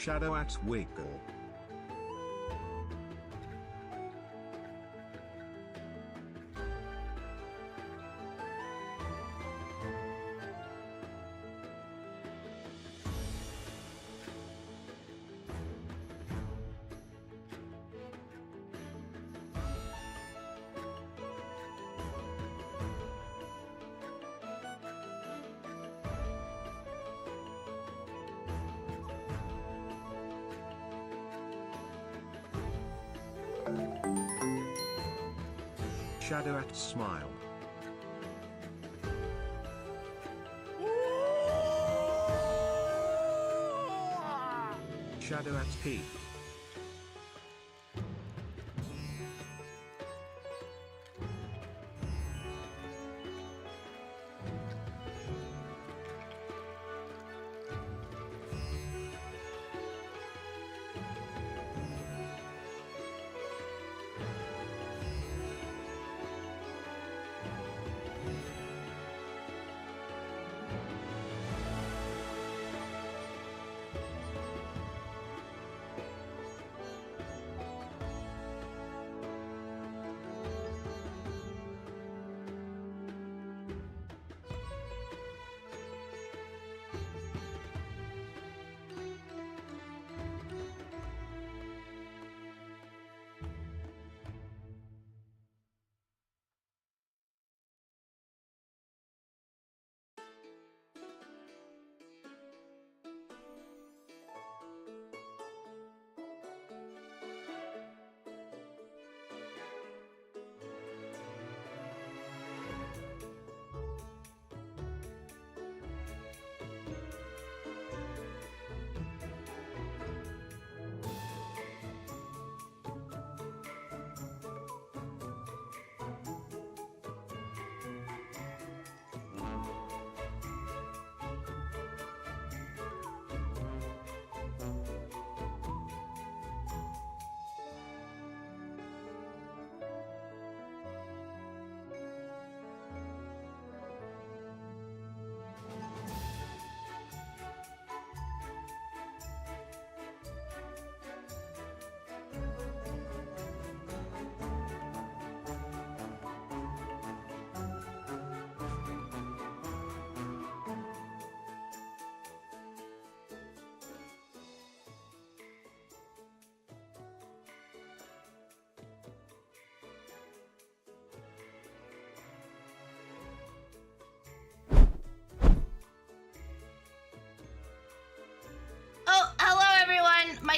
Shadow at Wiggle. Shadow at Smile. Shadow at Peak.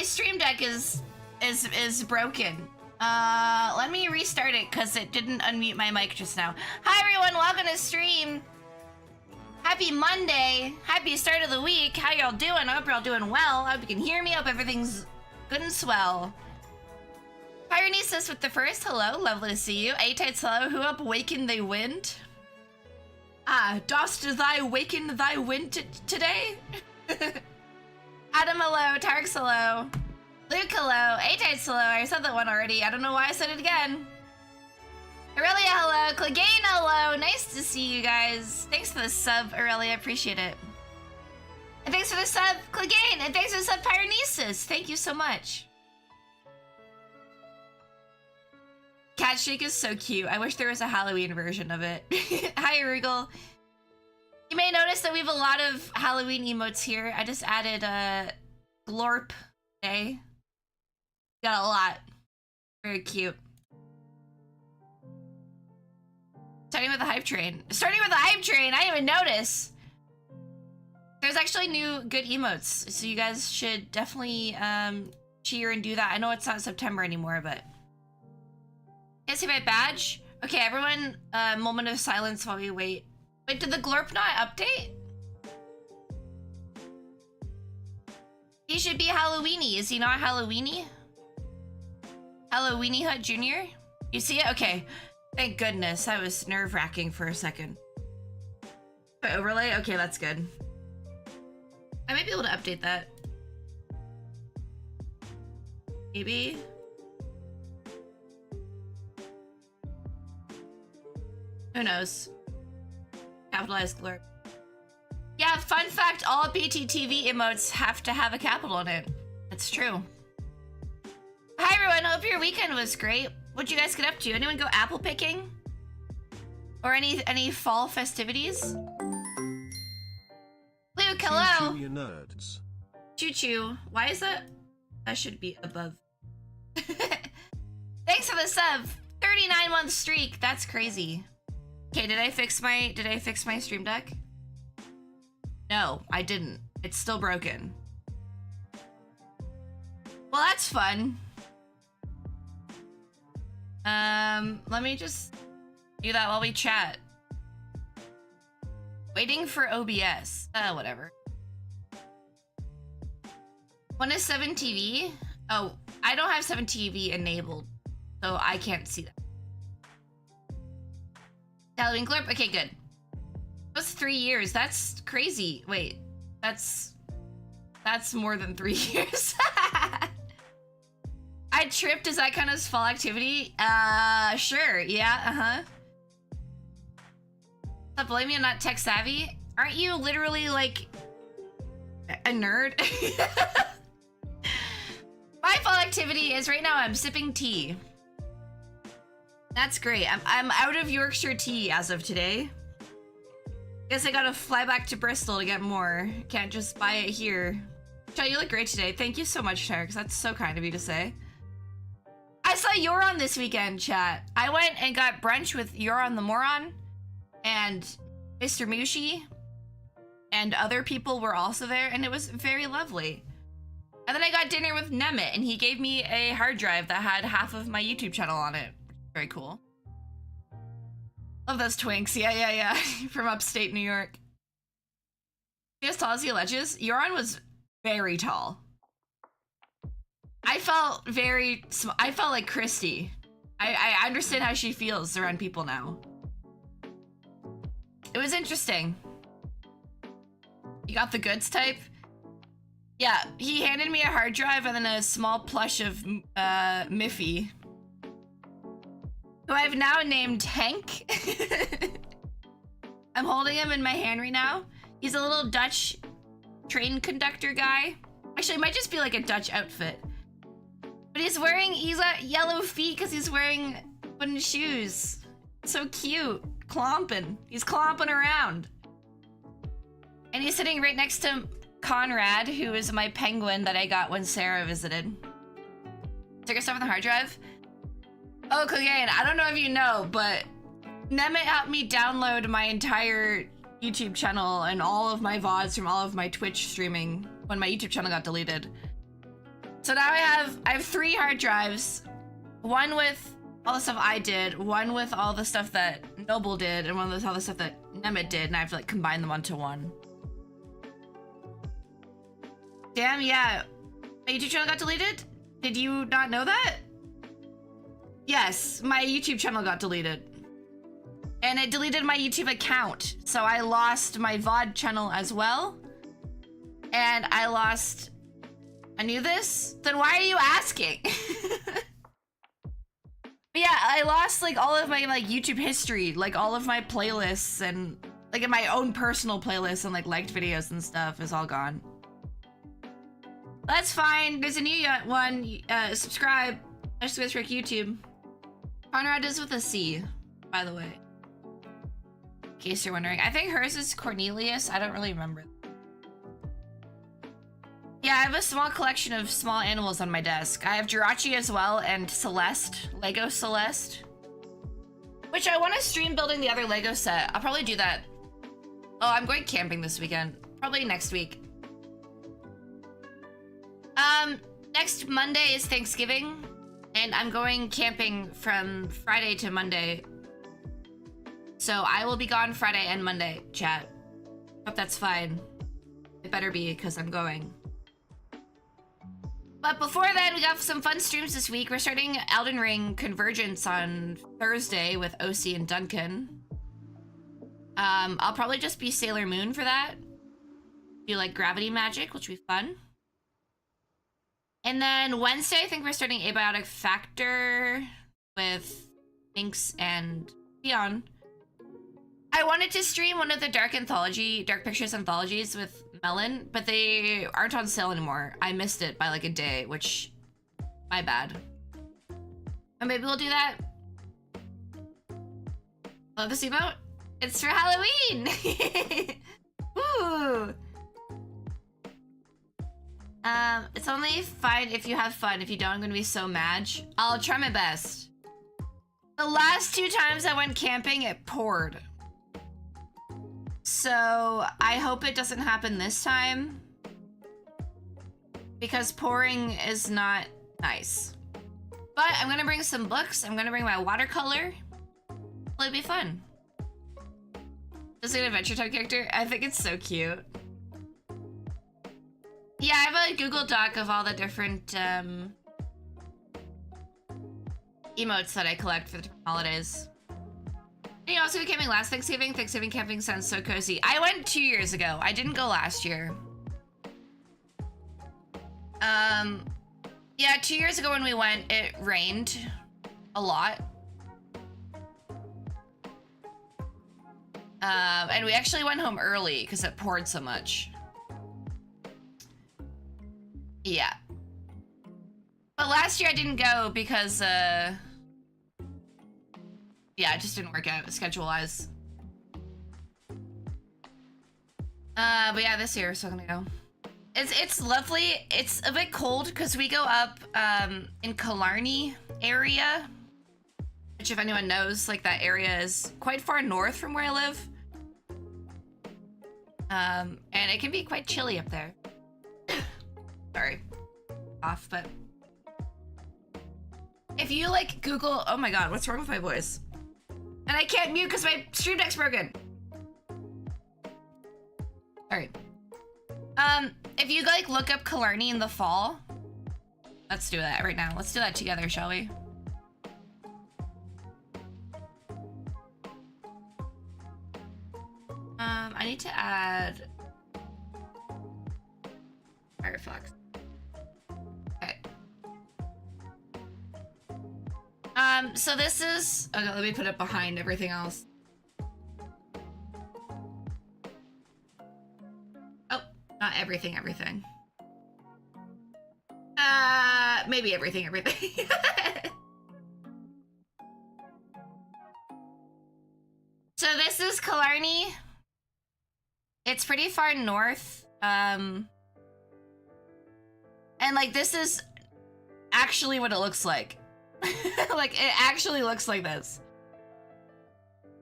stream deck is broken. Let me restart it because it didn't unmute my mic just now. Hi everyone, welcome to stream. Happy Monday. Happy start of the week. How y'all doing? I hope y'all doing well. I hope you can hear me. I hope everything's good and swell. Pyronesis with the first. Hello, lovely to see you. A-Tights, hello. Who up wakened thy wind? Ah, dost thy waken thy wind today? Adam, hello. Tarks, hello. Luke, hello. A-Tights, hello. I said that one already. I don't know why I said it again. Aurelia, hello. Clegane, hello. Nice to see you guys. Thanks for the sub, Aurelia. Appreciate it. And thanks for the sub, Clegane. And thanks for the sub, Pyronesis. Thank you so much. Cat Shake is so cute. I wish there was a Halloween version of it. Hi, Regal. You may notice that we have a lot of Halloween emotes here. I just added a Glorp Day. Got a lot. Very cute. Starting with the hype train. Starting with the hype train. I didn't even notice. There's actually new good emotes, so you guys should definitely cheer and do that. I know it's not September anymore, but. Can't see my badge. Okay, everyone, moment of silence while we wait. Wait, did the Glorp not update? He should be Halloweeny. Is he not Halloweeny? Halloweeny Hut Jr.? You see it? Okay. Thank goodness. That was nerve-wracking for a second. But overlay? Okay, that's good. I might be able to update that. Maybe? Who knows? Capitalized Glorp. Yeah, fun fact, all BTTV emotes have to have a capital in it. It's true. Hi everyone, hope your weekend was great. What'd you guys get up to? Anyone go apple picking? Or any fall festivities? Luke, hello! Choo-choo, you nerds. Choo-choo. Why is that? That should be above. Thanks for the sub! 39-month streak, that's crazy. Okay, did I fix my stream deck? No, I didn't. It's still broken. Well, that's fun. Let me just do that while we chat. Waiting for OBS. Whatever. 1 is 7 TV? Oh, I don't have 7 TV enabled, so I can't see that. Halloween Glorp? Okay, good. That's 3 years. That's crazy. Wait, that's more than 3 years. I tripped. Does that count as fall activity? Sure. Yeah, Stop blaming me, I'm not tech savvy. Aren't you literally like a nerd? My fall activity is right now I'm sipping tea. That's great. I'm out of Yorkshire tea as of today. Guess I gotta fly back to Bristol to get more. Can't just buy it here. Chad, you look great today. Thank you so much, Tarek. That's so kind of you to say. I saw Yoron this weekend, chat. I went and got brunch with Yoron the Moron and Mr. Mushi, and other people were also there, and it was very lovely. And then I got dinner with Nemit, and he gave me a hard drive that had half of my YouTube channel on it. Very cool. Love those twinks. Yeah. From upstate New York. He as tall as he alleges. Yoron was very tall. I felt very small. I felt like Christy. I understand how she feels around people now. It was interesting. You got the goods type? Yeah, he handed me a hard drive and then a small plush of Miffy, who I've now named Hank. I'm holding him in my hand right now. He's a little Dutch train conductor guy. Actually, it might just be like a Dutch outfit. But he's got yellow feet because he's wearing wooden shoes. So cute. Clomping. He's clomping around. And he's sitting right next to Conrad, who is my penguin that I got when Sarah visited. Took your stuff on the hard drive? Oh, Clegane, I don't know if you know, but Nemit helped me download my entire YouTube channel and all of my VODs from all of my Twitch streaming when my YouTube channel got deleted. So now I have 3 hard drives. One with all the stuff I did, one with all the stuff that Noble did, and one with all the stuff that Nemeth did, and I have to like combine them onto one. Damn, yeah. My YouTube channel got deleted? Did you not know that? Yes, my YouTube channel got deleted. And it deleted my YouTube account. So I lost my VOD channel as well. And I lost... I knew this? Then why are you asking? But yeah, I lost like all of my like YouTube history, like all of my playlists and like in my own personal playlists and like liked videos and stuff is all gone. That's fine. There's a new one. Subscribe. I just Rick YouTube. Conrad is with a C, by the way. In case you're wondering. I think hers is Cornelius. I don't really remember. Yeah, I have a small collection of small animals on my desk. I have Jirachi as well and Celeste, Lego Celeste. Which I want to stream building the other Lego set. I'll probably do that. Oh, I'm going camping this weekend. Probably next week. Next Monday is Thanksgiving. And I'm going camping from Friday to Monday. So I will be gone Friday and Monday, chat. Hope that's fine. It better be, because I'm going. But before then, we got some fun streams this week. We're starting Elden Ring Convergence on Thursday with OC and Duncan. I'll probably just be Sailor Moon for that. Do like Gravity Magic, which will be fun. And then Wednesday, I think we're starting Abiotic Factor with Minx and Theon. I wanted to stream one of the Dark Pictures anthologies with Melon, but they aren't on sale anymore. I missed it by like a day, which, my bad. And maybe we'll do that. Love this emote. It's for Halloween. Ooh. It's only fine if you have fun. If you don't, I'm gonna be so mad. I'll try my best. The last 2 times I went camping, it poured. So I hope it doesn't happen this time. Because pouring is not nice. But I'm gonna bring some books. I'm gonna bring my watercolor. It'll be fun. Just an Adventure Time character. I think it's so cute. Yeah, I have a Google Doc of all the different emotes that I collect for the holidays. You also go camping last Thanksgiving. Thanksgiving camping sounds so cozy. I went 2 years ago. I didn't go last year. Yeah, 2 years ago when we went, it rained a lot. And we actually went home early because it poured so much. Yeah. But last year I didn't go because, yeah, it just didn't work out schedule-wise. But yeah, this year, so I'm gonna go. It's lovely. It's a bit cold because we go up in Killarney area, which if anyone knows, like that area is quite far north from where I live. And it can be quite chilly up there. Sorry, off, but if you like Google, oh my god, what's wrong with my voice? And I can't mute because my stream deck's broken. Alright. If you like look up Killarney in the fall, let's do that right now. Let's do that together, shall we? I need to add Firefox. Okay. So this is, okay, let me put it behind everything else. Oh, not everything. Maybe everything. So this is Killarney. It's pretty far north. And like this is actually what it looks like. Like it actually looks like this.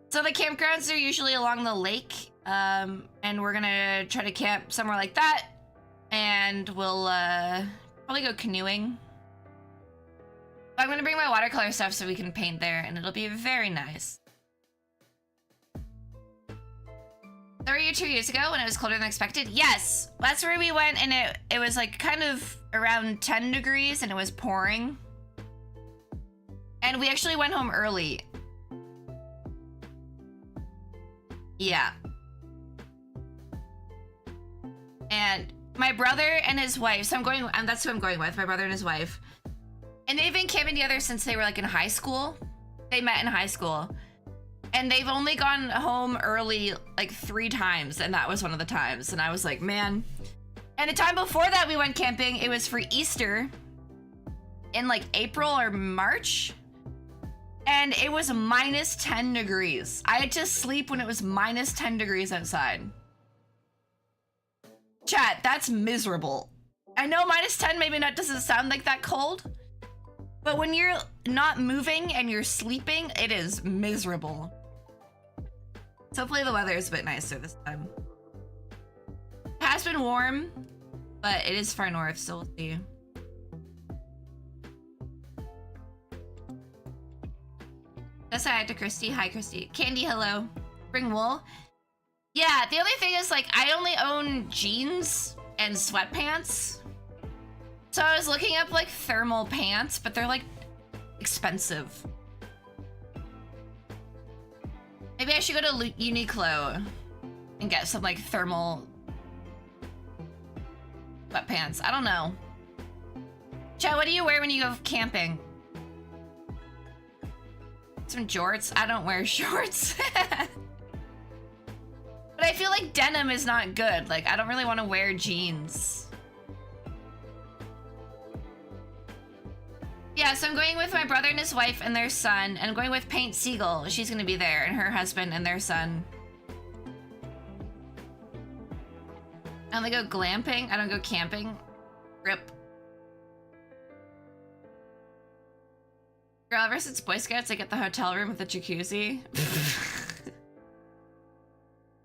So the campgrounds are usually along the lake. And we're gonna try to camp somewhere like that. And we'll Probably go canoeing. I'm gonna bring my watercolor stuff so we can paint there, and it'll be very nice. So were you 2 years ago when it was colder than expected? Yes, that's where we went, and it was like kind of around 10 degrees, and it was pouring. And we actually went home early. Yeah. And my brother and his wife, so that's who I'm going with, my brother and his wife. And they've been camping together since they were like in high school. They met in high school. And they've only gone home early like 3 times, and that was one of the times. And I was like, man. And the time before that we went camping, it was for Easter in like April or March. And it was minus 10 degrees. I had to sleep when it was minus 10 degrees outside. Chat, that's miserable. I know minus 10 maybe not doesn't sound like that cold, but when you're not moving and you're sleeping, it is miserable. So hopefully the weather is a bit nicer this time. It has been warm, but it is far north, so we'll see. That's hi to Christy. Hi, Christy. Candy, hello. Bring wool. Yeah, the only thing is, like, I only own jeans and sweatpants. So I was looking up, like, thermal pants, but they're, like, expensive. Maybe I should go to Uniqlo and get some, like, thermal sweatpants. I don't know. Chat, what do you wear when you go camping? Some jorts? I don't wear shorts. But I feel like denim is not good. Like, I don't really want to wear jeans. Yeah, so I'm going with my brother and his wife and their son, and I'm going with Paint Siegel. She's gonna be there, and her husband and their son. I only go glamping. I don't go camping. Rip. Girl, ever since Boy Scouts, I get the hotel room with the jacuzzi.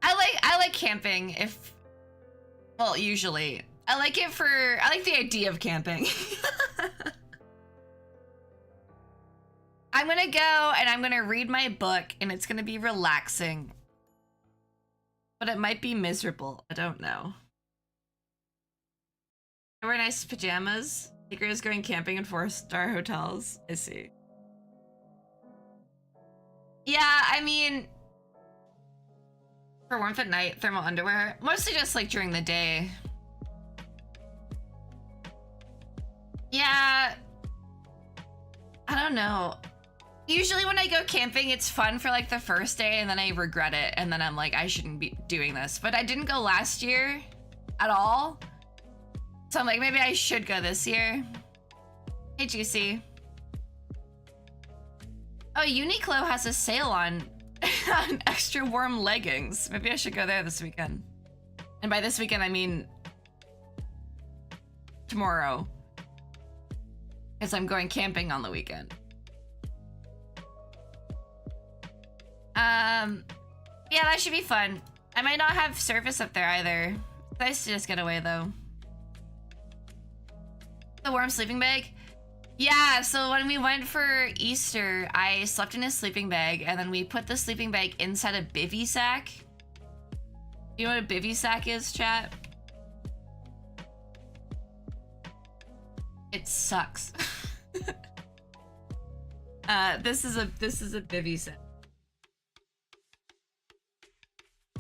I like camping well, usually. I like the idea of camping. I'm gonna go and I'm gonna read my book and it's gonna be relaxing. But it might be miserable. I don't know. I wear nice pajamas. Secret is going camping in 4-star hotels. I see. Yeah, I mean, for warmth at night, thermal underwear. Mostly just like during the day. Yeah. I don't know. Usually when I go camping, it's fun for like the first day and then I regret it. And then I'm like, I shouldn't be doing this. But I didn't go last year at all. So I'm like, maybe I should go this year. Hey, Juicy. Oh, Uniqlo has a sale on extra warm leggings. Maybe I should go there this weekend. And by this weekend, I mean tomorrow. Because I'm going camping on the weekend. Yeah, that should be fun. I might not have service up there either. It's nice to just get away though. The warm sleeping bag? Yeah, so when we went for Easter, I slept in a sleeping bag and then we put the sleeping bag inside a bivy sack. You know what a bivy sack is, chat? It sucks. This is a bivy sack.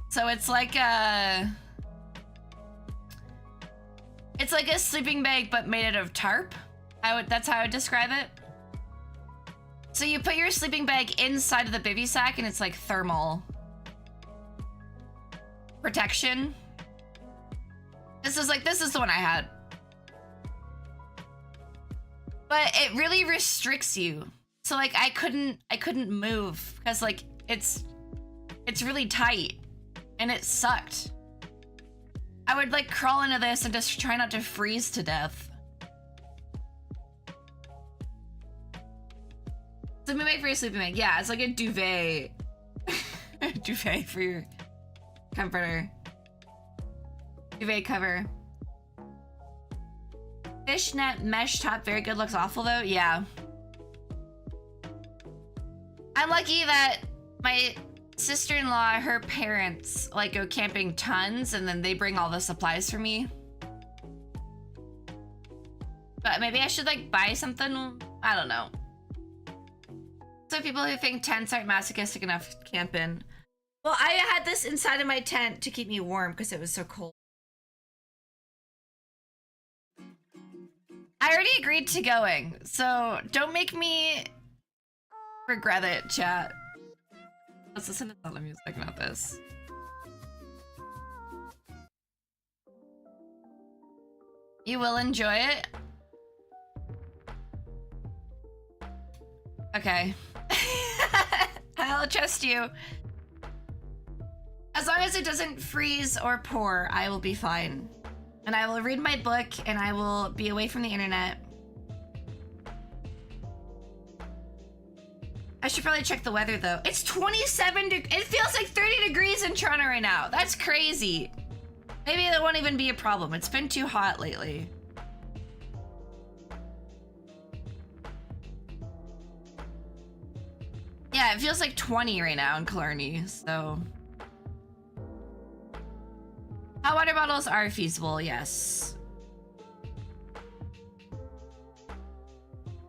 So it's like a sleeping bag but made out of tarp. That's how I would describe it. So you put your sleeping bag inside of the bivy sack and it's like thermal protection. This is the one I had. But it really restricts you. So like I couldn't move because like it's really tight and it sucked. I would like crawl into this and just try not to freeze to death. Sleeping bag for your sleeping bag. Yeah, it's like a duvet. Duvet for your comforter. Duvet cover. Fishnet mesh top, very good, looks awful though. Yeah. I'm lucky that my sister-in-law, her parents, like go camping tons and then they bring all the supplies for me. But maybe I should like buy something, I don't know. So people who think tents aren't masochistic enough to camp in. Well, I had this inside of my tent to keep me warm because it was so cold. I already agreed to going, so don't make me regret it, chat. Let's listen to the music, not this. You will enjoy it? Okay. I'll trust you. As long as it doesn't freeze or pour, I will be fine. And I will read my book and I will be away from the internet. I should probably check the weather though. It's 27 degrees. It feels like 30 degrees in Toronto right now. That's crazy. Maybe that won't even be a problem. It's been too hot lately. Yeah, it feels like 20 right now in Killarney, so. Hot water bottles are feasible, yes.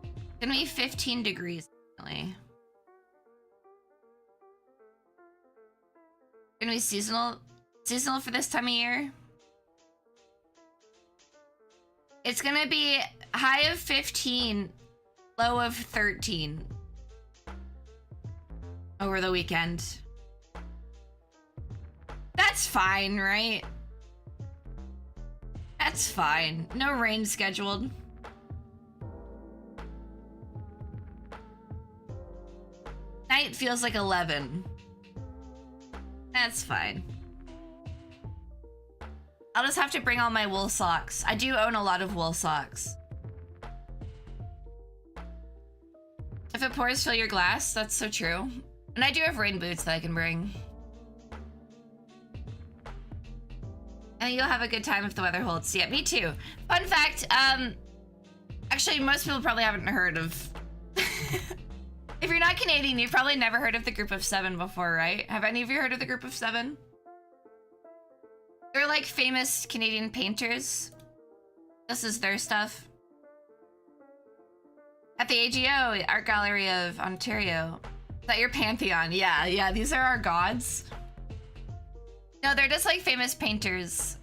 It's gonna be 15 degrees, really. Gonna be seasonal for this time of year. It's gonna be high of 15, low of 13 over the weekend. That's fine, right? That's fine. No rain scheduled. Night feels like 11. That's fine. I'll just have to bring all my wool socks. I do own a lot of wool socks. If it pours, fill your glass. That's so true. And I do have rain boots that I can bring. And you'll have a good time if the weather holds. Yeah, me too. Fun fact, actually most people probably haven't heard of... If you're not Canadian, you've probably never heard of the Group of Seven before, right? Have any of you heard of the Group of Seven? They're like famous Canadian painters. This is their stuff. At the AGO, Art Gallery of Ontario. Is that your pantheon? Yeah, these are our gods. No, they're just like famous painters.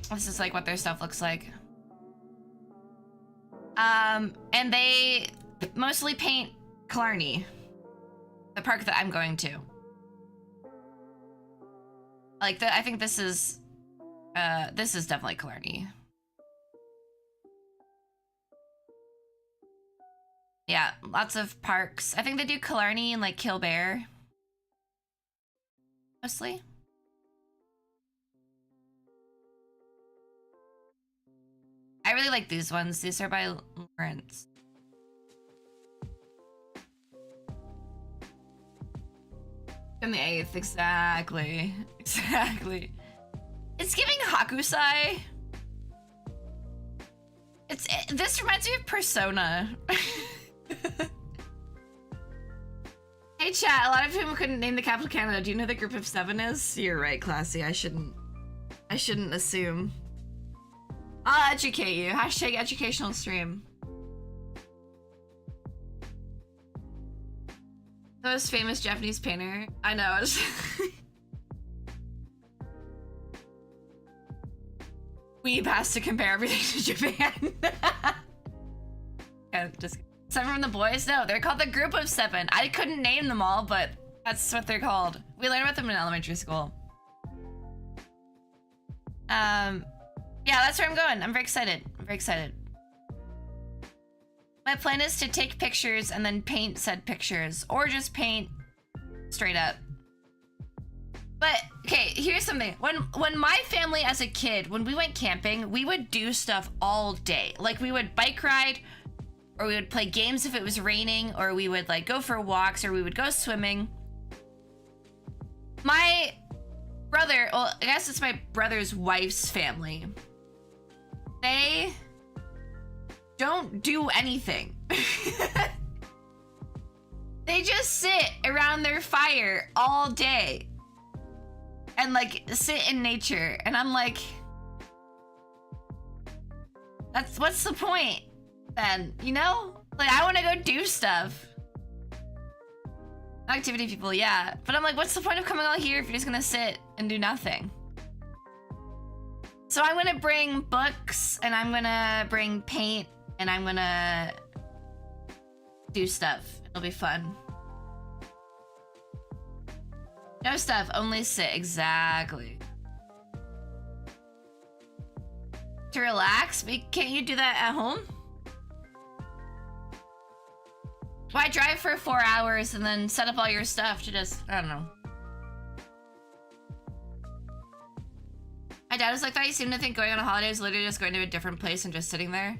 This is like what their stuff looks like. And they mostly paint Killarney, the park that I'm going to. Like, I think this is definitely Killarney. Yeah, lots of parks. I think they do Killarney and like Killbear. Mostly. I really like these ones. These are by Lawrence. On the 8th, exactly. Exactly. It's giving Hakusai. This reminds me of Persona. Hey chat, a lot of people couldn't name the capital of Canada. Do you know the Group of Seven is? You're right, Classy. I shouldn't assume. I'll educate you. Hashtag educational stream. The most famous Japanese painter. I know. Weeb has to compare everything to Japan. Yeah, just 7 from the boys? No, they're called the Group of Seven. I couldn't name them all, but that's what they're called. We learned about them in elementary school. Yeah, that's where I'm going. I'm very excited. My plan is to take pictures and then paint said pictures, or just paint straight up. But okay, here's something. When my family as a kid, when we went camping, we would do stuff all day. Like we would bike ride, or we would play games if it was raining, or we would like go for walks, or we would go swimming. My brother, well, I guess it's my brother's wife's family. They don't do anything. They just sit around their fire all day and like sit in nature. And I'm like, what's the point then, you know? Like, I want to go do stuff. Activity people, yeah. But I'm like, what's the point of coming out here if you're just gonna sit and do nothing? So I'm gonna bring books, and I'm gonna bring paint, and I'm gonna do stuff. It'll be fun. No stuff, only sit, exactly. To relax? Can't you do that at home? Why drive for 4 hours and then set up all your stuff to just, I don't know. My dad was like that. He seemed to think going on a holiday is literally just going to a different place and just sitting there.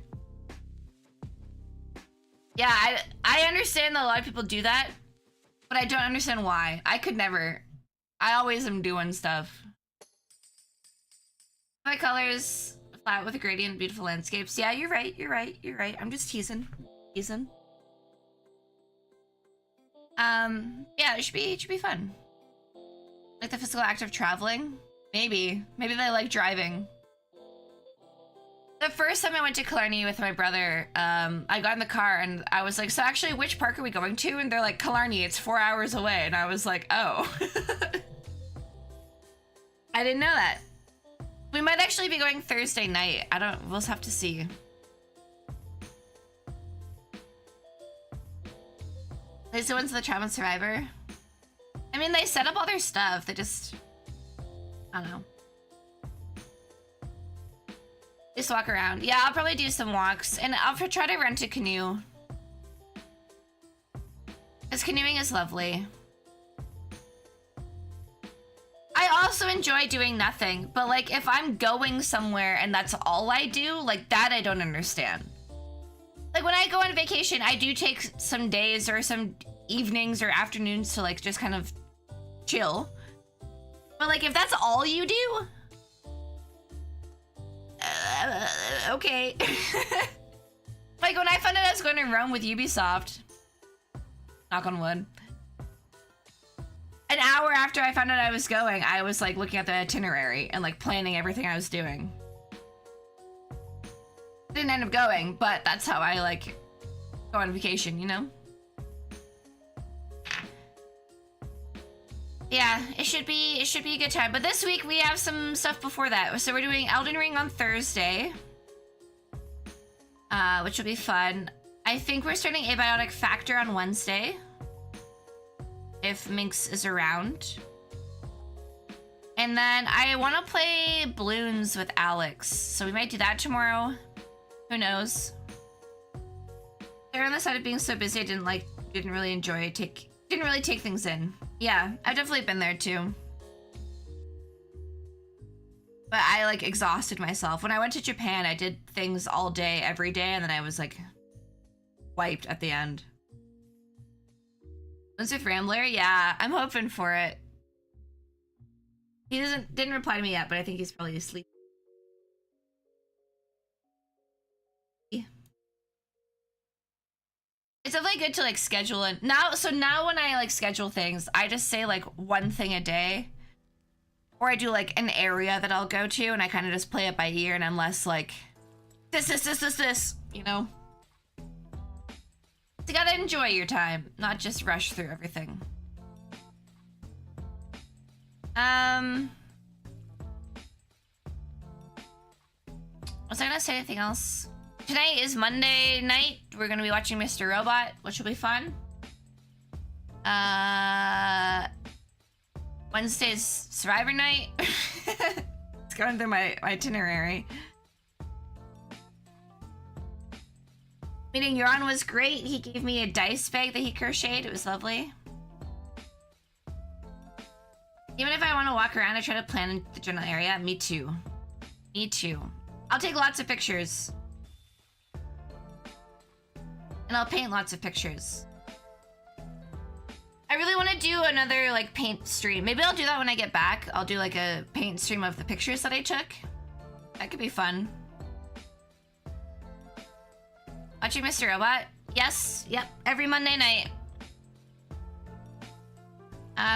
Yeah, I understand that a lot of people do that, but I don't understand why. I could never. I always am doing stuff. My colors, flat with a gradient, beautiful landscapes. Yeah, you're right, you're right, you're right. I'm just teasing. Teasing. Yeah, it should be fun. Like the physical act of traveling? Maybe they like driving. The first time I went to Killarney with my brother, I got in the car and I was like, so actually, which park are we going to? And they're like, Killarney, it's 4 hours away. And I was like, oh. I didn't know that. We might actually be going Thursday night. We'll have to see. These the ones the Trauma Survivor. I mean, they set up all their stuff. They just, I don't know. Just walk around. Yeah, I'll probably do some walks, and I'll try to rent a canoe. Because canoeing is lovely. I also enjoy doing nothing, but like if I'm going somewhere and that's all I do, like that I don't understand. Like when I go on vacation, I do take some days or some evenings or afternoons to like just kind of chill. But like if that's all you do, okay. Like when I found out I was going to Rome with Ubisoft, knock on wood, an hour after I found out I was going, I was like looking at the itinerary and like planning everything I was doing. Didn't end up going, but that's how I like go on vacation, you know? Yeah, it should be a good time. But this week we have some stuff before that. So we're doing Elden Ring on Thursday, which will be fun. I think we're starting Abiotic Factor on Wednesday, if Minx is around. And then I want to play Bloons with Alex, so we might do that tomorrow. Who knows? They're on the side of being so busy, I didn't really didn't really take things in. Yeah, I've definitely been there too. But I like exhausted myself. When I went to Japan, I did things all day, every day, and then I was like wiped at the end. Was with Rambler? Yeah, I'm hoping for it. He didn't reply to me yet, but I think he's probably asleep. It's definitely good to like schedule it now. So now when I like schedule things, I just say like one thing a day, or I do like an area that I'll go to, and I kind of just play it by ear, and I'm less like this, you know. You gotta enjoy your time, not just rush through everything. Was I gonna say anything else? Tonight is Monday night. We're gonna be watching Mr. Robot, which will be fun. Wednesday's Survivor night. It's going through my itinerary. Meeting Euron was great. He gave me a dice bag that he crocheted. It was lovely. Even if I want to walk around, I try to plan the general area. Me too. Me too. I'll take lots of pictures. And I'll paint lots of pictures. I really want to do another like paint stream. Maybe I'll do that when I get back. I'll do like a paint stream of the pictures that I took. That could be fun. Watching Mr. Robot? Yes, yep, every Monday night.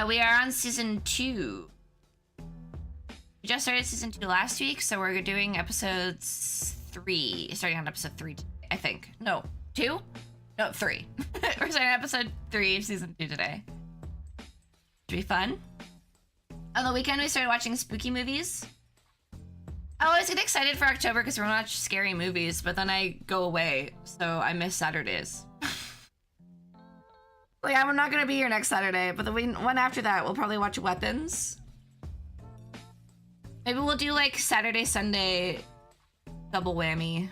We are on season 2. We just started season 2 last week, so we're doing episodes 3. Starting on episode 3 today, I think. No, 2? No, 3. We're starting episode 3 of season 2 today. Should be fun. On the weekend, we started watching spooky movies. I always get excited for October because we're watching scary movies, but then I go away, so I miss Saturdays. Like, I'm not gonna be here next Saturday, but the one after that, we'll probably watch Weapons. Maybe we'll do like Saturday, Sunday, double whammy.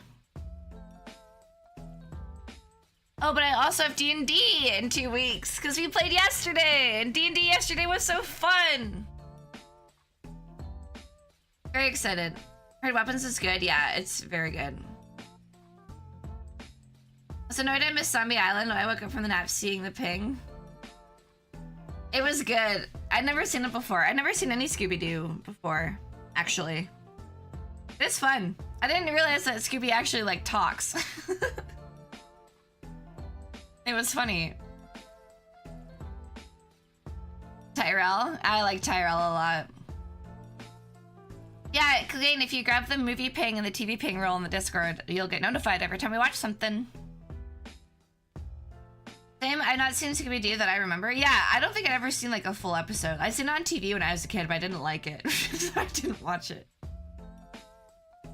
Oh, but I also have D&D in 2 weeks because we played yesterday, and D&D yesterday was so fun. Very excited. Heard Weapons is good. Yeah, it's very good. So no, I didn't miss Zombie Island. I woke up from the nap seeing the ping. It was good. I'd never seen it before. I'd never seen any Scooby-Doo before, actually. It's fun. I didn't realize that Scooby actually like talks. It was funny. Tyrell? I like Tyrell a lot. Yeah, Clayton, if you grab the movie ping and the TV ping roll in the Discord, you'll get notified every time we watch something. Same, I've not seen Scooby-Doo that I remember. Yeah, I don't think I'd ever seen like a full episode. I seen it on TV when I was a kid, but I didn't like it. So I didn't watch it. I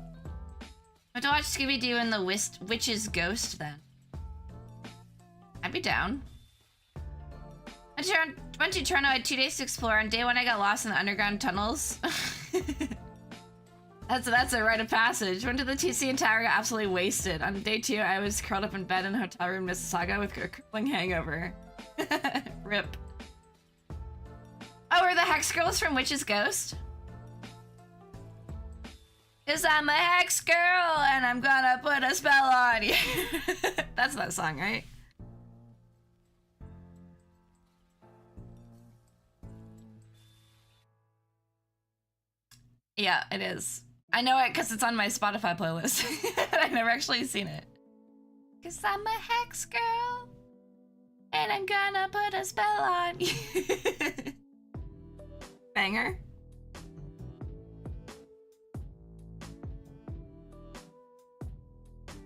have to watch Scooby-Doo and the Witch's Ghost then. I'd be down. I went to Toronto, I had 2 days to explore. On day 1, I got lost in the underground tunnels. That's a rite of passage. Went to the TCN Tower, got absolutely wasted. On day 2, I was curled up in bed in a hotel room in Mississauga with a crippling hangover. Rip. Oh, are the Hex Girls from Witch's Ghost? 'Cause I'm a Hex Girl and I'm gonna put a spell on you. That's that song, right? Yeah, it is. I know it because it's on my Spotify playlist. I've never actually seen it. 'Cause I'm a Hex Girl and I'm gonna put a spell on you. Banger.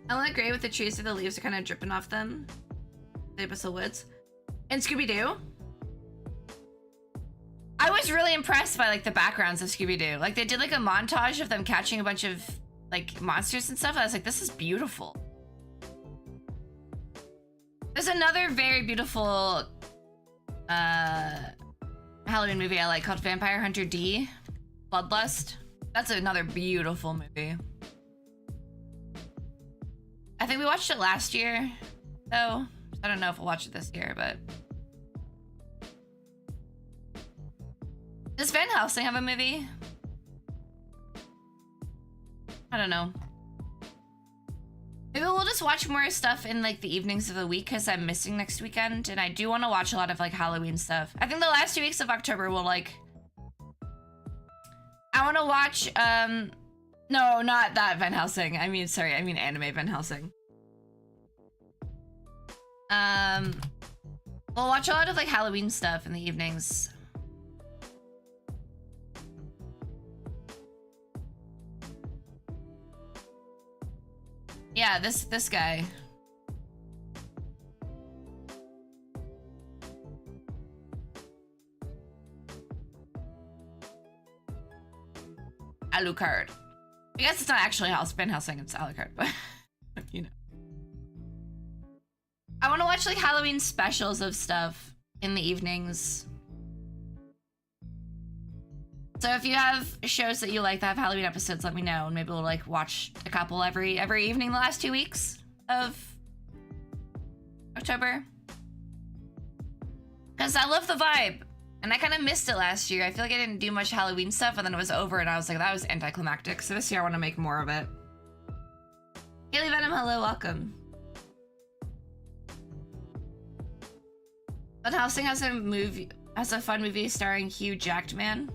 I look great with the trees where the leaves are kind of dripping off them. The Abyssal Woods. And Scooby-Doo. I was really impressed by like the backgrounds of Scooby-Doo. Like they did like a montage of them catching a bunch of like monsters and stuff. I was like, this is beautiful. There's another very beautiful Halloween movie I like called Vampire Hunter D, Bloodlust. That's another beautiful movie. I think we watched it last year, though. I don't know if we'll watch it this year, but. Does Van Helsing have a movie? I don't know. Maybe we'll just watch more stuff in like the evenings of the week because I'm missing next weekend and I do want to watch a lot of like Halloween stuff. I think the last 2 weeks of October will like... I want to watch, no, not that Van Helsing. I mean anime Van Helsing. We'll watch a lot of like Halloween stuff in the evenings. Yeah, this guy. Alucard. I guess it's not actually Van Helsing, it's Alucard, but you know. I want to watch like Halloween specials of stuff in the evenings. So if you have shows that you like that have Halloween episodes, let me know, and maybe we'll like watch a couple every evening the last 2 weeks of October. Because I love the vibe, and I kind of missed it last year. I feel like I didn't do much Halloween stuff, and then it was over, and I was like, that was anticlimactic. So this year I want to make more of it. Haley Venom, hello, welcome. Van Helsing has a fun movie starring Hugh Jackman.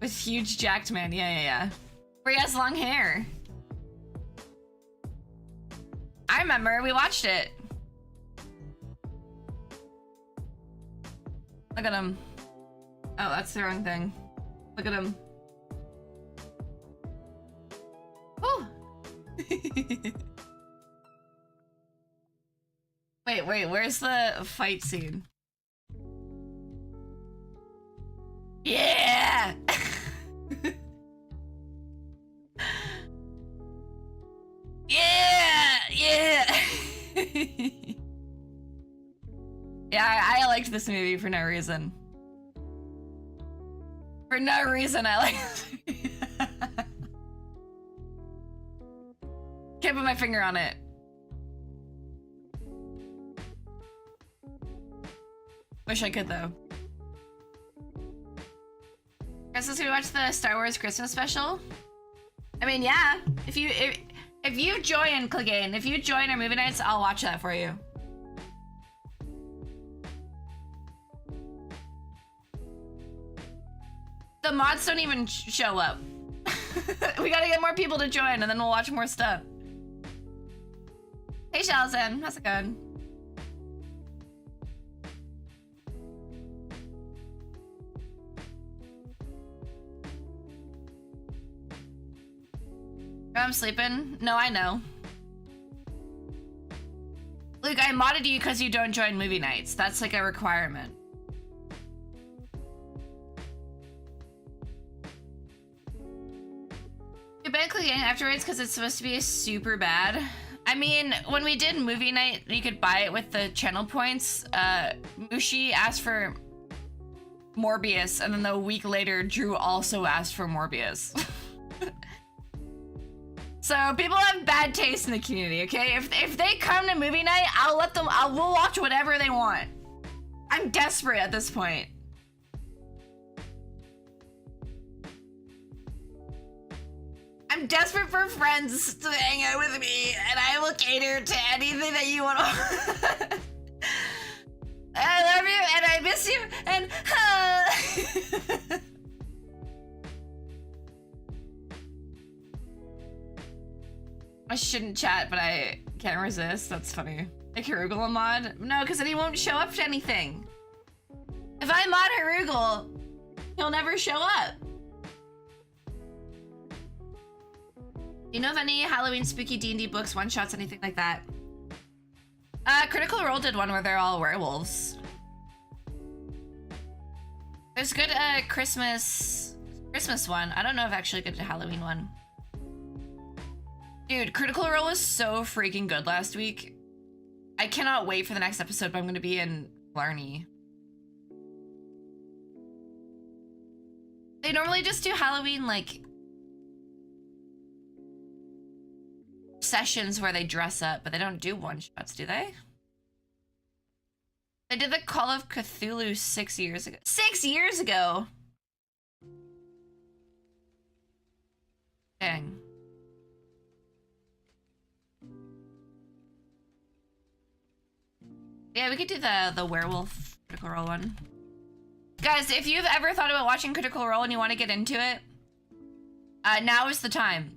With huge jacked man, yeah. Where he has long hair. I remember, we watched it. Look at him. Oh, that's the wrong thing. Look at him. Oh. Wait, where's the fight scene? Yeah! Yeah! Yeah, I liked this movie for no reason. For no reason, I liked it. Can't put my finger on it. Wish I could, though. Guys, let's watch the Star Wars Christmas special. I mean, yeah. If you join, Clegane, if you join our movie nights, I'll watch that for you. The mods don't even show up. We gotta get more people to join, and then we'll watch more stuff. Hey, Shalzen, how's it going? I'm sleeping. No, I know. Luke, I modded you because you don't join movie nights. That's like a requirement. You banned Clegane afterwards because it's supposed to be super bad. I mean, when we did movie night, you could buy it with the channel points. Mushi asked for Morbius, and then a week later, Drew also asked for Morbius. So people have bad taste in the community, okay? If they come to movie night, we'll watch whatever they want. I'm desperate at this point. I'm desperate for friends to hang out with me, and I will cater to anything that you want to. I love you, and I miss you, and I shouldn't chat, but I can't resist. That's funny. Like Harugul a mod? No, because then he won't show up to anything. If I mod Harugul, he'll never show up. Do you know of any Halloween spooky D&D books, one-shots, anything like that? Critical Role did one where they're all werewolves. There's a good Christmas one. I don't know if actually a good Halloween one. Dude, Critical Role was so freaking good last week. I cannot wait for the next episode, but I'm gonna be in Blarney. They normally just do Halloween, like, sessions where they dress up, but they don't do one-shots, do they? They did the Call of Cthulhu 6 years ago. 6 years ago? Dang. Yeah, we could do the werewolf Critical Role one. Guys, if you've ever thought about watching Critical Role and you want to get into it, now is the time.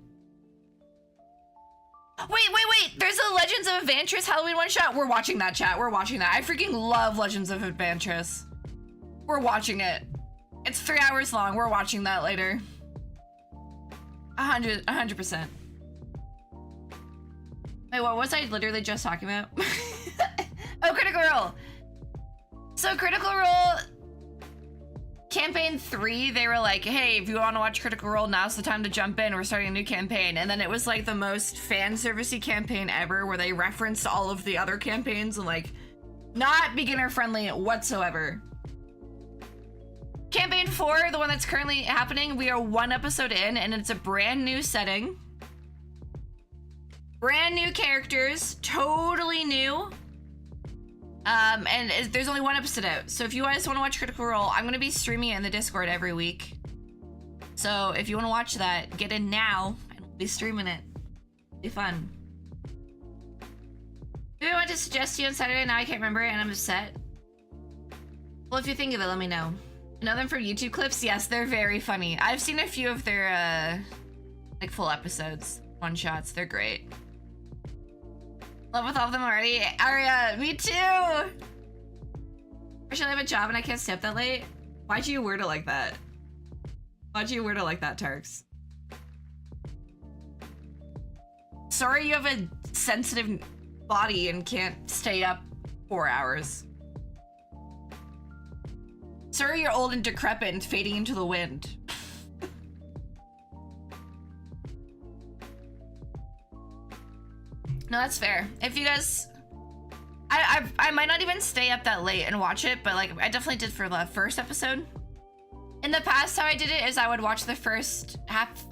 Wait! There's a Legends of Adventures Halloween one-shot. We're watching that, chat. We're watching that. I freaking love Legends of Adventures. We're watching it. It's 3 hours long. We're watching that later. 100%. Wait, what was I literally just talking about? Oh, Critical Role. So Critical Role campaign 3, they were like, hey, if you want to watch Critical Role, now's the time to jump in. We're starting a new campaign. And then it was like the most fan servicey campaign ever, where they referenced all of the other campaigns and like not beginner friendly whatsoever. Campaign 4, the one that's currently happening, we are 1 episode in and it's a brand new setting. Brand new characters, totally new. And there's only 1 episode out. So if you guys want to watch Critical Role, I'm going to be streaming it in the Discord every week. So if you want to watch that, get in now and we'll be streaming it. It'll be fun. Maybe I want to suggest to you on Saturday, now I can't remember and I'm upset. Well, if you think of it, let me know. I know them from YouTube clips. Yes, they're very funny. I've seen a few of their like full episodes, one shots. They're great. Love with all of them already. Aria, me too. I should have a job and I can't stay up that late. Why'd you word it like that? Why'd you word it like that, Tarks? Sorry you have a sensitive body and can't stay up 4 hours. Sorry you're old and decrepit and fading into the wind. No, that's fair. If you guys... I might not even stay up that late and watch it, but like I definitely did for the first episode. In the past, how I did it is I would watch the first half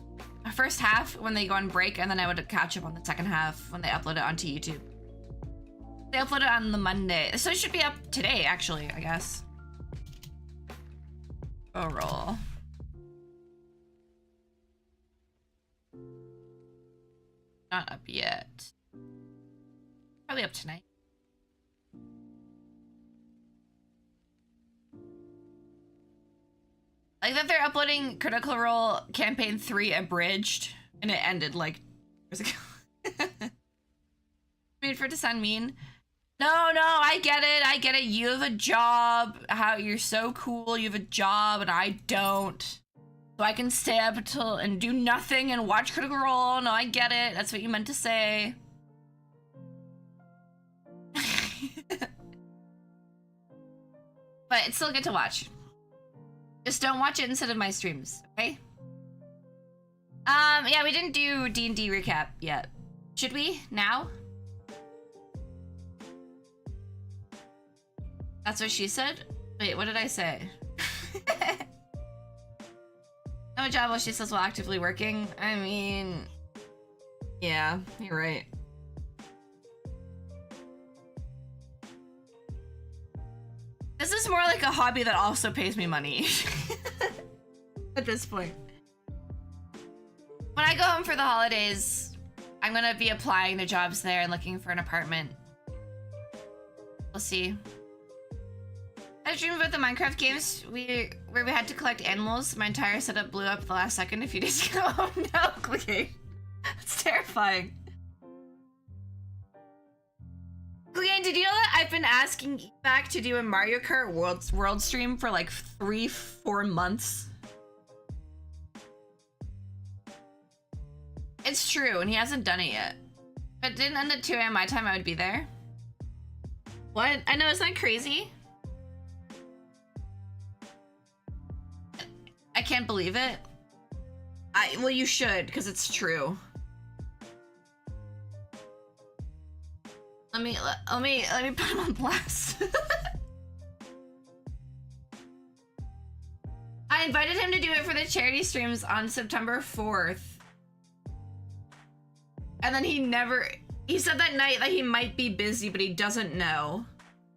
when they go on break, and then I would catch up on the second half when they upload it onto YouTube. They upload it on the Monday, so it should be up today, actually, I guess. Oh, roll. Not up yet. Probably up tonight. Like that they're uploading Critical Role Campaign 3 Abridged, and it ended like years ago. Made for it to sound mean. No, I get it. You have a job. How you're so cool. You have a job, and I don't. So I can stay up until and do nothing and watch Critical Role. No, I get it. That's what you meant to say. But it's still good to watch. Just don't watch it instead of my streams, okay? Yeah, we didn't do D&D recap yet. Should we? Now? That's what she said? Wait, what did I say? No job while she says while actively working. I mean... Yeah, you're right. This is more like a hobby that also pays me money. At this point. When I go home for the holidays, I'm gonna be applying to jobs there and looking for an apartment. We'll see. I dreamed about the Minecraft games where we had to collect animals. My entire setup blew up the last second a few days ago. Oh no, clicking. That's terrifying. Clicking, did you know that I've been asking Evac to do a Mario Kart world stream for like 3-4 months? It's true, and he hasn't done it yet. If it didn't end at 2 a.m. my time, I would be there. What? I know, isn't that crazy? I can't believe it. Well, you should, because it's true. Let me put him on blast. I invited him to do it for the charity streams on September 4th. And then he said that night that he might be busy, but he doesn't know.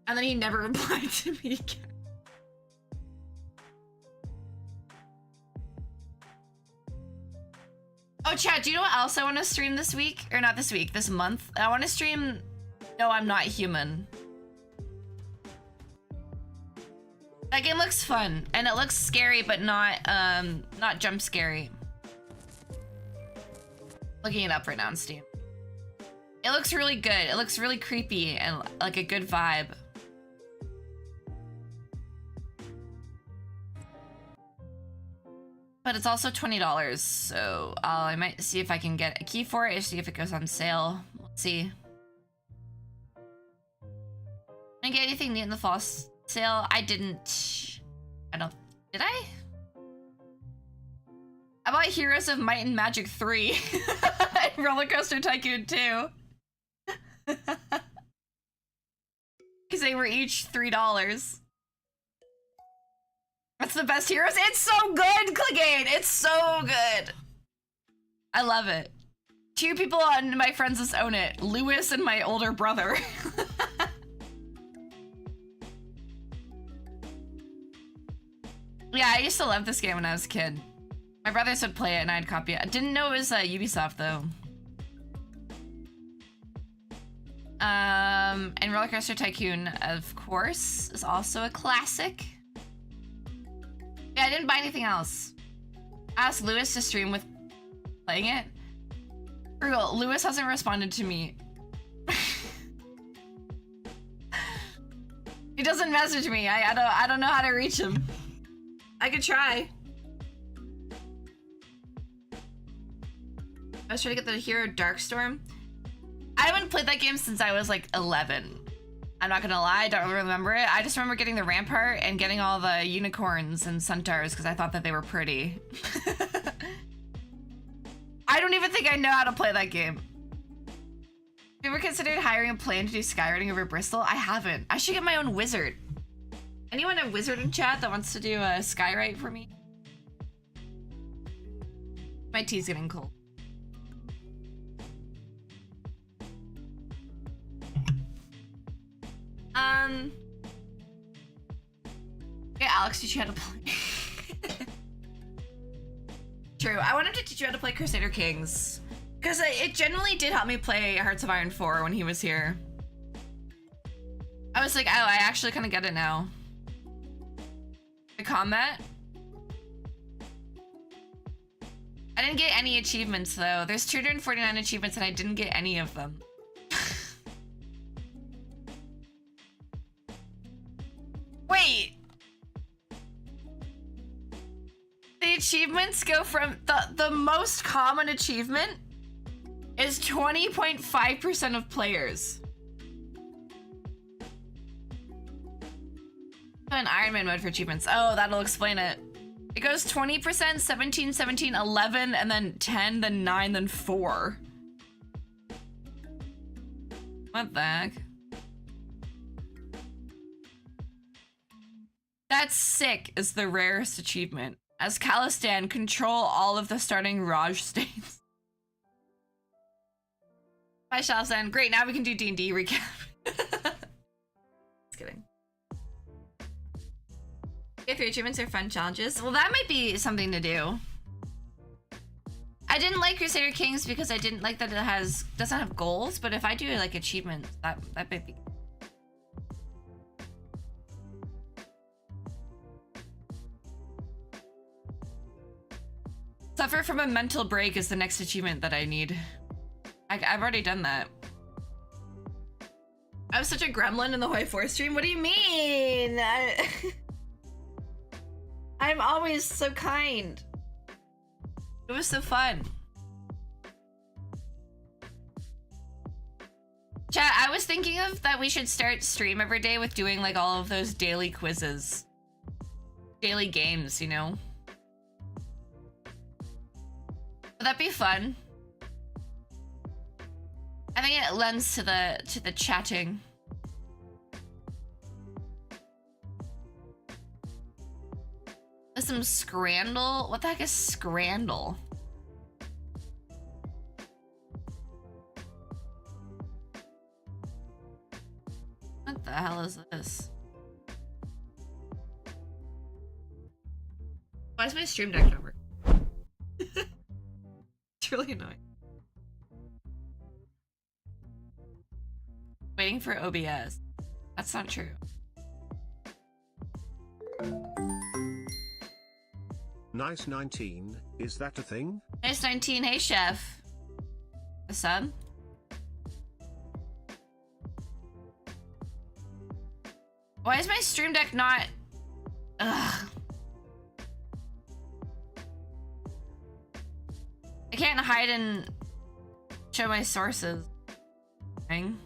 And then he never replied to me again. Oh, chat, do you know what else I want to stream this week? Or not this week, this month? I want to stream No, I'm Not Human. That game looks fun, and it looks scary, but not jump scary. Looking it up right now on Steam. It looks really good. It looks really creepy and like a good vibe. But it's also $20, so I might see if I can get a key for it, see if it goes on sale. Let's see. Did I get anything neat in the fall sale? I didn't. Did I? I bought Heroes of Might and Magic 3 and Roller Coaster Tycoon 2. Because they were each $3. That's the best Heroes. It's so good, Clegane! It's so good! I love it. 2 people on my friends list own it. Lewis and my older brother. Yeah, I used to love this game when I was a kid. My brothers would play it and I'd copy it. I didn't know it was Ubisoft though. And Roller Coaster Tycoon, of course, is also a classic. Yeah, I didn't buy anything else. I asked Lewis to stream with playing it. For real, Lewis hasn't responded to me. He doesn't message me. I don't know how to reach him. I could try. I was trying to get the hero Darkstorm. I haven't played that game since I was like 11. I'm not gonna lie, I don't remember it. I just remember getting the Rampart and getting all the unicorns and centaurs because I thought that they were pretty. I don't even think I know how to play that game. Have you ever considered hiring a plane to do skywriting over Bristol? I haven't. I should get my own wizard. Anyone a wizard in chat that wants to do a skywrite for me? My tea's getting cold. Okay, Alex teach you how to play. True, I wanted to teach you how to play Crusader Kings. Because it generally did help me play Hearts of Iron 4 when he was here. I was like, oh, I actually kind of get it now. The combat? I didn't get any achievements though. There's 249 achievements and I didn't get any of them. Wait! The achievements go from the most common achievement is 20.5% of players. An Iron Man mode for achievements. Oh, that'll explain it. It goes 20%, 17, 17, 11, and then 10, then 9, then 4. What the heck? That's sick is the rarest achievement. As Khalistan, control all of the starting Raj states. Bye, Khalistan. Great, now we can do D&D recap. Just kidding. If your achievements are fun challenges, well, that might be something to do. I didn't like Crusader Kings because I didn't like that it doesn't have goals, but if I do like achievements, that might be. Suffer from a mental break is the next achievement that I need. I've already done that. I was such a gremlin in the Hoi 4 stream. What do you mean? I'm always so kind. It was so fun. Chat, I was thinking of that we should start stream every day with doing like all of those daily quizzes. Daily games, you know? Would that be fun? I think it lends to the chatting. There's some Scrandle. What the heck is Scrandle? What the hell is this? Why is my stream deck over? It's really annoying. Waiting for OBS. That's not true. Nice 19, is that a thing? Nice 19, hey chef. What's up? Why is my stream deck not... Ugh. I can't hide and show my sources. Dang.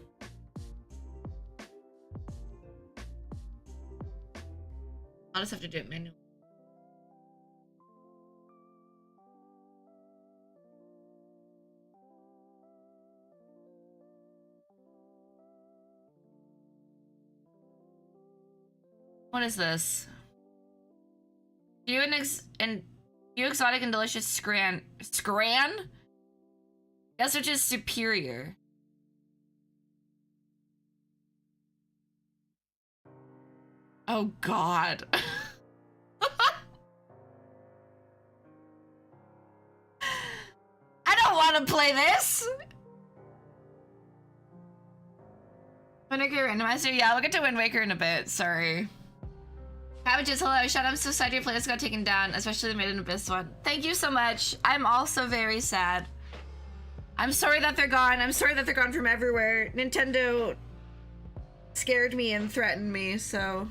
I'll just have to do it manually. What is this? You exotic and delicious scran? Guess which is superior. Oh God. I don't want to play this. Wind Waker Randomizer? Yeah, we'll get to Wind Waker in a bit, sorry. Cabbages, hello. Shut up. I'm so sad your playlist got taken down, especially the Made in Abyss one. Thank you so much. I'm also very sad. I'm sorry that they're gone. I'm sorry that they're gone from everywhere. Nintendo scared me and threatened me, so.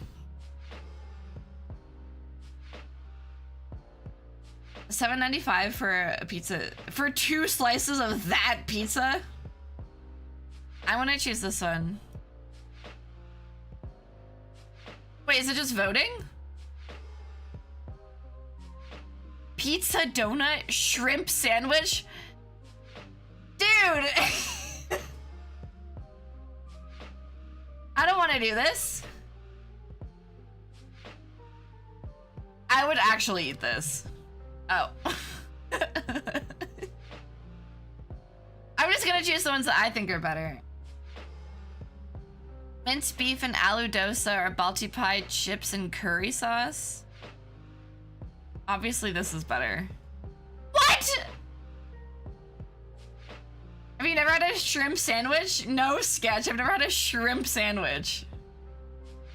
$7.95 for a pizza. For 2 slices of that pizza? I want to choose this one. Wait, is it just voting? Pizza, donut, shrimp sandwich? Dude! I don't want to do this. I would actually eat this. Oh. I'm just gonna choose the ones that I think are better. Minced beef and aloo dosa or balti pie, chips and curry sauce. Obviously this is better. What? Have you never had a shrimp sandwich? No, Sketch. I've never had a shrimp sandwich.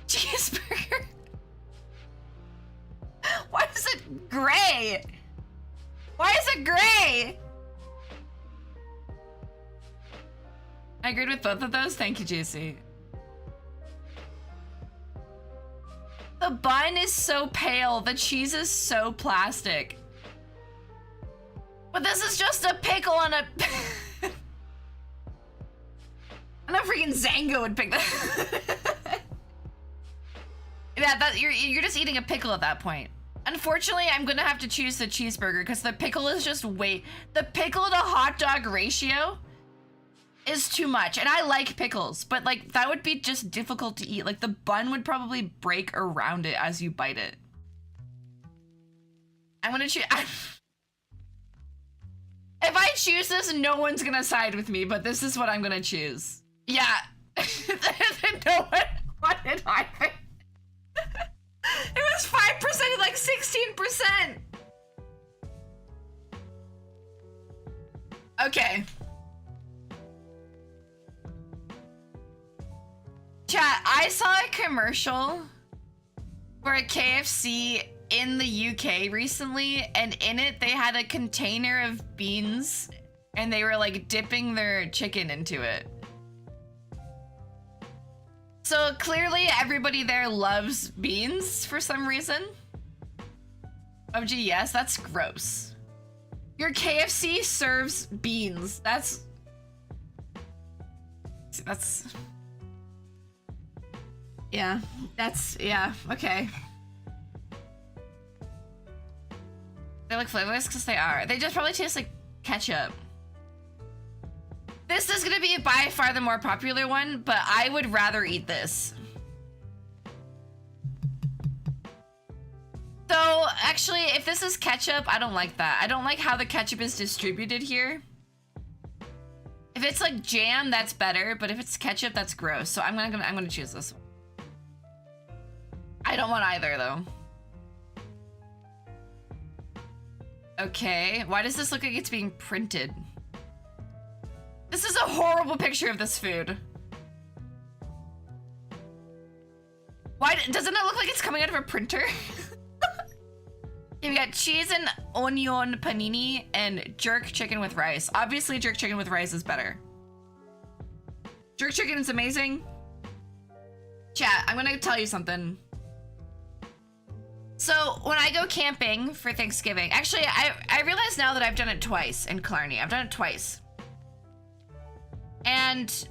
Cheeseburger. Why is it gray? Why is it gray? I agreed with both of those. Thank you, JC. The bun is so pale. The cheese is so plastic. But this is just a pickle on a... I know freaking Zango would pick that. Yeah, you're just eating a pickle at that point. Unfortunately, I'm gonna have to choose the cheeseburger because the pickle is just the pickle to hot dog ratio is too much. And I like pickles, but like that would be just difficult to eat. Like the bun would probably break around it as you bite it. I'm gonna choose. If I choose this, no one's gonna side with me, but this is what I'm gonna choose. Yeah. No one wanted either. It was 5%, like 16%. Okay. Chat, I saw a commercial for a KFC in the UK recently, and in it they had a container of beans and they were like dipping their chicken into it. So clearly everybody there loves beans for some reason. Oh gee, yes, that's gross. Your KFC serves beans. That's yeah, okay. They look flavorless because they are. They just probably taste like ketchup. This is gonna be by far the more popular one, but I would rather eat this. So actually, if this is ketchup, I don't like that. I don't like how the ketchup is distributed here. If it's like jam, that's better, but if it's ketchup, that's gross. So I'm gonna choose this one. I don't want either though. Okay, why does this look like it's being printed? This is a horrible picture of this food. Why doesn't it look like it's coming out of a printer? We got cheese and onion panini and jerk chicken with rice. Obviously, jerk chicken with rice is better. Jerk chicken is amazing. Chat, I'm gonna tell you something. So when I go camping for Thanksgiving, actually, I realize now that I've done it twice in Killarney. I've done it twice. And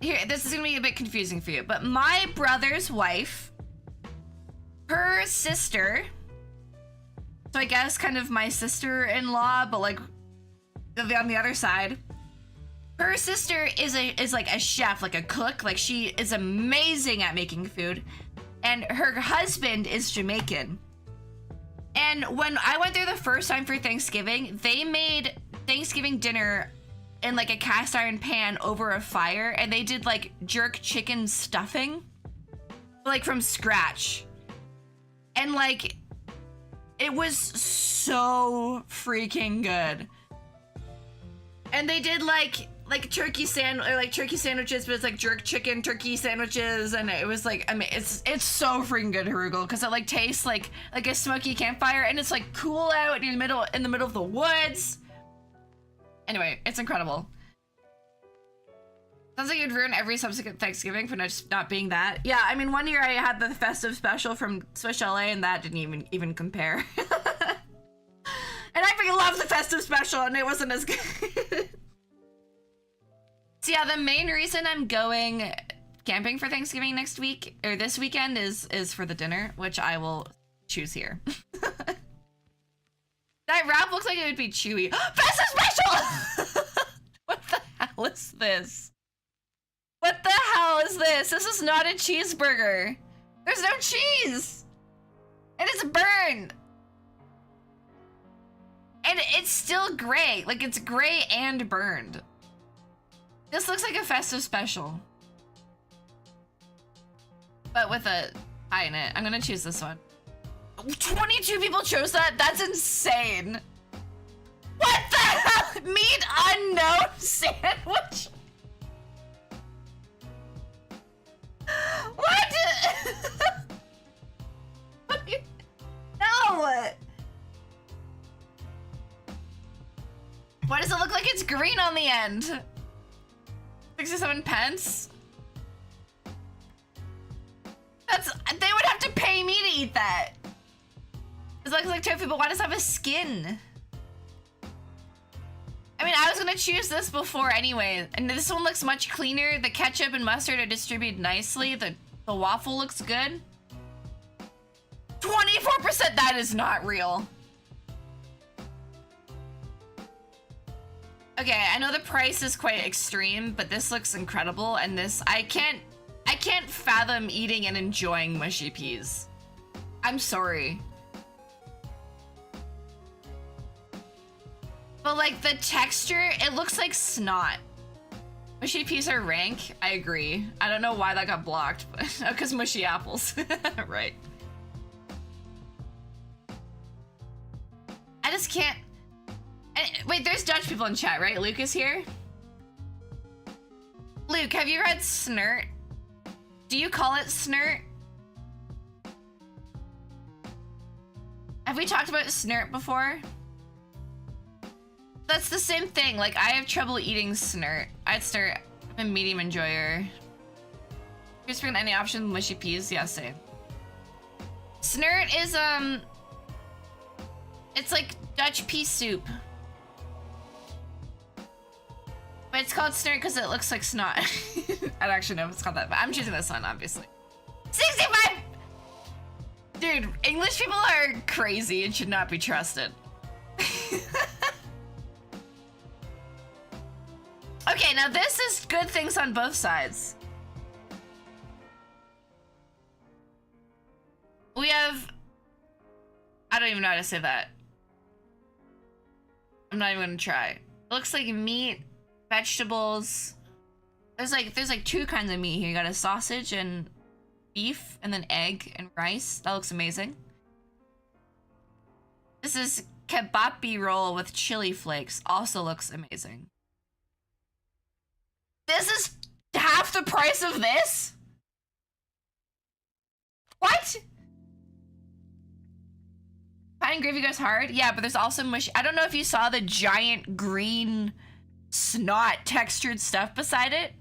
here, this is gonna be a bit confusing for you, but my brother's wife, her sister, so I guess kind of my sister-in-law, but like on the other side, her sister is like a chef, like a cook, like she is amazing at making food, and her husband is Jamaican. And when I went there the first time for Thanksgiving, they made Thanksgiving dinner in like a cast iron pan over a fire, and they did like jerk chicken stuffing, like from scratch. And like, it was so freaking good. And they did like like turkey sandwiches, but it's like jerk chicken turkey sandwiches, and it was like, I mean, it's so freaking good, Harugul, because it like tastes like a smoky campfire, and it's like cool out in the middle of the woods. Anyway, it's incredible. Sounds like you'd ruin every subsequent Thanksgiving for not being that. Yeah, I mean, one year I had the festive special from Swiss Chalet, and that didn't even compare. And I freaking love the festive special, and it wasn't as good. So yeah, the main reason I'm going camping for Thanksgiving next week, or this weekend, is for the dinner, which I will choose here. That wrap looks like it would be chewy. Festive special! What the hell is this? What the hell is this? This is not a cheeseburger. There's no cheese! And it's burned! And it's still gray. Like, it's gray and burned. This looks like a festive special. But with a pie in it. I'm gonna choose this one. 22 people chose that? That's insane. What the hell? Meat unknown sandwich? What? No! Why does it look like it's green on the end? 67 pence? They would have to pay me to eat that. It looks like tofu, but why does it have a skin? I mean, I was gonna choose this before anyway, and this one looks much cleaner. The ketchup and mustard are distributed nicely. The waffle looks good. 24%, that is not real. Okay, I know the price is quite extreme, but this looks incredible, and this, I can't fathom eating and enjoying mushy peas. I'm sorry. But like the texture, it looks like snot. Mushy peas are rank, I agree. I don't know why that got blocked, but because mushy apples, right. I just can't. Wait, there's Dutch people in chat, right? Luke is here? Luke, have you read Snert? Do you call it Snert? Have we talked about Snert before? That's the same thing. Like, I have trouble eating Snert. I'm a medium enjoyer. Just for any option, mushy peas? Yeah, same. Snert is, it's like Dutch pea soup. But it's called Snert because it looks like snot. I don't actually know if it's called that, but I'm choosing this one, obviously. 65! Dude, English people are crazy and should not be trusted. Okay, now this is good things on both sides. We have... I don't even know how to say that. I'm not even gonna try. It looks like meat, vegetables. There's like two kinds of meat here. You got a sausage and beef, and then egg and rice. That looks amazing. This is kebapi roll with chili flakes. Also looks amazing. This is half the price of this? What? Pine gravy goes hard? Yeah, but there's also mush. I don't know if you saw the giant green snot textured stuff beside it.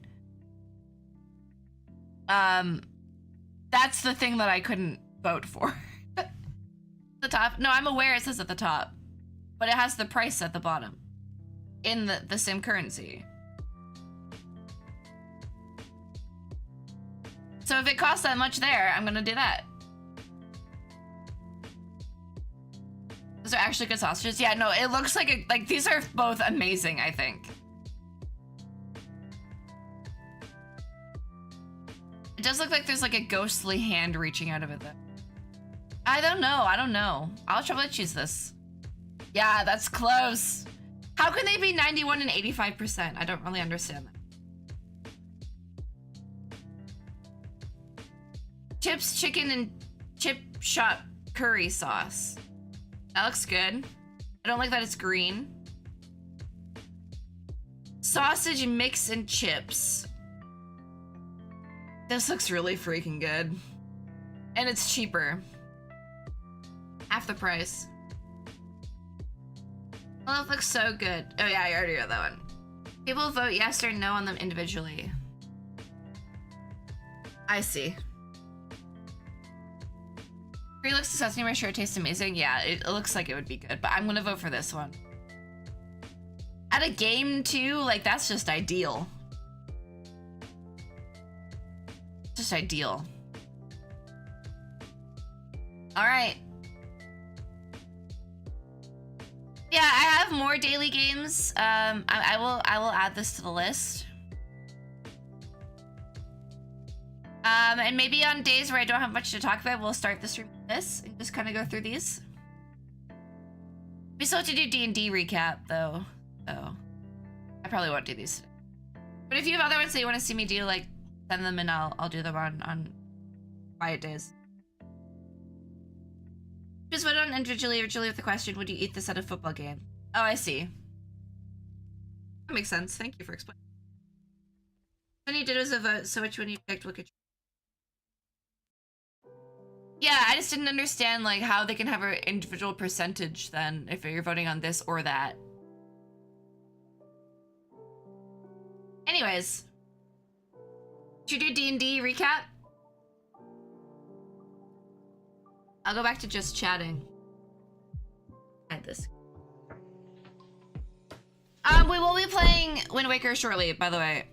That's the thing that I couldn't vote for. The top? No, I'm aware it says at the top. But it has the price at the bottom. In the same currency. So if it costs that much there, I'm gonna do that. Those are actually good sausages. Yeah, no, it looks like these are both amazing, I think. It does look like there's like a ghostly hand reaching out of it though. I don't know. I'll try to choose this. Yeah, that's close. How can they be 91 and 85%? I don't really understand that. Chips, chicken, and chip shop curry sauce. That looks good. I don't like that it's green. sausage mix and chips. This looks really freaking good. And it's cheaper. Half the price. Oh, it looks so good. Oh yeah, I already read that one. People vote yes or no on them individually. I see. Free looks disgusting, but sure it tastes amazing. Yeah, it looks like it would be good, but I'm gonna vote for this one. At a game too, like that's just ideal. Just ideal. All right. Yeah, I have more daily games. I will add this to the list. And maybe on days where I don't have much to talk about, we'll start the stream with this and just kind of go through these. We still have to do D&D recap though, so I probably won't do these today. But if you have other ones that you want to see me do, like send them and I'll do them on quiet days. Just vote on individually originally with the question, would you eat this at a football game? Oh, I see. That makes sense. Thank you for explaining. When you did was a vote, so which one you picked, what could you... Yeah, I just didn't understand like how they can have an individual percentage then if you're voting on this or that. Anyways. Should you do D&D recap? I'll go back to just chatting. Add this. We will be playing Wind Waker shortly, by the way.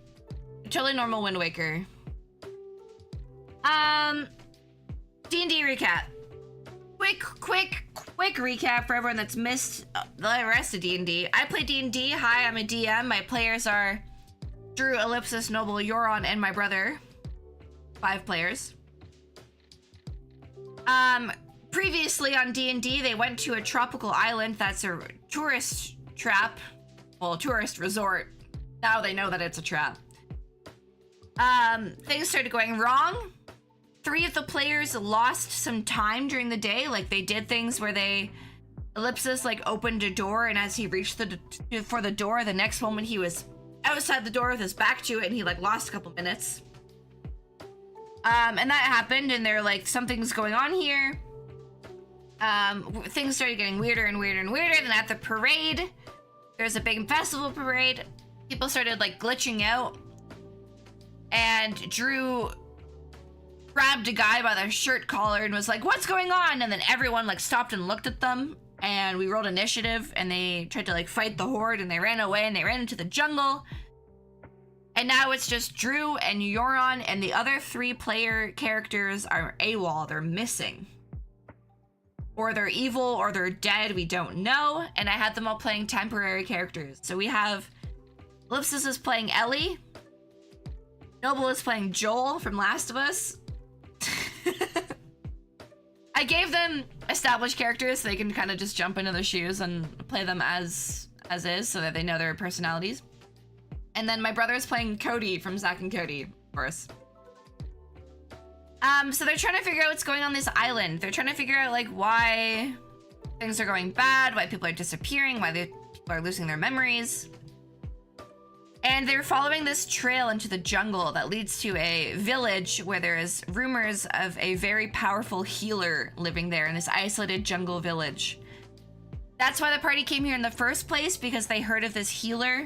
Totally normal Wind Waker. D&D recap. Quick recap for everyone that's missed the rest of D&D. I play D&D. Hi, I'm a DM. My players are Drew, Ellipsis, Noble, Euron, and my brother. 5 players. Previously on D&D, they went to a tropical island that's a tourist trap. Well, tourist resort. Now they know that it's a trap. Things started going wrong. 3 of the players lost some time during the day. Like, they did things where Ellipsis, like, opened a door, and as he reached for the door, the next moment he was outside the door with his back to it, and he, like, lost a couple minutes. And that happened, and they're like, something's going on here. Things started getting weirder and weirder and weirder. Then at the parade, there's a big festival parade. People started, like, glitching out. And Drew grabbed a guy by the shirt collar and was like, what's going on? And then everyone like stopped and looked at them, and we rolled initiative, and they tried to like fight the horde, and they ran away, and they ran into the jungle. And now it's just Drew and Euron, and the other 3 player characters are AWOL. They're missing. Or they're evil, or they're dead, we don't know. And I had them all playing temporary characters. So we have Ellipsis is playing Ellie. Noble is playing Joel from Last of Us. I gave them established characters so they can kind of just jump into their shoes and play them as is, so that they know their personalities. And then my brother is playing Cody from Zack and Cody, of course. So they're trying to figure out what's going on this island. They're trying to figure out like why things are going bad, why people are disappearing, why people are losing their memories. And they're following this trail into the jungle that leads to a village where there is rumors of a very powerful healer living there in this isolated jungle village. That's why the party came here in the first place, because they heard of this healer.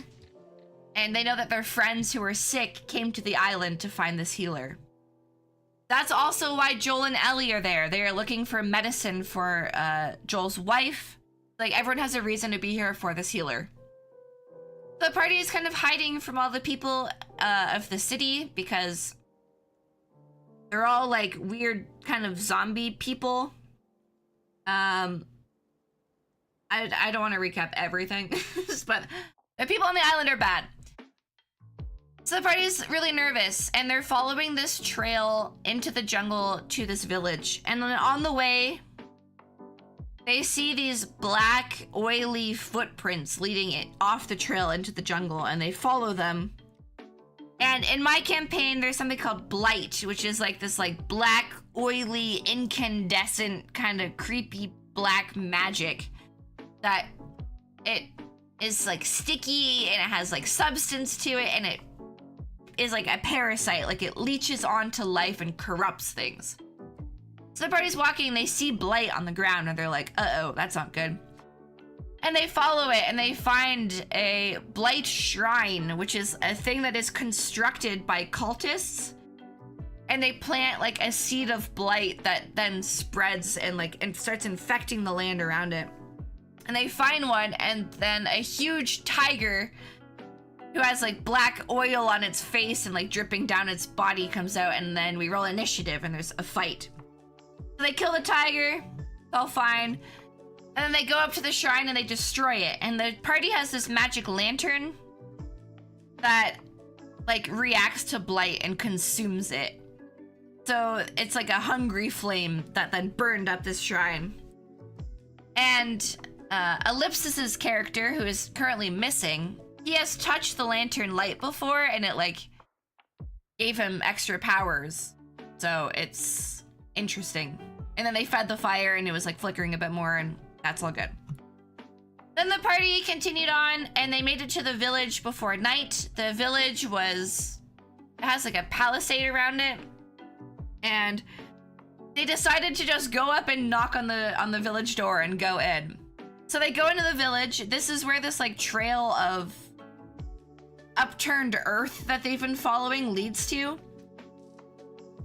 And they know that their friends who were sick came to the island to find this healer. That's also why Joel and Ellie are there. They are looking for medicine for Joel's wife. Like, everyone has a reason to be here for this healer. The party is kind of hiding from all the people of the city because they're all like weird kind of zombie people. I don't want to recap everything, but the people on the island are bad. So the party's really nervous, and they're following this trail into the jungle to this village. And then on the way, they see these black, oily footprints leading it off the trail into the jungle, and they follow them. And in my campaign, there's something called Blight, which is like this like black, oily, incandescent, kind of creepy black magic that it is like sticky and it has like substance to it, and it is like a parasite, like it leeches onto life and corrupts things. So the party's walking, they see blight on the ground, and they're like, uh-oh, that's not good. And they follow it, and they find a blight shrine, which is a thing that is constructed by cultists. And they plant like a seed of blight that then spreads and starts infecting the land around it. And they find one, and then a huge tiger who has like black oil on its face and like dripping down its body comes out, and then we roll initiative and there's a fight. So they kill the tiger, it's all fine. And then they go up to the shrine and they destroy it. And the party has this magic lantern that like reacts to blight and consumes it. So it's like a hungry flame that then burned up this shrine. And Ellipsis's character, who is currently missing, he has touched the lantern light before, and it like gave him extra powers. So it's interesting. And then they fed the fire and it was like flickering a bit more, and that's all good. Then the party continued on and they made it to the village before night. The village has like a palisade around it, and they decided to just go up and knock on the village door and go in. So they go into the village. This is where this like trail of upturned earth that they've been following leads to.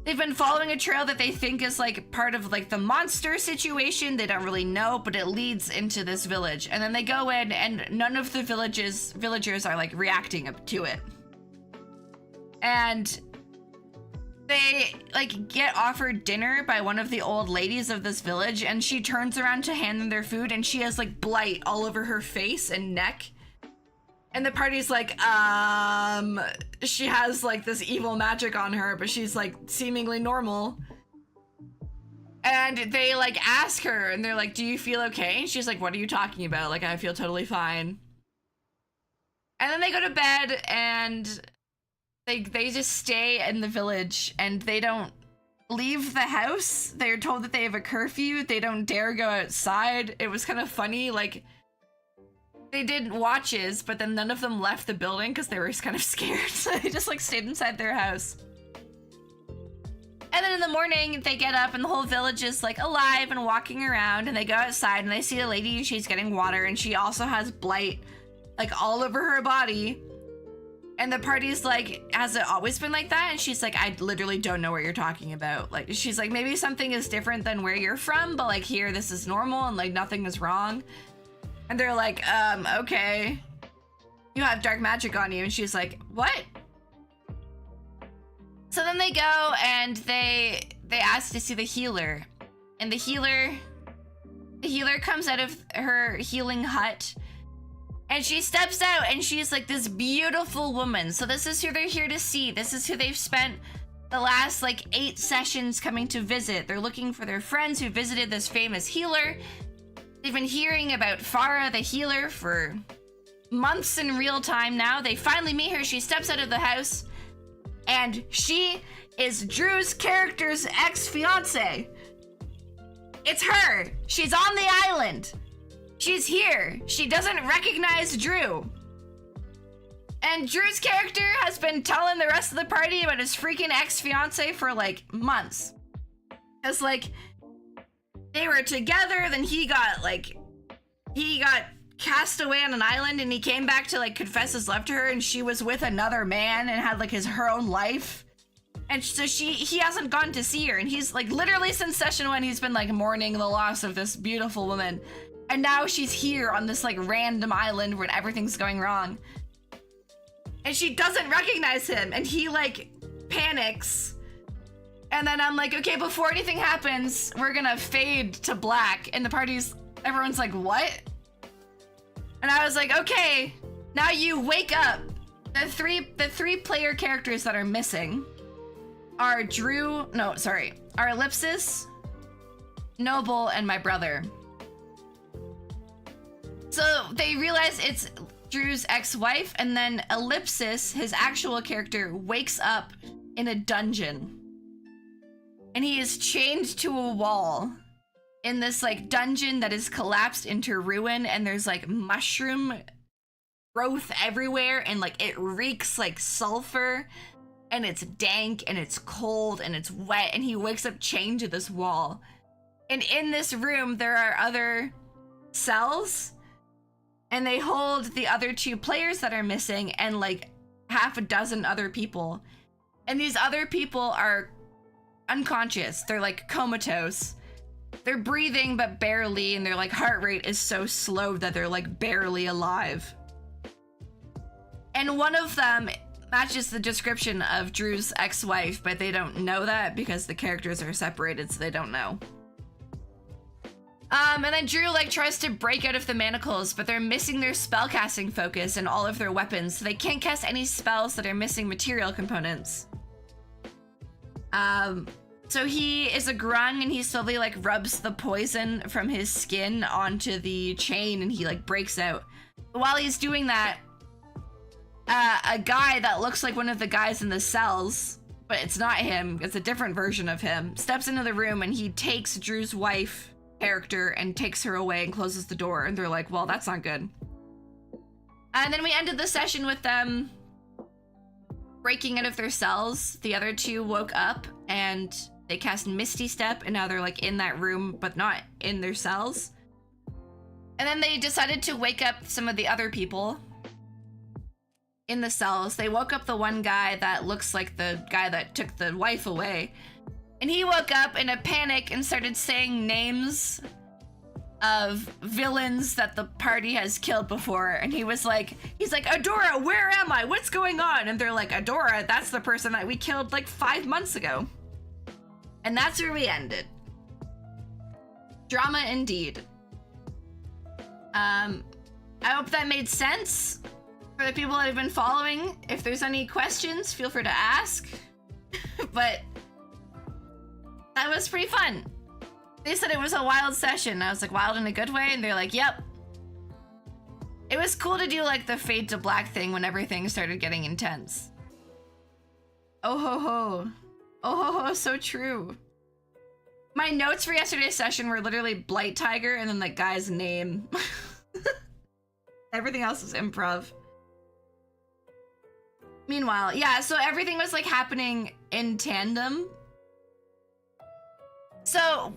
They've been following a trail that they think is like part of like the monster situation. They don't really know, but it leads into this village. And then they go in, and none of the villagers are like reacting to it. And they like get offered dinner by one of the old ladies of this village, and she turns around to hand them their food, and she has like blight all over her face and neck. And the party's like, she has like this evil magic on her, but she's like seemingly normal. And they like ask her, and they're like, do you feel okay? And she's like, what are you talking about? Like, I feel totally fine. And then they go to bed, and they just stay in the village, and they don't leave the house. They're told that they have a curfew. They don't dare go outside. It was kind of funny, like they did watches, but then none of them left the building because they were kind of scared. So they just like stayed inside their house. And then in the morning they get up and the whole village is like alive and walking around, and they go outside and they see a lady and she's getting water, and she also has blight like all over her body. And the party's like, has it always been like that? And she's like, I literally don't know what you're talking about. Like, she's like, maybe something is different than where you're from, but like here, this is normal and like nothing is wrong. And they're like, okay. You have dark magic on you. And she's like, what? So then they go and they ask to see the healer. And the healer comes out of her healing hut. And she steps out, and she's like this beautiful woman. So this is who they're here to see. This is who they've spent the last like 8 sessions coming to visit. They're looking for their friends who visited this famous healer. They've been hearing about Farah the healer for months in real time now. They finally meet her. She steps out of the house, and she is Drew's character's ex-fiance. It's her. She's on the island. She's here. She doesn't recognize Drew. And Drew's character has been telling the rest of the party about his freaking ex-fiance for like months. It's like they were together, then he got cast away on an island, and he came back to like confess his love to her, and she was with another man and had like her own life. And so he hasn't gone to see her, and he's like literally since session 1 he's been like mourning the loss of this beautiful woman. And now she's here on this like random island where everything's going wrong. And she doesn't recognize him, and he like panics. And then I'm like, okay, before anything happens, we're gonna fade to black. And everyone's like, what? And I was like, okay, now you wake up. The three player characters that are missing are are Ellipsis, Noble, and my brother. So they realize it's Drew's ex-wife, and then Ellipsis, his actual character, wakes up in a dungeon. And he is chained to a wall in this like dungeon that is collapsed into ruin, and there's like mushroom growth everywhere, and like it reeks like sulfur, and it's dank and it's cold and it's wet, and he wakes up chained to this wall. And in this room there are other cells, and they hold the other 2 players that are missing and like half a dozen other people. And these other people are unconscious. They're like comatose. They're breathing but barely, and their like heart rate is so slow that they're like barely alive. And one of them matches the description of Drew's ex-wife, but they don't know that because the characters are separated, so they don't know. And then Drew like tries to break out of the manacles, but they're missing their spellcasting focus and all of their weapons, so they can't cast any spells that are missing material components. So he is a grung, and he slowly like rubs the poison from his skin onto the chain, and he like breaks out. But while he's doing that, a guy that looks like one of the guys in the cells, but it's not him, it's a different version of him, steps into the room, and he takes Drew's wife character and takes her away and closes the door, and they're like, well, that's not good. And then we ended the session with them breaking out of their cells. The other 2 woke up and they cast Misty Step, and now they're like in that room but not in their cells. And then they decided to wake up some of the other people in the cells. They woke up the one guy that looks like the guy that took the wife away, and he woke up in a panic and started saying names of villains that the party has killed before. And he's like, Adora, where am I? What's going on? And they're like, Adora, that's the person that we killed like 5 months ago. And that's where we ended. Drama indeed. I hope that made sense for the people that have been following. If there's any questions, feel free to ask. But that was pretty fun. They said it was a wild session. I was like, wild in a good way? And they're like, yep. It was cool to do like the fade to black thing when everything started getting intense. Oh ho ho. Oh ho ho, so true. My notes for yesterday's session were literally Blight Tiger and then the guy's name. Everything else is improv. Meanwhile, yeah, so everything was like happening in tandem. So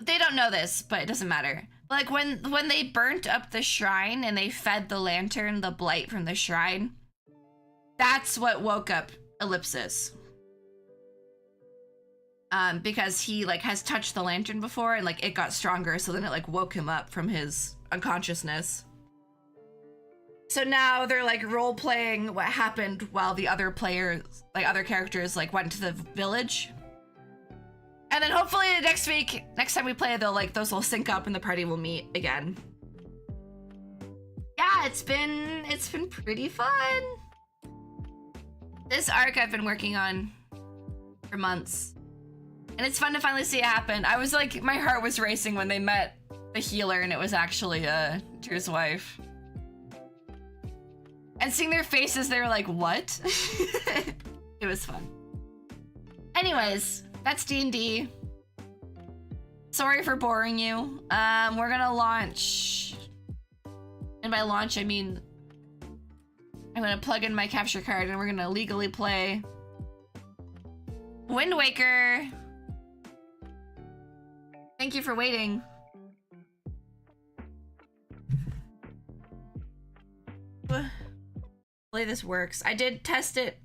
they don't know this, but it doesn't matter. Like when they burnt up the shrine and they fed the lantern the blight from the shrine, that's what woke up Ellipsis. Because he like has touched the lantern before and like it got stronger, so then it like woke him up from his unconsciousness. So now they're like role playing what happened while the other players, like other characters, like went to the village. And then hopefully next week, next time we play, they'll like those will sync up and the party will meet again. Yeah, it's been pretty fun. This arc I've been working on for months. And it's fun to finally see it happen. I was like, my heart was racing when they met the healer and it was actually Drew's wife. And seeing their faces, they were like, what? It was fun. Anyways, that's D&D. Sorry for boring you. We're gonna launch. And by launch, I mean, I'm gonna plug in my capture card and we're gonna legally play Wind Waker. Thank you for waiting. Hopefully this works. I did test it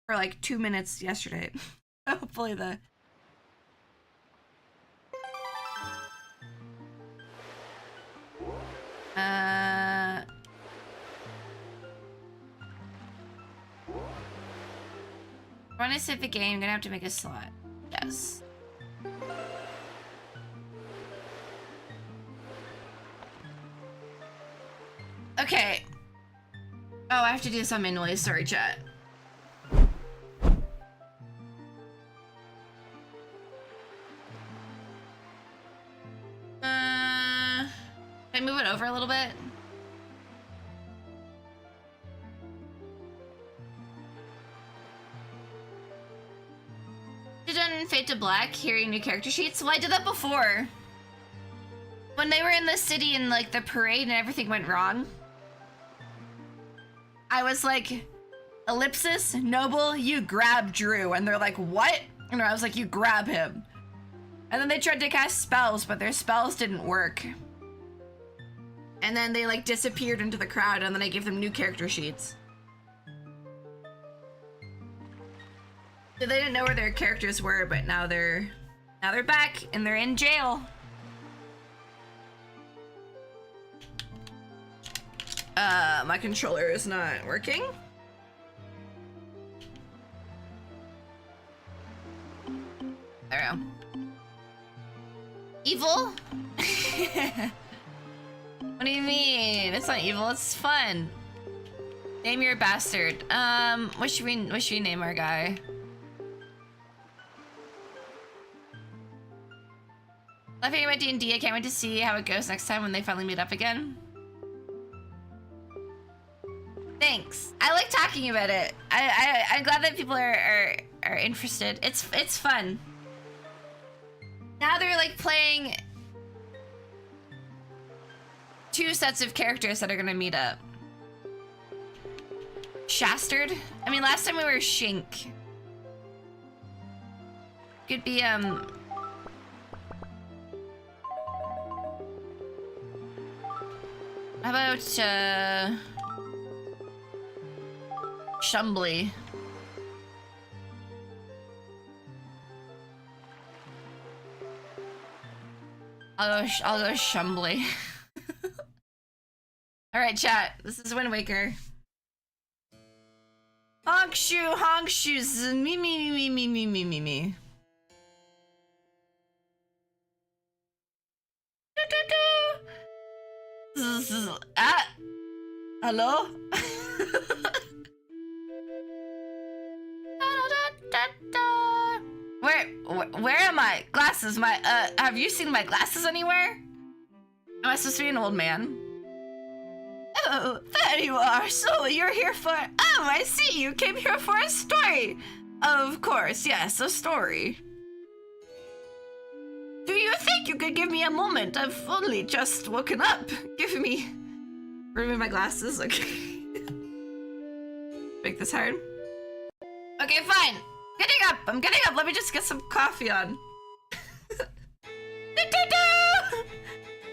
for like 2 minutes yesterday. Hopefully the... Run a save the game, I'm gonna have to make a slot. Yes. Okay. Oh, I have to do this on manually. Sorry, chat. Can I move it over a little bit? You done Fade to Black, hearing new character sheets? Well, I did that before. When they were in the city and like the parade and everything went wrong, I was like, Ellipsis, Noble, you grab Drew. And they're like, what? And I was like, you grab him. And then they tried to cast spells, but their spells didn't work. And then they like disappeared into the crowd, and then I gave them new character sheets. So they didn't know where their characters were, but now they're back and they're in jail. My controller is not working. There we go. Evil? What do you mean? It's not evil, it's fun. Name your bastard. What should we name our guy? Love hearing about D&D. I can't wait to see how it goes next time when they finally meet up again. Thanks. I like talking about it. I'm glad that people are interested. It's fun. Now they're like playing 2 sets of characters that are gonna meet up. Shastard? I mean, last time we were Shink. Could be, How about, Shumbley? I'll go Shumbley. Alright, chat. This is Wind Waker. Honk shoes, me. Ah! Hello? Where am I? Glasses, have you seen my glasses anywhere? Am I supposed to be an old man? Oh, there you are. So you're here for... Oh, I see. You came here for a story. Of course, yes, a story. Do you think you could give me a moment? I've only just woken up. Give me... Remove my glasses, okay. Make this hard. Okay, fine. I'm getting up. Let me just get some coffee on. I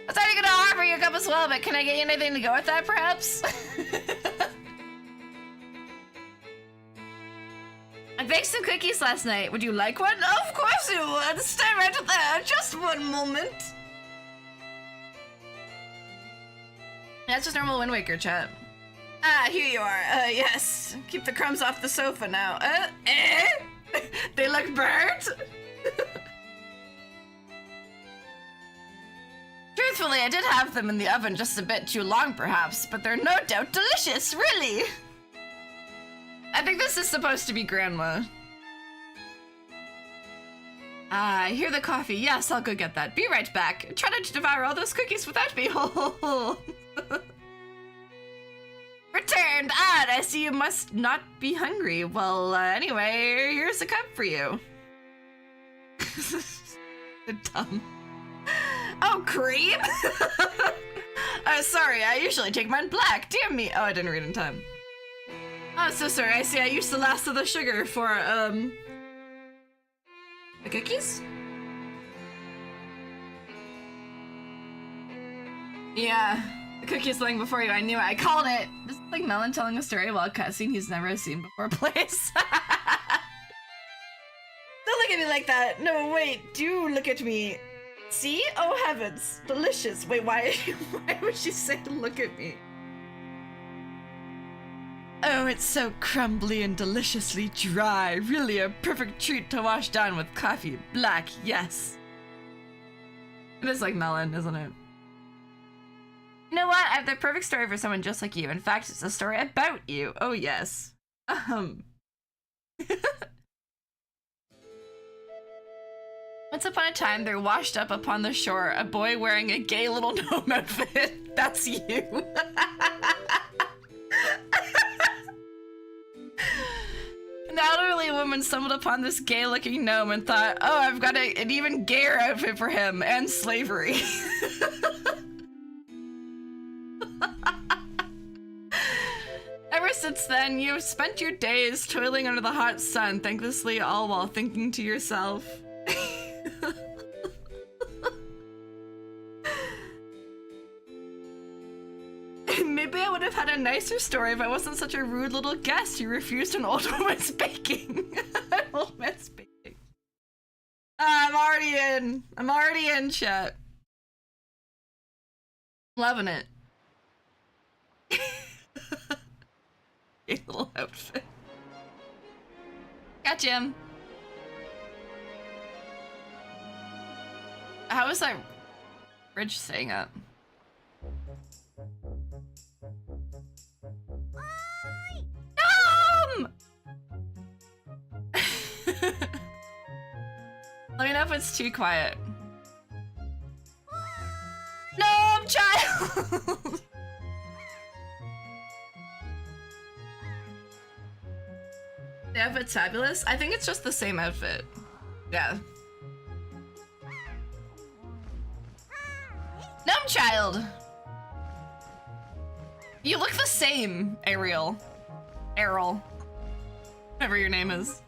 thought you were gonna offer you a cup as well, but can I get you anything to go with that, perhaps? I baked some cookies last night. Would you like one? Of course you would. Stay right there. Just one moment. That's just normal Wind Waker chat. Ah, here you are. Yes. Keep the crumbs off the sofa now. They look burnt? Truthfully, I did have them in the oven just a bit too long, perhaps, but they're no doubt delicious, really. I think this is supposed to be Grandma. Ah, I hear the coffee. Yes, I'll go get that. Be right back. Try not to devour all those cookies without me. Returned. Odd, I see you must not be hungry. Well, anyway, here's a cup for you. Dumb. Oh, cream? Sorry, I usually take mine black. Damn me. Oh, I didn't read in time. Oh, so sorry. I see I used the last of the sugar for, the cookies? Yeah, the cookies lying before you. I knew it. I called it. This is like Melon telling a story while a cutscene he's never seen before plays. Don't look at me like that. No, wait. Do look at me. See? Oh heavens. Delicious. Wait, why would she say look at me? Oh, it's so crumbly and deliciously dry. Really a perfect treat to wash down with coffee. Black, yes. It is like melon, isn't it? You know what? I have the perfect story for someone just like you. In fact, it's a story about you. Oh, yes. Once upon a time, there washed up upon the shore a boy wearing a gay little gnome outfit. That's you. An elderly woman stumbled upon this gay-looking gnome and thought, oh, I've got an even gayer outfit for him, and slavery. Ever since then, you've spent your days toiling under the hot sun, thanklessly, all while thinking to yourself. Maybe I would have had a nicer story if I wasn't such a rude little guest who refused an old woman's baking. An old man's baking. I'm already in, chat. Loving it. Your little outfit. Got Jim. How is that bridge staying up? Nom! Let me know if it's too quiet. Nom, child! The outfit's fabulous. I think it's just the same outfit. Yeah. Gnome child! You look the same, Ariel. Errol. Whatever your name is.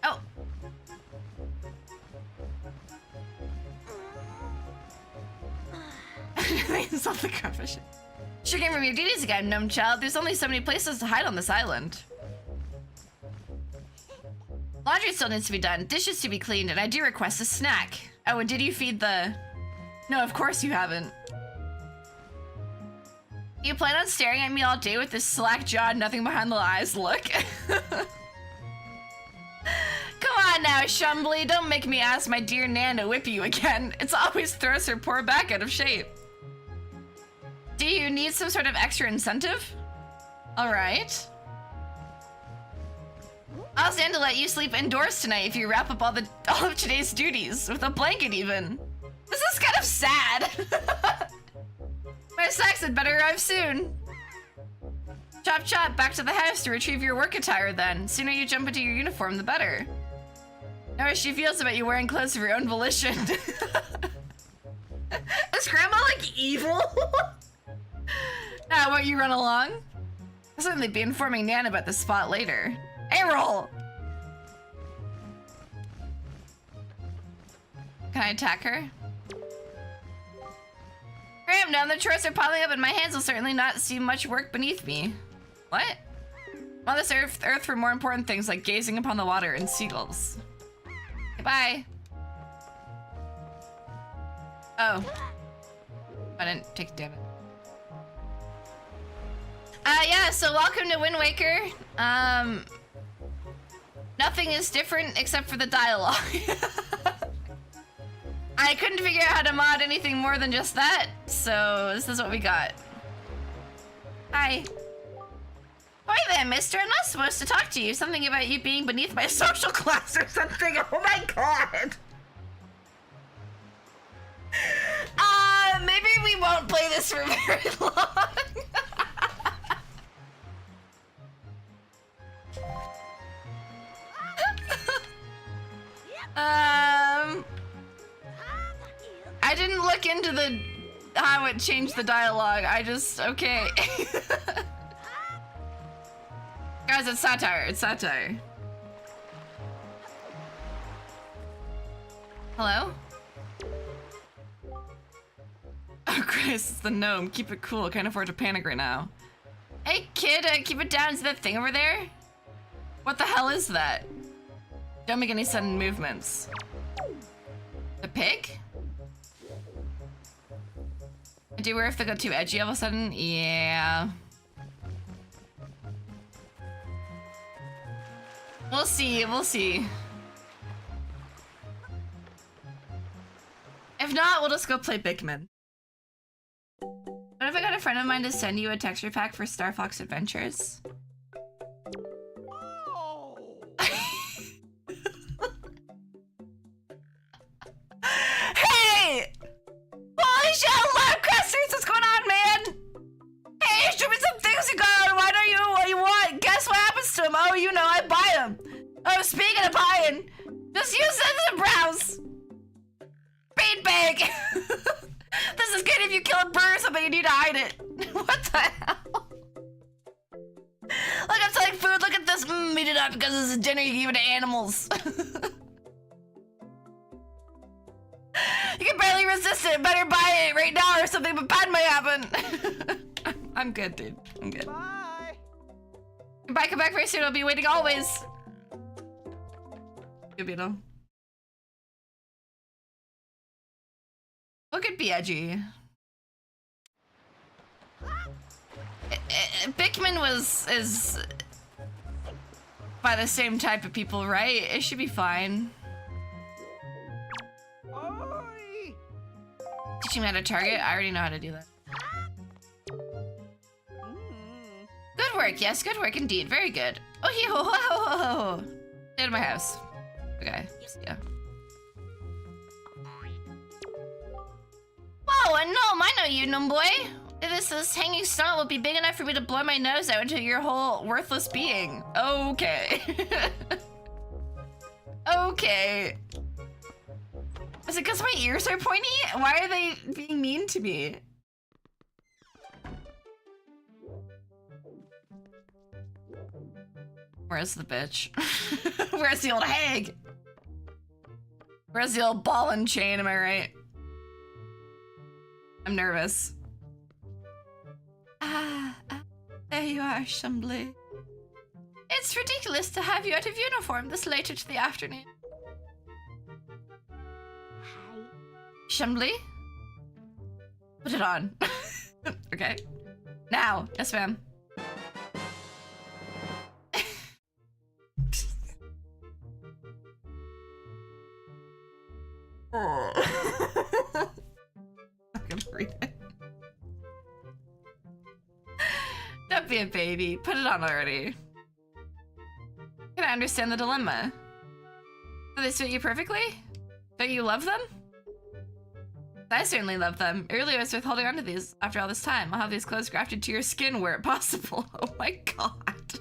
Oh. It's not the catfish. Sure came from your duties again, gnome child. There's only so many places to hide on this island. Laundry still needs to be done, dishes to be cleaned, and I do request a snack. Oh, and did you feed the... No, of course you haven't. You plan on staring at me all day with this slack-jawed, nothing behind the eyes look? Come on now, Shumbly, don't make me ask my dear Nan to whip you again. It's always throws her poor back out of shape. Do you need some sort of extra incentive? All right. I'll stand to let you sleep indoors tonight if you wrap up all of today's duties, with a blanket even. This is kind of sad. My snacks had better arrive soon. Chop chop, back to the house to retrieve your work attire then. Sooner you jump into your uniform, the better. Know how she feels about you wearing clothes of your own volition. Is Grandma like evil? Now, won't you run along? I'll certainly be informing Nan about the spot later. A-roll! Can I attack her? Graham, now the chores are piling up and my hands will certainly not see much work beneath me. What? On this earth for more important things like gazing upon the water and seagulls. Goodbye. Oh. I didn't take damage. Yeah, so welcome to Wind Waker. Nothing is different except for the dialogue. I couldn't figure out how to mod anything more than just that, so this is what we got. Hi. Why there, mister? I'm not supposed to talk to you. Something about you being beneath my social class or something. Oh my god. Maybe we won't play this for very long. I didn't look into how it changed the dialogue. I just, okay. Guys, it's satire. It's satire. Hello? Oh, Christ, it's the gnome. Keep it cool. Can't afford to panic right now. Hey, kid, keep it down. Is that thing over there? What the hell is that? Don't make any sudden movements. The pig? Do you worry if they go too edgy all of a sudden? Yeah. We'll see, we'll see. If not, we'll just go play Bigman. What if I got a friend of mine to send you a texture pack for Star Fox Adventures? Hey! Holy shit, Lab Cresters, what's going on, man? Hey, show me something! things you got. Why don't you know what you want? Guess what happens to them? Oh, you know, I buy them. Oh, speaking of buying, just use it to browse. Bean bag. This is good if you kill a bird or something. You need to hide it. What the hell? Look, I'm selling food. Look at this. Eat it up because this is dinner you give it to animals. You can barely resist it. Better buy it right now or something bad might happen. I'm good, dude. I'm good. Bye. Goodbye, come back very soon. I'll be waiting always. Good beetle. Look at Biaggi. Bickman is by the same type of people, right? It should be fine. Oi. Teaching me how to target? I already know how to do that. Good work, yes, good work indeed. Very good. Oh, he ho ho ho ho. Stay out of my house. Okay, yeah. Whoa, and no, I know you, Num boy. This hanging snot will be big enough for me to blow my nose out into your whole worthless being. Okay. Okay. Is it because my ears are pointy? Why are they being mean to me? Where's the bitch? Where's the old hag? Where's the old ball and chain, am I right? I'm nervous. There you are, Shumbly. It's ridiculous to have you out of uniform this late into the afternoon. Hi. Shumbly? Put it on. Okay. Now. Yes, ma'am. I'm gonna read it. Don't be a baby. Put it on already. Can I understand the dilemma? Do they suit you perfectly? Don't you love them? I certainly love them. It really was worth holding on to these after all this time. I'll have these clothes grafted to your skin where possible. Oh my god.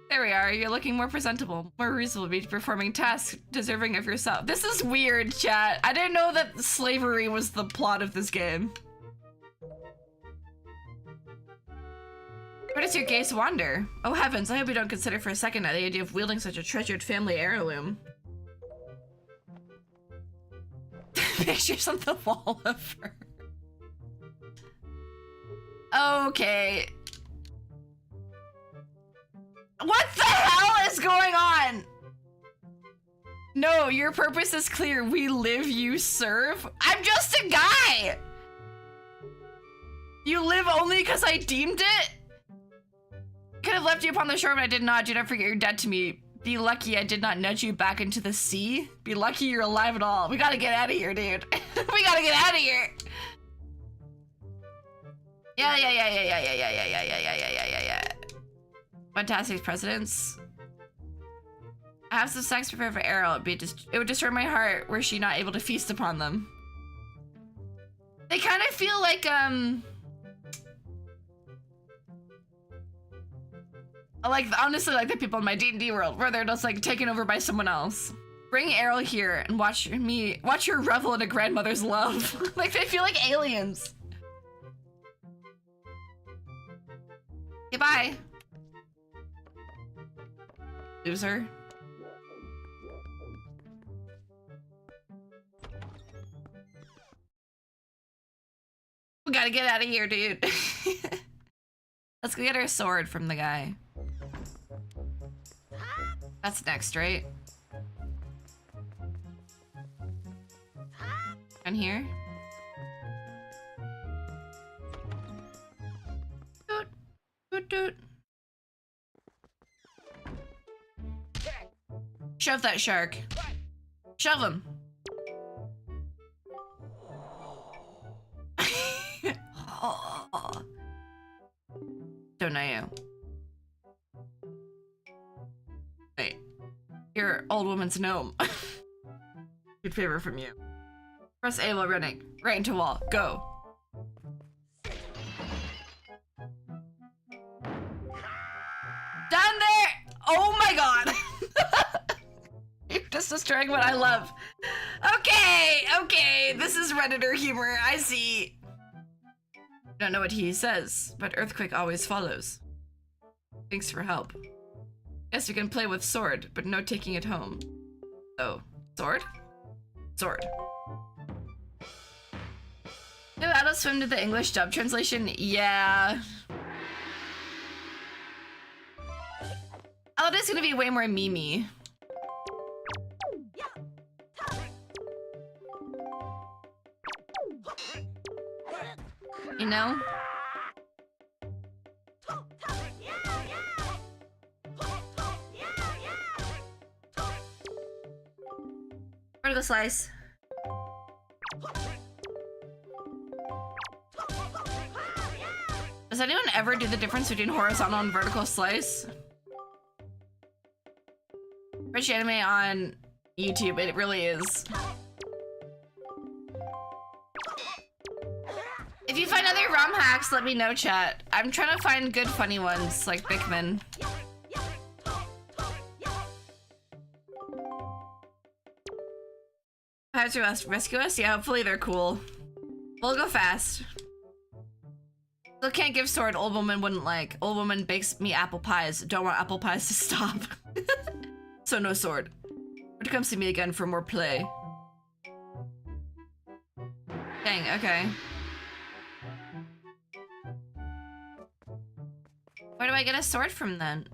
There we are. You're looking more presentable, more reasonable to be performing tasks deserving of yourself. This is weird, chat. I didn't know that slavery was the plot of this game. Where does your gaze wander? Oh heavens, I hope you don't consider for a second the idea of wielding such a treasured family heirloom. Pictures on the wall of her. Okay. What the hell is going on? No, your purpose is clear. We live, you serve. I'm just a guy. You live only because I deemed it? Could have left you upon the shore, but I did not. Do not forget your debt to me. Be lucky I did not nudge you back into the sea. Be lucky you're alive at all. We gotta get out of here, dude. We gotta get out of here. Yeah. Fantastic presidents. I have some snacks prepared for Errol. It would destroy my heart were she not able to feast upon them. They kind of feel like, honestly, like the people in my D&D world, where they're just like taken over by someone else. Bring Errol here and watch her revel in a grandmother's love. Like they feel like aliens. Goodbye. Loser. We gotta get out of here, dude. Let's go get our sword from the guy. That's next, right? And here? Doot, doot, doot. Shove that shark. Shove him. Oh. Don't know you. Wait. You're old woman's gnome. Good favor from you. Press A while running. Right into wall. Go. Oh my god! You're just destroying what I love. Okay, this is Redditor humor, I see. Don't know what he says, but earthquake always follows. Thanks for help. Guess you can play with sword, but no taking it home. Oh, sword? Sword. Did Adult Swim to the English dub translation? Yeah. Adult is gonna be way more memey. You know? Vertical slice. Does anyone ever do the difference between horizontal and vertical slice? Rich anime on YouTube, it really is. If you find other ROM hacks, let me know, chat. I'm trying to find good funny ones, like Bigman. How to rescue us? Yeah, hopefully they're cool. We'll go fast. Still can't give sword, old woman wouldn't like. Old woman bakes me apple pies. Don't want apple pies to stop. So no sword. But come see me again for more play. Dang, okay. Where do I get a sword from then?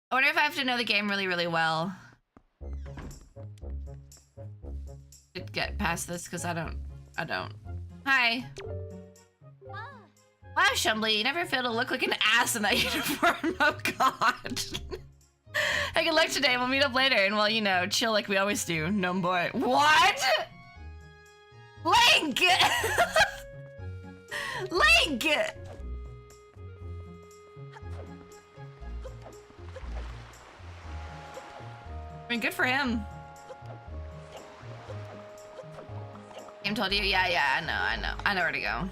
I wonder if I have to know the game really, really well to get past this, because I don't. Hi. Wow, Shumbly, you never fail to look like an ass in that uniform. Oh god. Hey, good luck today. We'll meet up later, and well, you know, chill like we always do. Gnome boy. What? Link! Link! I mean, good for him. Game told you? Yeah, I know where to go.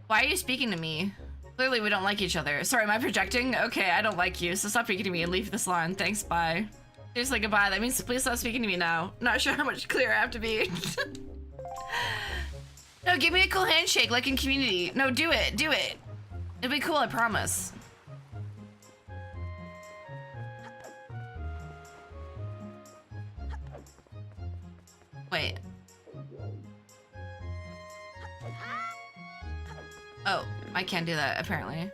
Why are you speaking to me? Clearly we don't like each other. Sorry, am I projecting? Okay, I don't like you, so stop speaking to me and leave this line. Thanks, bye. Seriously, goodbye. That means please stop speaking to me now. Not sure how much clearer I have to be. No, give me a cool handshake like in Community. No, do it, do it. It'll be cool, I promise. Wait. Oh, I can't do that, apparently.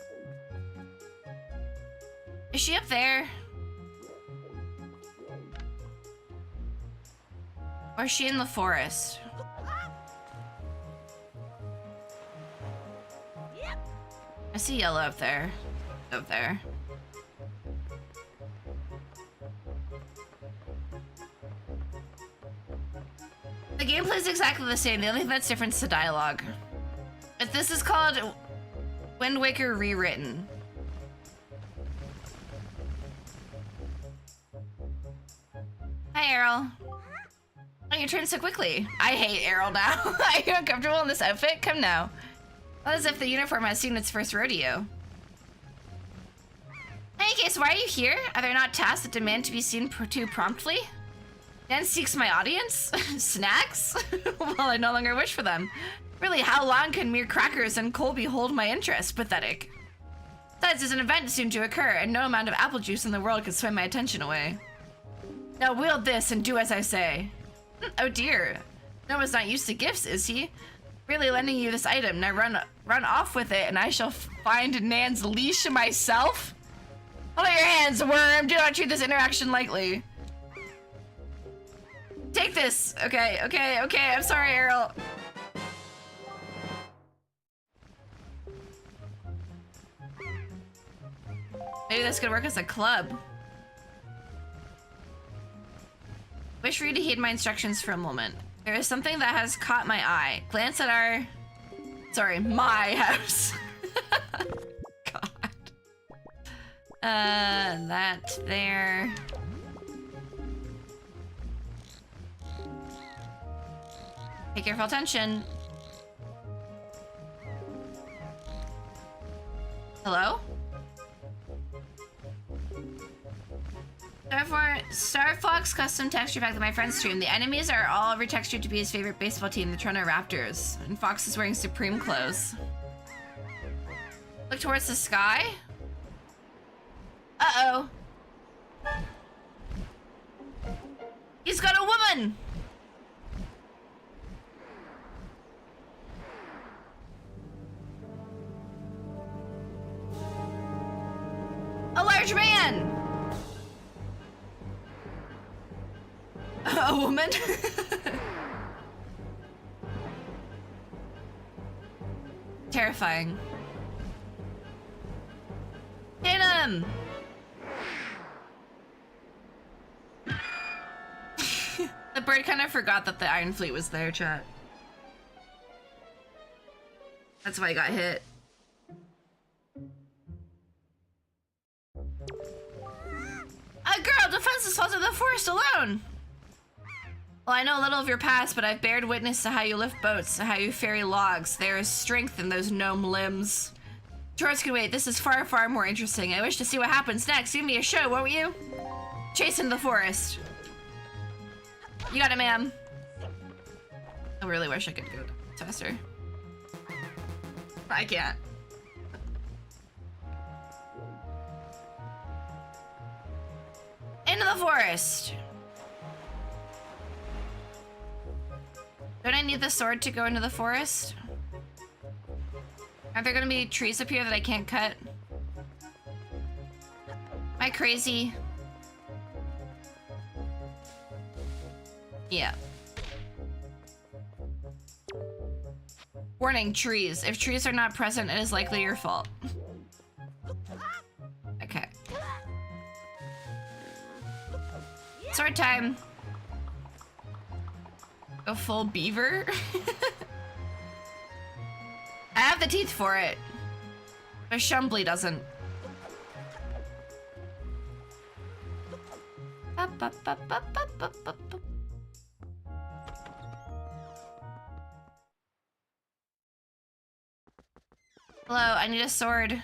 Is she up there? Or is she in the forest? I see yellow up there. Up there. The gameplay is exactly the same. The only thing that's different is the dialogue. But this is called Wind Waker Rewritten. Hi, Errol. Oh, you turned so quickly. I hate Errol now. Are you uncomfortable in this outfit? Come now. Well, as if the uniform has seen its first rodeo. In any case, why are you here? Are there not tasks that demand to be seen too promptly? Dan seeks my audience? Snacks? Well, I no longer wish for them. Really, how long can mere crackers and Colby hold my interest? Pathetic. Besides, there's an event soon to occur, and no amount of apple juice in the world can sway my attention away. Now wield this and do as I say. Oh dear. Noah's not used to gifts, is he? Really lending you this item. Now run off with it, and I shall find Nan's leash myself? Hold out your hands, worm. Do not treat this interaction lightly. Take this. Okay. I'm sorry, Errol. Maybe this could work as a club. Wish for you to heed my instructions for a moment. There is something that has caught my eye. Glance at our... Sorry, my house. God. That there. Pay careful attention. Hello? Star Fox custom texture pack that my friends stream. The enemies are all retextured to be his favorite baseball team, the Toronto Raptors. And Fox is wearing Supreme clothes. Look towards the sky. Uh-oh. He's got a woman! A large man! A woman? Terrifying. Hit him! The bird kind of forgot that the Iron Fleet was there, chat. That's why he got hit. A girl defenseless falls into the forest alone! Well, I know a little of your past, but I've bared witness to how you lift boats, how you ferry logs. There is strength in those gnome limbs. Chores can wait. This is far, far more interesting. I wish to see what happens next. Give me a show, won't you? Chase into the forest. You got it, ma'am. I really wish I could go faster. I can't. Into the forest. Don't I need the sword to go into the forest? Are there gonna be trees up here that I can't cut? Am I crazy? Yeah. Warning, trees. If trees are not present, it is likely your fault. Okay. Sword time. Go full beaver? I have the teeth for it. But Shumbly doesn't. Hello, I need a sword.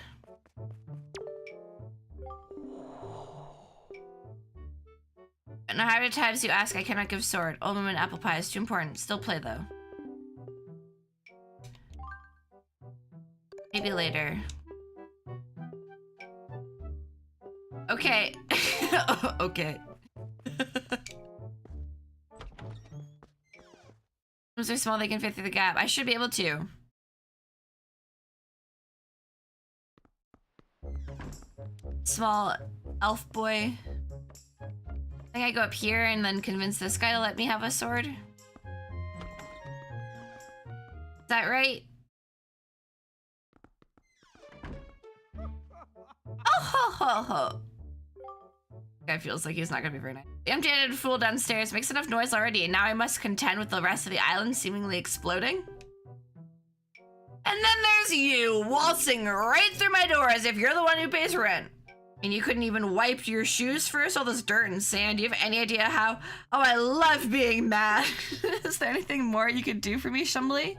And how many times you ask, I cannot give sword. Old woman apple pie is too important. Still play though. Maybe later. Okay. Okay. Rooms are small, they can fit through the gap. I should be able to. Small elf boy. I think I go up here and then convince this guy to let me have a sword. Is that right? Oh ho ho ho. Guy feels like he's not gonna be very nice. The empty-headed fool downstairs makes enough noise already, and now I must contend with the rest of the island seemingly exploding. And then there's you, waltzing right through my door as if you're the one who pays rent. And you couldn't even wipe your shoes first? All this dirt and sand. Do you have any idea how? Oh, I love being mad. Is there anything more you could do for me, Shumbly?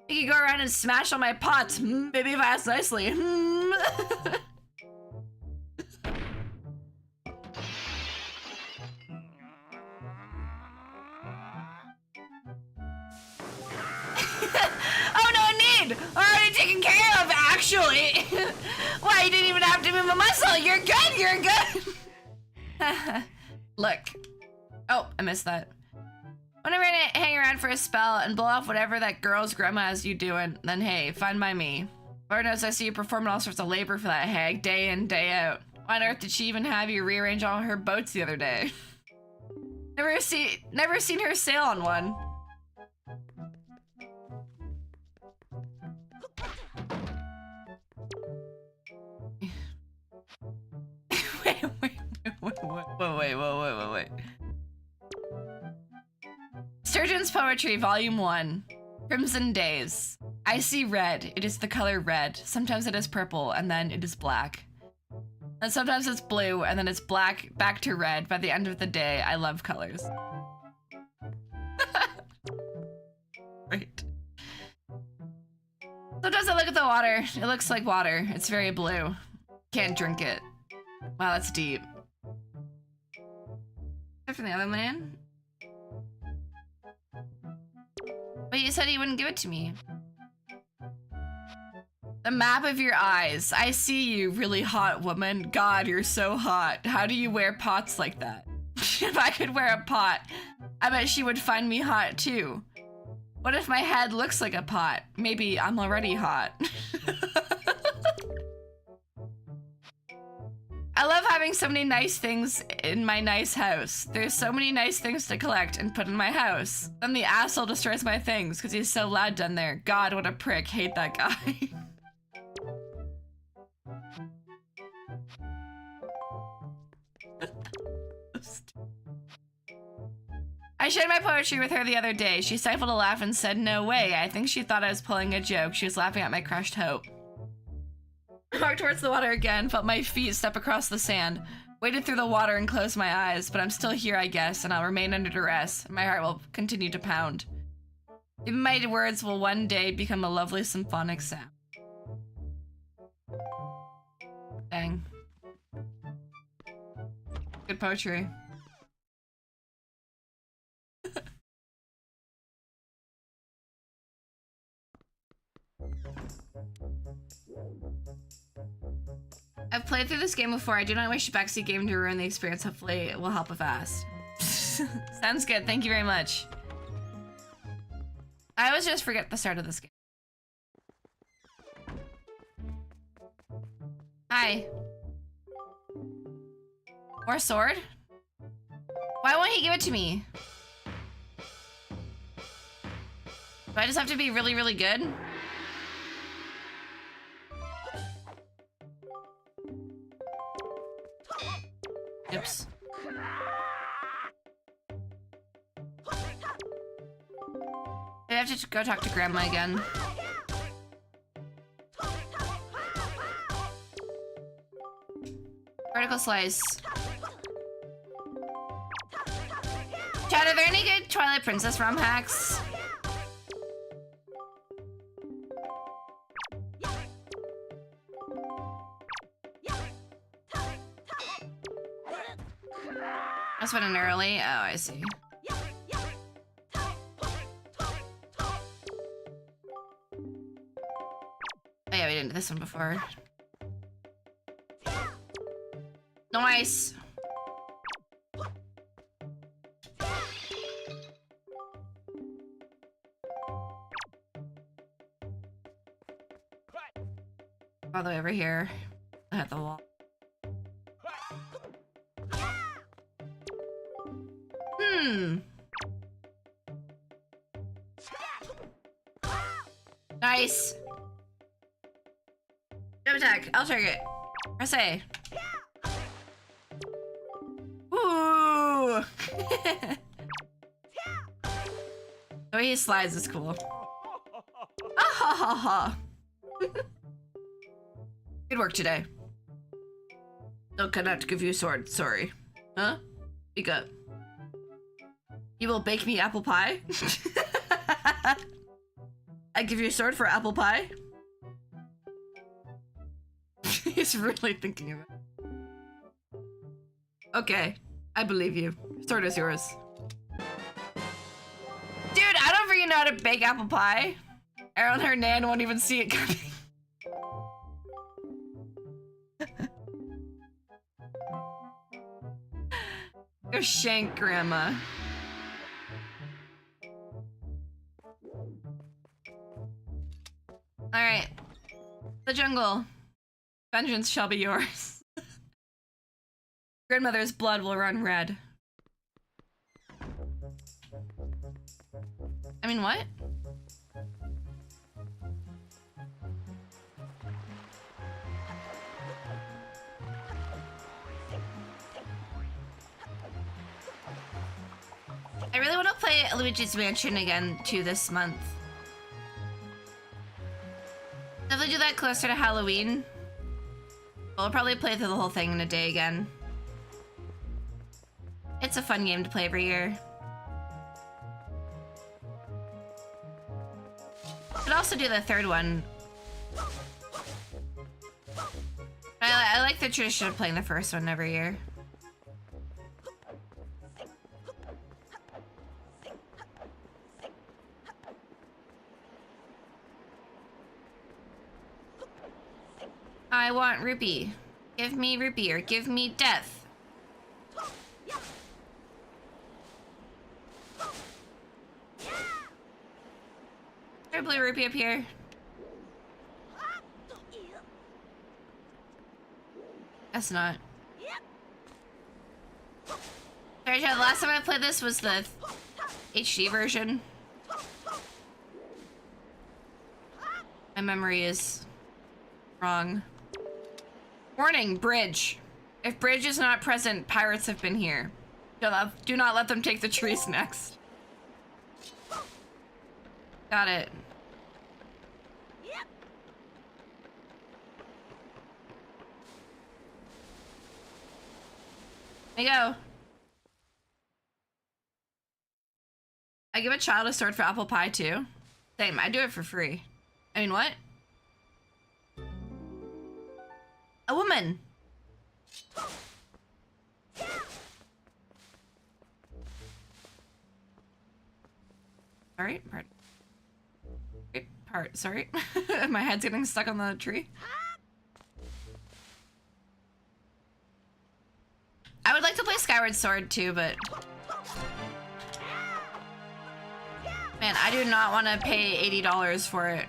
You could go around and smash all my pots. Maybe if I ask nicely. Oh, no need! Already taken care of, actually! Why, you didn't even have to move a muscle! You're good, you're good! Look. Oh, I missed that. Whenever I hang around for a spell and blow off whatever that girl's grandma has you doing, then hey, fine by me. Lord knows I see you performing all sorts of labor for that hag, day in, day out. Why on earth did she even have you rearrange all her boats the other day? Never seen her sail on one. Wait. Sturgeon's Poetry, Volume 1. Crimson Days. I see red. It is the color red. Sometimes it is purple, and then it is black. And sometimes it's blue, and then it's black, back to red. By the end of the day, I love colors. Right. Sometimes I look at the water. It looks like water. It's very blue. Can't drink it. Wow, that's deep. Except for the other man. But you said you wouldn't give it to me. The map of your eyes. I see you, really hot woman. God, you're so hot. How do you wear pots like that? If I could wear a pot, I bet she would find me hot too. What if my head looks like a pot? Maybe I'm already hot. I love having so many nice things in my nice house. There's so many nice things to collect and put in my house. Then the asshole destroys my things because he's so loud down there. God, what a prick. Hate that guy. I shared my poetry with her the other day. She stifled a laugh and said, "No way." I think she thought I was pulling a joke. She was laughing at my crushed hope. I walked towards the water again, felt my feet step across the sand, waded through the water and closed my eyes, but I'm still here, I guess, and I'll remain under duress. My heart will continue to pound. Even my words will one day become a lovely symphonic sound. Dang. Good poetry. I've played through this game before. I do not wish a backseat game to ruin the experience. Hopefully it will help if asked. Sounds good. Thank you very much. I always just forget the start of this game. Hi. More sword? Why won't he give it to me? Do I just have to be really, really good? Oops. I have to go talk to Grandma again. Vertical slice. Chad, are there any good Twilight Princess ROM hacks? That's went in early. Oh, I see. Oh yeah, we didn't do this one before. Nice. All the way over here. I hit the wall. Nice. Jump attack. I'll target. Press A. Ooh. The way he slides is cool. Ah ha ha ha. Good work today. Don't cannot give you a sword. Sorry. Huh? Speak up. You will bake me apple pie? I give you a sword for apple pie? He's really thinking of it. Okay, I believe you. Sword is yours. Dude, I don't freaking know how to bake apple pie. Aaron Hernan won't even see it coming. Go shank Grandma. Alright. The jungle. Vengeance shall be yours. Grandmother's blood will run red. I mean, what? I really want to play Luigi's Mansion again too this month. Definitely do that closer to Halloween. We'll probably play through the whole thing in a day again. It's a fun game to play every year. also do the third one. I like the tradition of playing the first one every year. I want rupee. Give me rupee or give me death. Is there a blue rupee up here? That's not. Sorry, Chad, the last time I played this was the HD version. My memory is wrong. Warning, bridge. If bridge is not present, pirates have been here. Do not let them take the trees next. Got it. There you go. I give a child a sword for apple pie too. Same, I do it for free. I mean, what? A woman. Sorry, sorry. My head's getting stuck on the tree. I would like to play Skyward Sword too, but man, I do not want to pay $80 for it.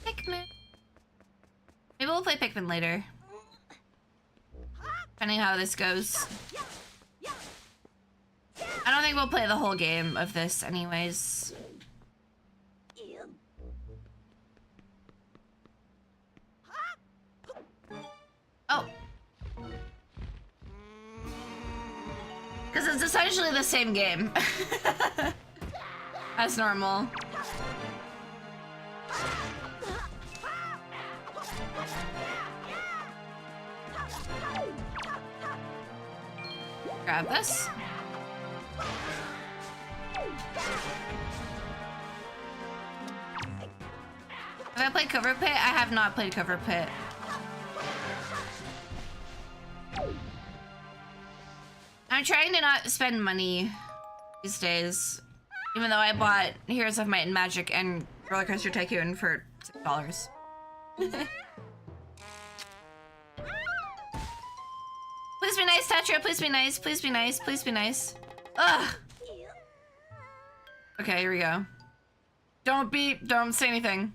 Pikmin. Maybe we'll play Pikmin later. Depending how this goes. I don't think we'll play the whole game of this anyways. Oh. Because it's essentially the same game. As normal. Grab this. Have I played Cover Pit? I have not played Cover Pit. I'm trying to not spend money these days, even though I bought Heroes of Might and Magic and Roller Coaster Tycoon for $6. Please be nice, Tetra. Please be nice. Please be nice. Please be nice. Ugh. Okay, here we go. Don't say anything.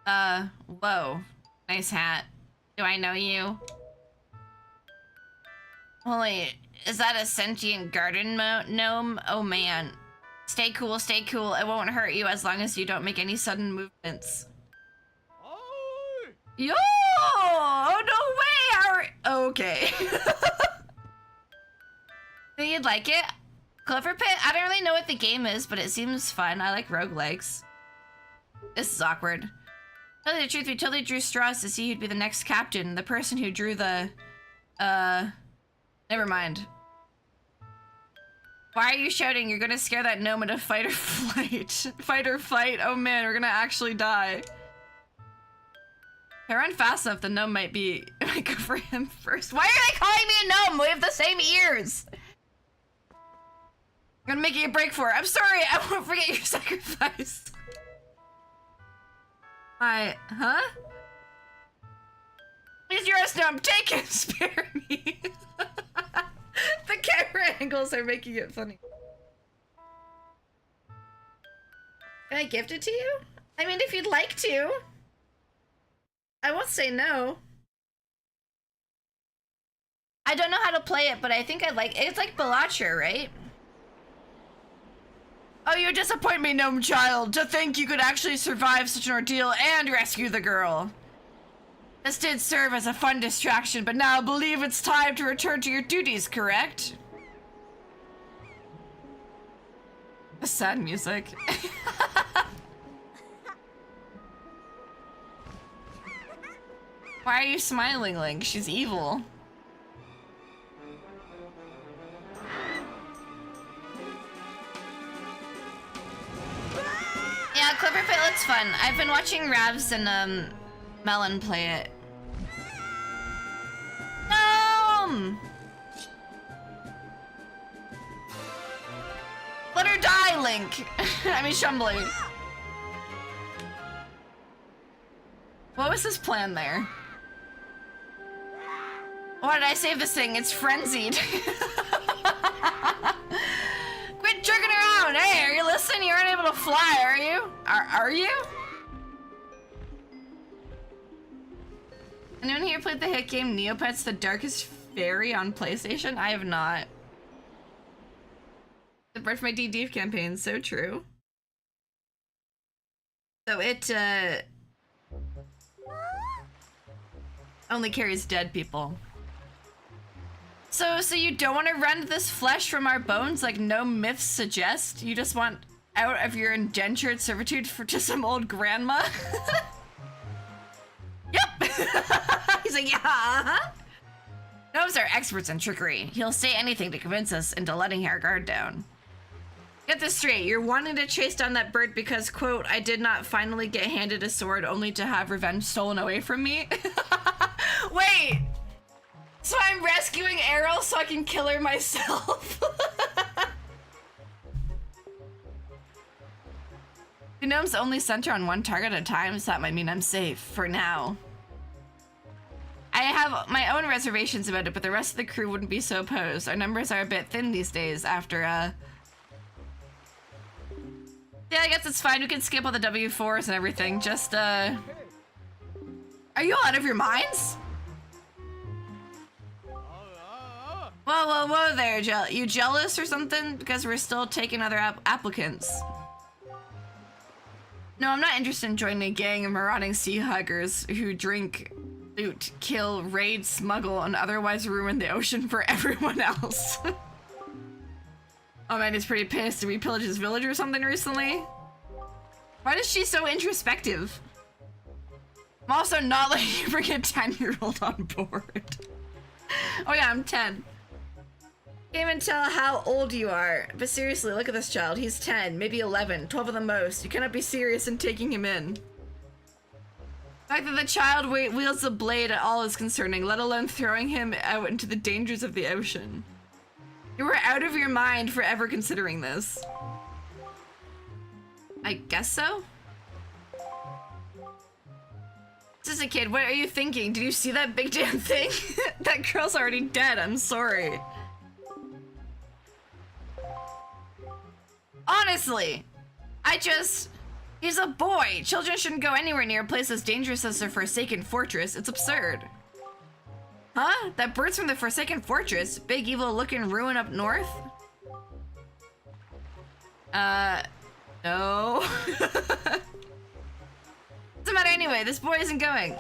Whoa. Nice hat. Do I know you? Holy, is that a sentient garden gnome? Oh man. Stay cool, stay cool. It won't hurt you as long as you don't make any sudden movements. Yo! Oh, no way! Okay. Think you'd like it? Clover Pit? I don't really know what the game is, but it seems fun. I like roguelikes. This is awkward. Tell you the truth, we totally drew straws to see who'd be the next captain. The person who drew the... Never mind. Why are you shouting? You're gonna scare that gnome into fight or flight. Fight or flight? Oh man, we're gonna actually die. If I run fast enough, the gnome might go for him first. Why are they calling me a gnome? We have the same ears. I'm gonna make you a break for it. I'm sorry, I won't forget your sacrifice. Huh? He's yours, gnome. Take him, spare me. The camera angles are making it funny. Can I gift it to you? I mean, if you'd like to. I won't say no. I don't know how to play it, but I think I'd like it. It's like Balatcher, right? Oh, you disappoint me, gnome child. To think you could actually survive such an ordeal and rescue the girl. This did serve as a fun distraction, but now I believe it's time to return to your duties, correct? The sad music. Why are you smiling, Link? She's evil. it looks fun. I've been watching Ravs and Melon play it. No! Let her die, Link. I mean, Shumbly. What was his plan there? Why did I save this thing? It's frenzied. Quit jerking around. Hey, are you listening? You aren't able to fly, are you? Are you? Anyone here played the hit game Neopets: The Darkest Fairy on PlayStation? I have not. The birth of my D&D campaign, so true. So it only carries dead people. So you don't want to rend this flesh from our bones like no myths suggest? You just want out of your indentured servitude to some old grandma? Yep! He's like, yeah, uh-huh. Gnomes are experts in trickery. He'll say anything to convince us into letting our guard down. Get this straight, you're wanting to chase down that bird because, quote, I did not finally get handed a sword only to have revenge stolen away from me? Wait! So I'm rescuing Errol so I can kill her myself? The gnomes only center on one target at a time, so that might mean I'm safe, for now. I have my own reservations about it, but the rest of the crew wouldn't be so opposed. Our numbers are a bit thin these days after, Yeah, I guess it's fine. We can skip all the W4s and everything. Just, Are you all out of your minds? Whoa there, you jealous or something? Because we're still taking other applicants. No, I'm not interested in joining a gang of marauding sea huggers who drink, loot, kill, raid, smuggle, and otherwise ruin the ocean for everyone else. Oh man, he's pretty pissed. Did we pillage his village or something recently? Why is she so introspective? I'm also not letting you bring a 10-year-old on board. Oh yeah, I'm 10. Can't even tell how old you are. But seriously, look at this child. He's 10, maybe 11, 12 at the most. You cannot be serious in taking him in. The fact that the child wields a blade at all is concerning, let alone throwing him out into the dangers of the ocean. You were out of your mind for ever considering this. I guess so? This is a kid, what are you thinking? Did you see that big damn thing? That girl's already dead, I'm sorry. Honestly, he's a boy. Children shouldn't go anywhere near a place as dangerous as the Forsaken Fortress. It's absurd. Huh? That bird's from the Forsaken Fortress? Big evil looking ruin up north? No. Doesn't matter anyway, this boy isn't going. I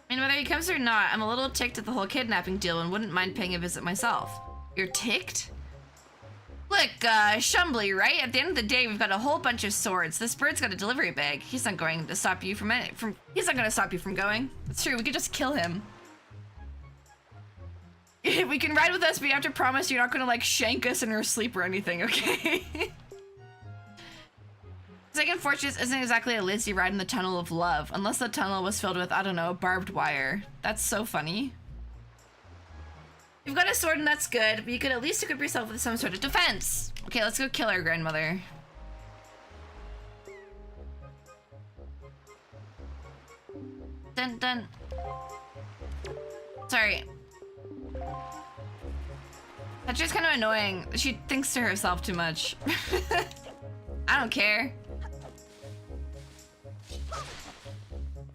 mean, whether he comes or not, I'm a little ticked at the whole kidnapping deal and wouldn't mind paying a visit myself. You're ticked? Look, Shumbly, right? At the end of the day, we've got a whole bunch of swords. This bird's got a delivery bag. He's not going to stop you he's not going to stop you from going. It's true, we could just kill him. We can ride with us, but you have to promise you're not going to, like, shank us in our sleep or anything, okay? Forsaken Fortress isn't exactly a lazy ride in the Tunnel of Love, unless the tunnel was filled with, I don't know, barbed wire. That's so funny. You've got a sword and that's good, but you could at least equip yourself with some sort of defense. Okay, let's go kill our grandmother. Dun dun. Sorry. That's just kind of annoying. She thinks to herself too much. I don't care.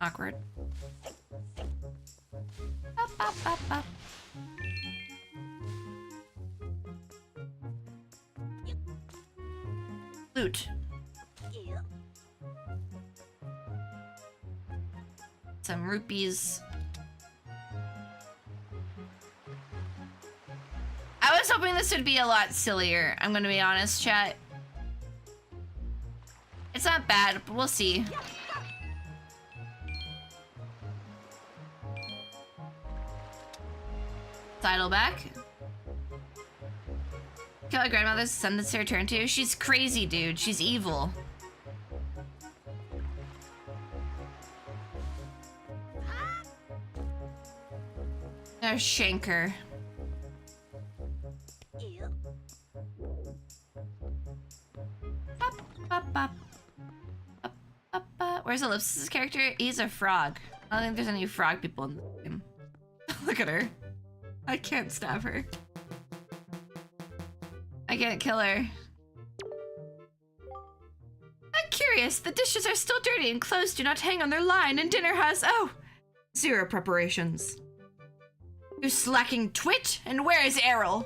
Awkward. Up, up, up, up. Loot. Some rupees. I was hoping this would be a lot sillier, I'm gonna be honest, chat. It's not bad, but we'll see. Saddleback. Kill my grandmother's son that's to return to. She's crazy, dude. She's evil. A Shanker. Bop, bop. Where's Ellipsis' character? He's a frog. I don't think there's any frog people in the game. Look at her. I can't stab her. I can't kill her. I'm curious. The dishes are still dirty and clothes do not hang on their line, and dinner has, oh, 0 preparations. You slacking twit? And where is Errol?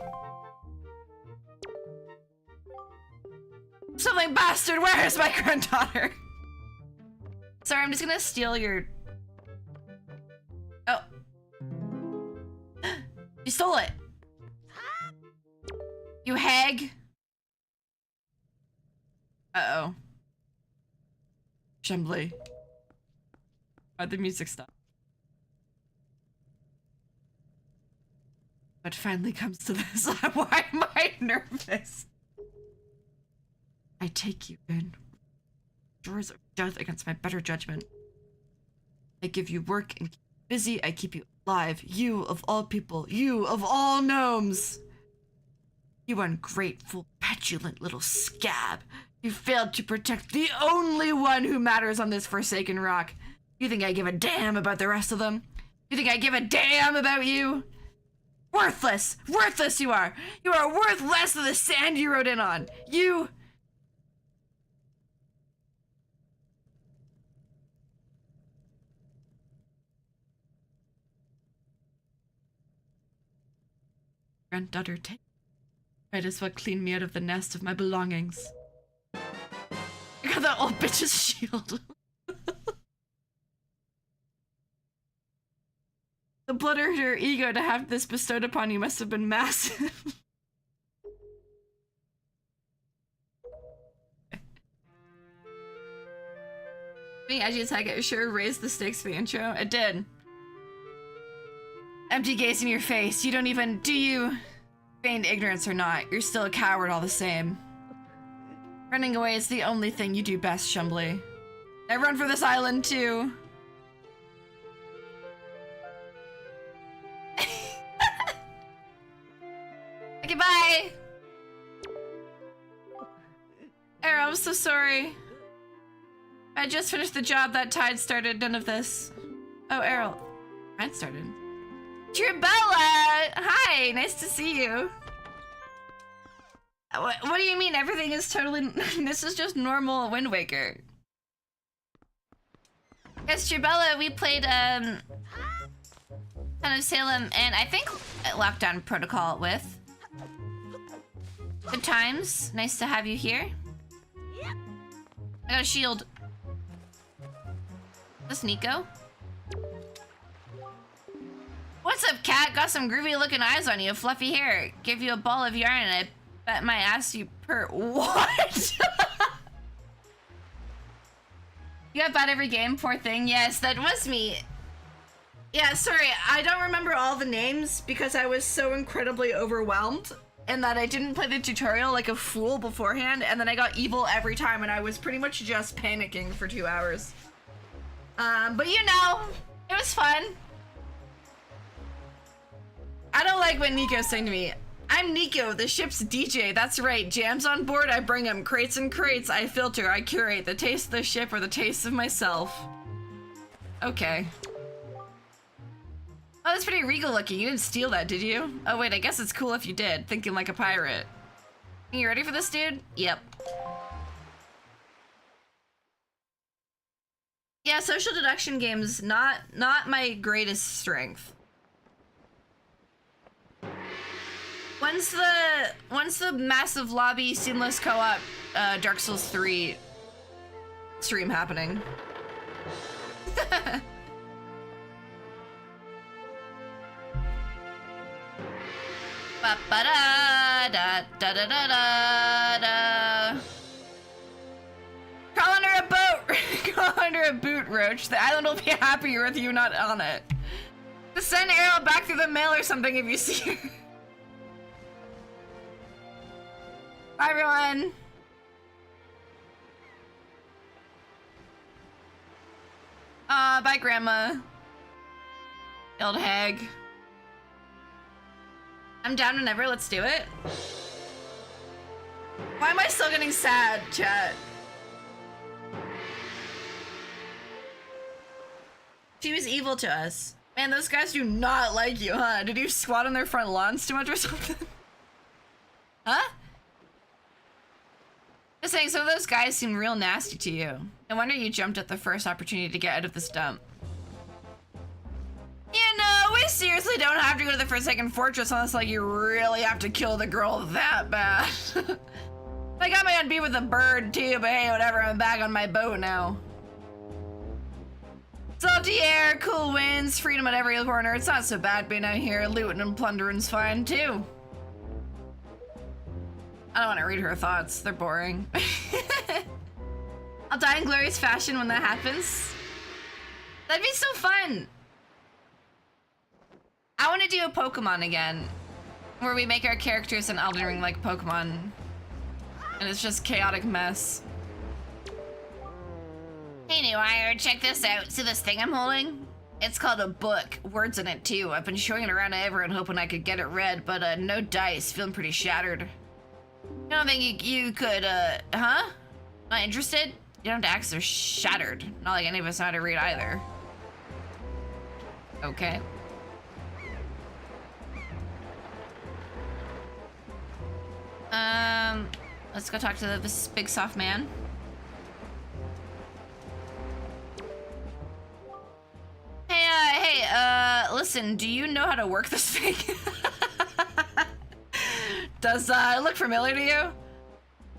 Something bastard, where is my granddaughter? Sorry, I'm just gonna steal your... Oh. You stole it. You hag. Uh-oh. Chambly. Why'd the music stop? But finally comes to this. Why am I nervous? I take you in. Drawers of death against my better judgment. I give you work and keep you busy. I keep you alive. You of all people. You of all gnomes. You ungrateful, petulant little scab. You failed to protect the only one who matters on this forsaken rock. You think I give a damn about the rest of them? You think I give a damn about you? Worthless! Worthless you are! You are worth less than the sand you rode in on! You... Granddaughter, take. Might as well clean me out of the nest of my belongings. I got that old bitch's shield. The blood of her ego to have this bestowed upon you must have been massive. Me, as you tag it, sure raised the stakes for the intro. It did. Empty gaze in your face. You don't even, do you? Feigned ignorance or not, you're still a coward all the same. Running away is the only thing you do best, Chambly. I run for this island too. Okay, bye. Arrow, I'm so sorry. I just finished the job that Tide started, none of this. Oh, Errol. Tide started. Tribella! Hi, nice to see you. What do you mean everything is totally... This is just normal Wind Waker. Yes, Tribella, we played, Town of Salem, and I think Lockdown Protocol with. Good times. Nice to have you here. I got a shield. Is this Nico? What's up, cat? Got some groovy looking eyes on you, fluffy hair. Give you a ball of yarn and I bet my ass you per- What? You got bad every game, poor thing. Yes, that was me. Yeah, sorry, I don't remember all the names because I was so incredibly overwhelmed and that I didn't play the tutorial like a fool beforehand, and then I got evil every time and I was pretty much just panicking for 2 hours. But you know, it was fun. I don't like when Nico's saying to me, I'm Nico, the ship's DJ. That's right, jams on board, I bring them. Crates and crates, I filter, I curate. The taste of the ship or the taste of myself. Okay. Oh, that's pretty regal looking. You didn't steal that, did you? Oh wait, I guess it's cool if you did. Thinking like a pirate. You ready for this, dude? Yep. Yeah, social deduction games, not my greatest strength. When's the massive lobby seamless co-op Dark Souls 3 stream happening? Ba ba da da da da da da da. Crawl under a boat. Crawl under a boot, Roach. The island will be happier with you not on it. Just send Arrow back through the mail or something if you see her. Bye, everyone. Bye, Grandma. Old hag. I'm down whenever, let's do it. Why am I still getting sad, chat? She was evil to us. Man, those guys do not like you, huh? Did you squat on their front lawns too much or something? Huh? Just saying, some of those guys seem real nasty to you. No wonder you jumped at the first opportunity to get out of this dump. Yeah, no, we seriously don't have to go to the Forsaken Fortress unless, like, you really have to kill the girl that bad. I got my unbeat with a bird, too, but hey, whatever, I'm back on my boat now. Salty air, cool winds, freedom at every corner. It's not so bad being out here. Looting and plundering's fine, too. I don't want to read her thoughts. They're boring. I'll die in glorious fashion when that happens. That'd be so fun. I want to do a Pokemon again, where we make our characters an Elden Ring like Pokemon, and it's just chaotic mess. Hey, new hire, check this out. See this thing I'm holding? It's called a book. Words in it too. I've been showing it around to everyone, hoping I could get it read, but no dice. Feeling pretty shattered. I don't think you could, huh? Not interested? You don't have to act so shattered. Not like any of us know how to read either. Okay. Let's go talk to this big soft man. Hey, listen, do you know how to work this thing? Does, it look familiar to you?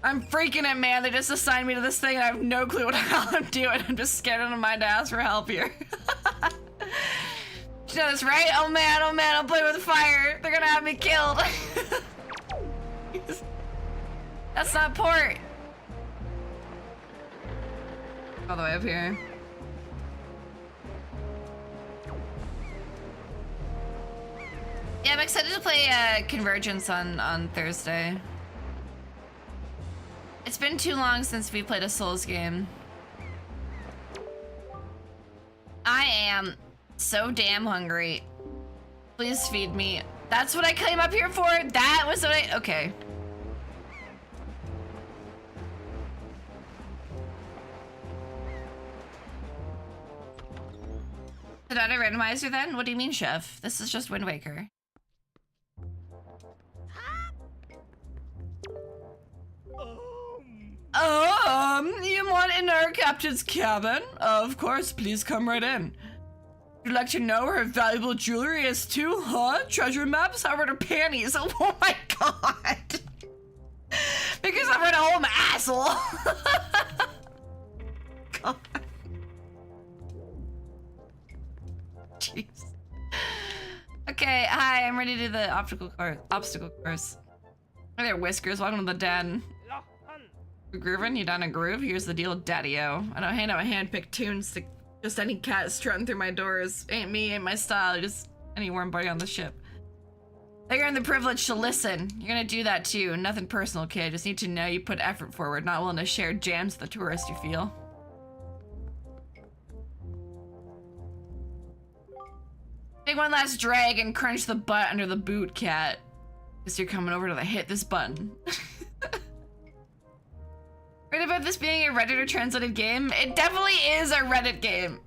I'm freaking it, man. They just assigned me to this thing and I have no clue what the hell I'm doing. I'm just scared out of mind to ask for help here. You know this, right? Oh man, I'm playing with fire. They're gonna have me killed. That's not port. All the way up here. Yeah, I'm excited to play Convergence on Thursday. It's been too long since we played a Souls game. I am so damn hungry. Please feed me. That's what I came up here for? That was what I... Okay. Is that a randomizer then? What do you mean, chef? This is just Wind Waker. You want in our captain's cabin? Of course, please come right in. Would you like to know where her valuable jewelry is too, huh? Treasure maps? How about her panties? Oh my god! Because I'm at home, asshole! God. Jeez. Okay, hi, I'm ready to do the obstacle course. Hi there, Whiskers. Welcome to the den. Groovin', you done a groove? Here's the deal, Daddy-O. I don't hand out hand-picked tunes to just any cat strutting through my doors. Ain't me, ain't my style, just any warm body on the ship. I earned the privilege to listen. You're gonna do that too. Nothing personal, kid. Just need to know you put effort forward, not willing to share jams with the tourists you feel. Take one last drag and crunch the butt under the boot, cat. Guess you're coming over to hit this button. Right about this being a Reddit or translated game? It definitely is a Reddit game.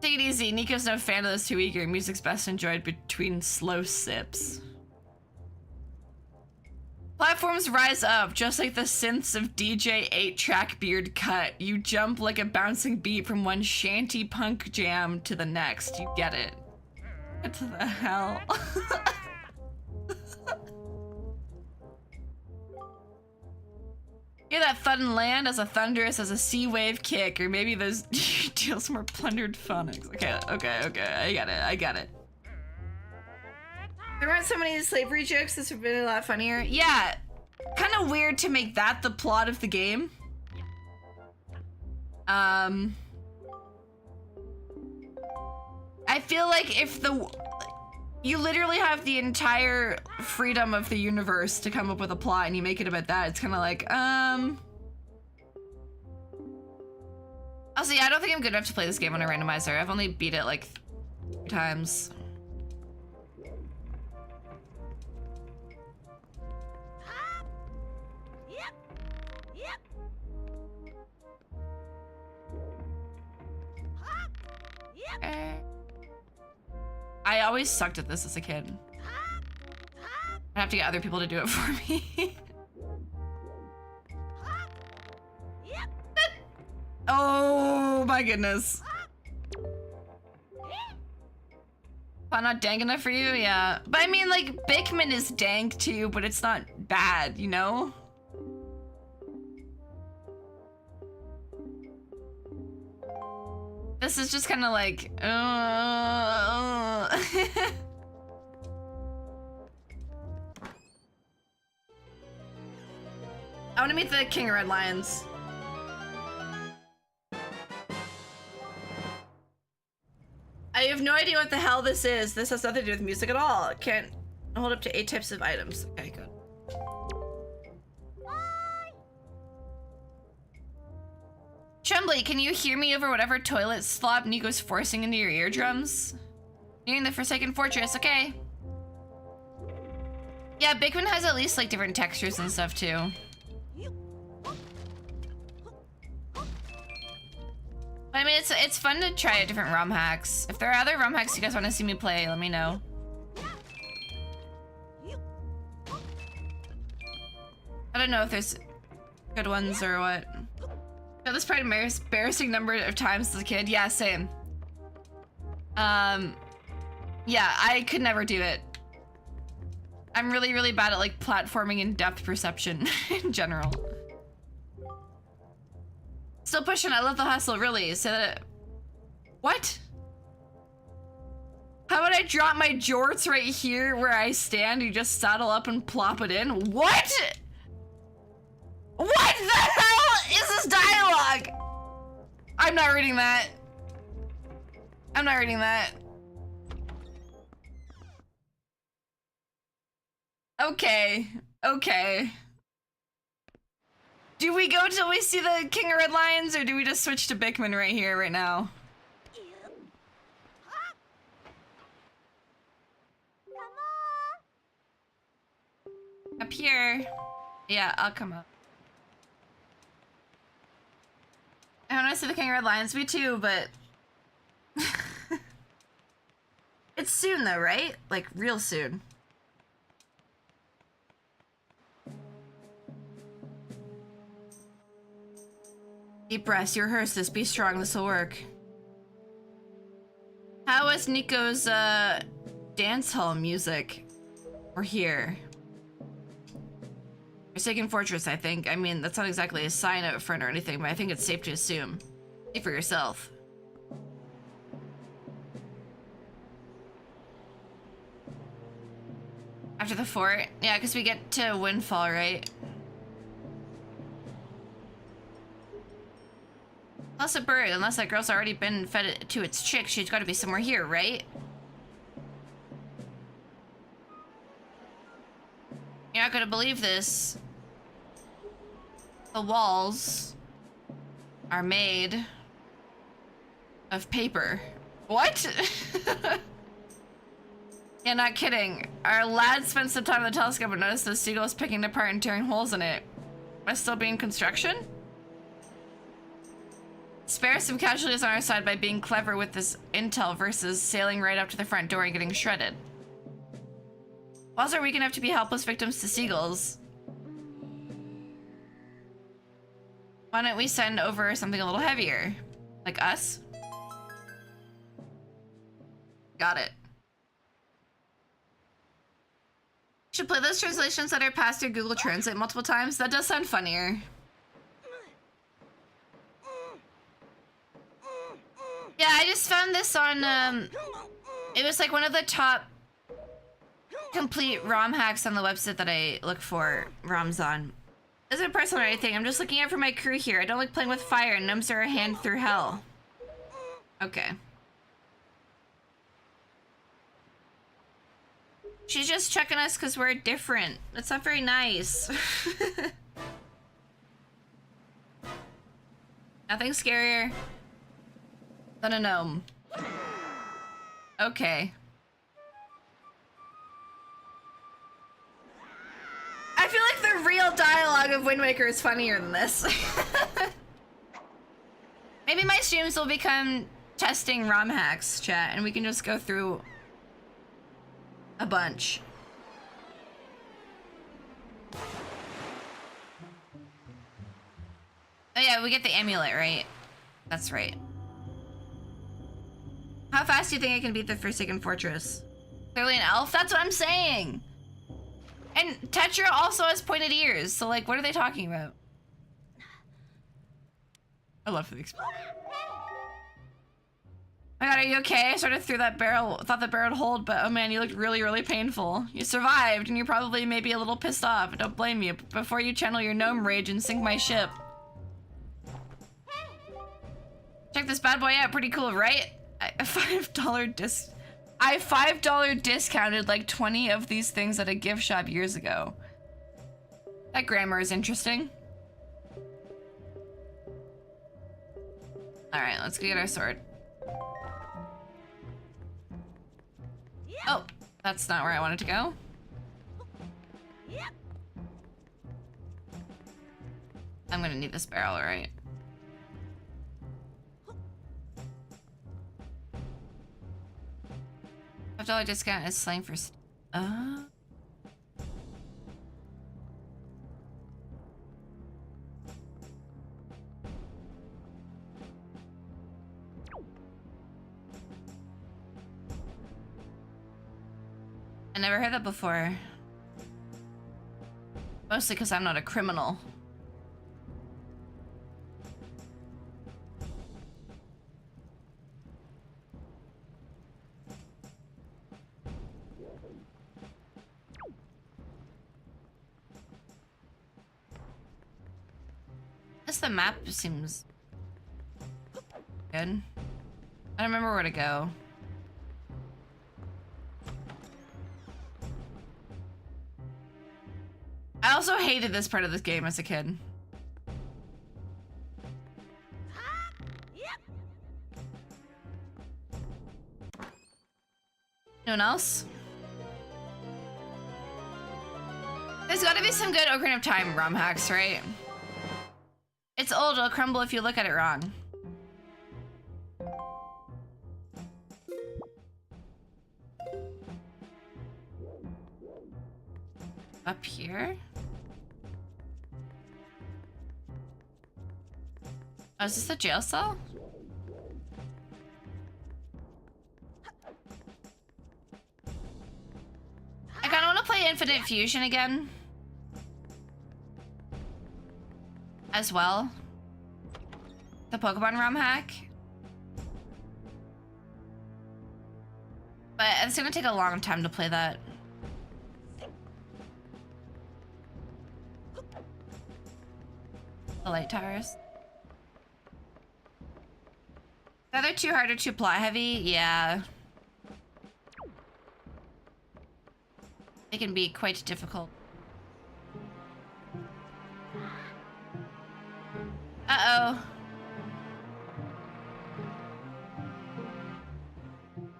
Take it easy. Nico's no fan of this too eager. Music's best enjoyed between slow sips. Platforms rise up, just like the synths of DJ 8-track Beard Cut. You jump like a bouncing beat from one shanty punk jam to the next. You get it. What the hell? Hear that thud and land as thunderous as a sea wave kick, or maybe those deals more plundered phonics. Okay, I get it. There weren't so many slavery jokes, this would be a lot funnier. Yeah, kind of weird to make that the plot of the game. I feel like if you literally have the entire freedom of the universe to come up with a plot and you make it about that, it's kind of like, Also, yeah, I don't think I'm good enough to play this game on a randomizer. I've only beat it like 3 times. I always sucked at this as a kid. I have to get other people to do it for me. Oh my goodness. Am I not dank enough for you? Yeah. But I mean, like, Bigman is dank too, but it's not bad, you know? This is just kind of like, I want to meet the King of Red Lions. I have no idea what the hell this is. This has nothing to do with music at all. It can't hold up to 8 types of items. Okay, good. Trembly, can you hear me over whatever toilet slop Nico's forcing into your eardrums? Nearing the Forsaken Fortress, okay. Yeah, Bigman has at least like different textures and stuff too. I mean, it's fun to try out different ROM hacks. If there are other ROM hacks you guys want to see me play, let me know. I don't know if there's good ones or what. No, this probably embarrassing number of times as a kid. Yeah, same. Yeah, I could never do it. I'm really, really bad at like platforming and depth perception in general. Still pushing, I love the hustle, really. So that... What? How would I drop my jorts right here where I stand? You just saddle up and plop it in? What? What the hell is this dialogue? I'm not reading that. I'm not reading that. Okay. Okay. Do we go till we see the King of Red Lions, or do we just switch to Bigman right here, right now? Up here. Yeah, I'll come up. I want to see the King of Red Lions, me too, but... It's soon though, right? Like, real soon. Deep breaths, you rehearse this, be strong, this will work. How was Nico's, dance hall music? We're here. Forsaken Fortress, I think. I mean, that's not exactly a sign up front or anything, but I think it's safe to assume. See for yourself. After the fort? Yeah, because we get to Windfall, right? Plus a bird, unless that girl's already been fed to its chick, she's got to be somewhere here, right? You're not gonna believe this. The walls are made of paper. What? Yeah, not kidding. Our lad spent some time on the telescope and noticed the seagulls picking it apart and tearing holes in it. Am I still being construction? Spare some casualties on our side by being clever with this intel versus sailing right up to the front door and getting shredded. Walls are weak enough to be helpless victims to seagulls. Why don't we send over something a little heavier? Like us? Got it. Should play those translations that are passed through Google Translate multiple times. That does sound funnier. Yeah, I just found this on, it was like one of the top complete ROM hacks on the website that I look for ROMs on. Isn't personal or anything, I'm just looking out for my crew here. I don't like playing with fire, and gnomes are a hand through hell. Okay. She's just checking us because we're different. That's not very nice. Nothing scarier Than a gnome. Okay. I feel like the real dialogue of Wind Waker is funnier than this. Maybe my streams will become testing ROM hacks, chat, and we can just go through a bunch. Oh yeah, we get the amulet, right? That's right. How fast do you think I can beat the Forsaken Fortress? Clearly an elf? That's what I'm saying! And Tetra also has pointed ears, so like, what are they talking about? I love the experience. Oh my god, are you okay? I sort of threw that barrel, thought the barrel would hold, but oh man, you looked really, really painful. You survived, and you're probably maybe a little pissed off. I don't blame you. Before you channel your gnome rage and sink my ship. Check this bad boy out, pretty cool, right? I $5 discounted like 20 of these things at a gift shop years ago. That grammar is interesting. All right, let's go get our sword. Oh, that's not where I wanted to go. I'm gonna need this barrel, right? $5 discount is slang for I never heard that before. Mostly because I'm not a criminal. Guess the map seems good. I don't remember where to go. I also hated this part of this game as a kid. Anyone else? There's gotta be some good Ocarina of Time ROM hacks, right? It's old, it'll crumble if you look at it wrong. Up here? Oh, is this a jail cell? I kinda wanna play Infinite Fusion again. As well. The Pokemon ROM hack. But it's gonna take a long time to play that. The light towers. The other too hard or too plot heavy? Yeah. They can be quite difficult. Uh-oh.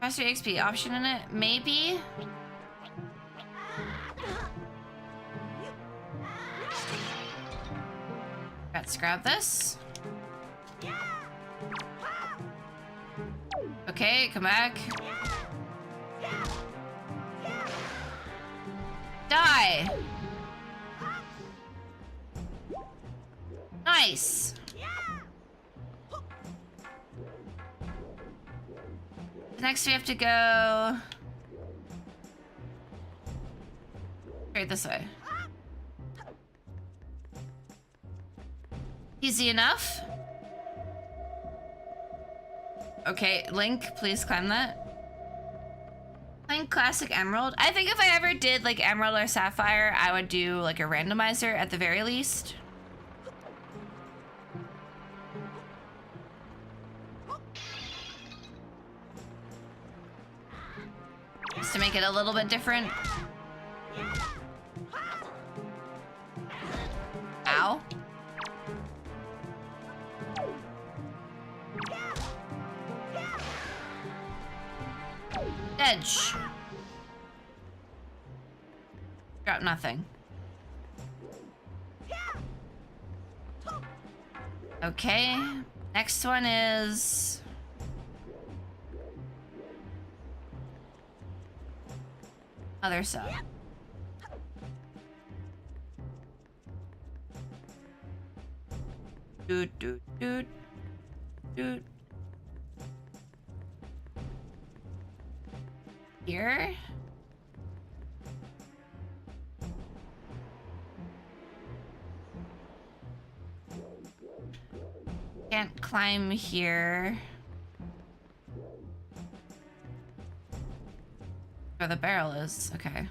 Faster XP option in it? Maybe? Let's grab this. Okay, come back. Die! Nice! Next we have to go... straight this way. Easy enough? Okay, Link, please climb that. Playing Classic Emerald? I think if I ever did like Emerald or Sapphire, I would do like a randomizer at the very least. Just to make it a little bit different. Ow. edge. Drop nothing. Okay. Next one is... other side. Doot, doot, doot, doot. Here? Can't climb here. Where the barrel is. Okay.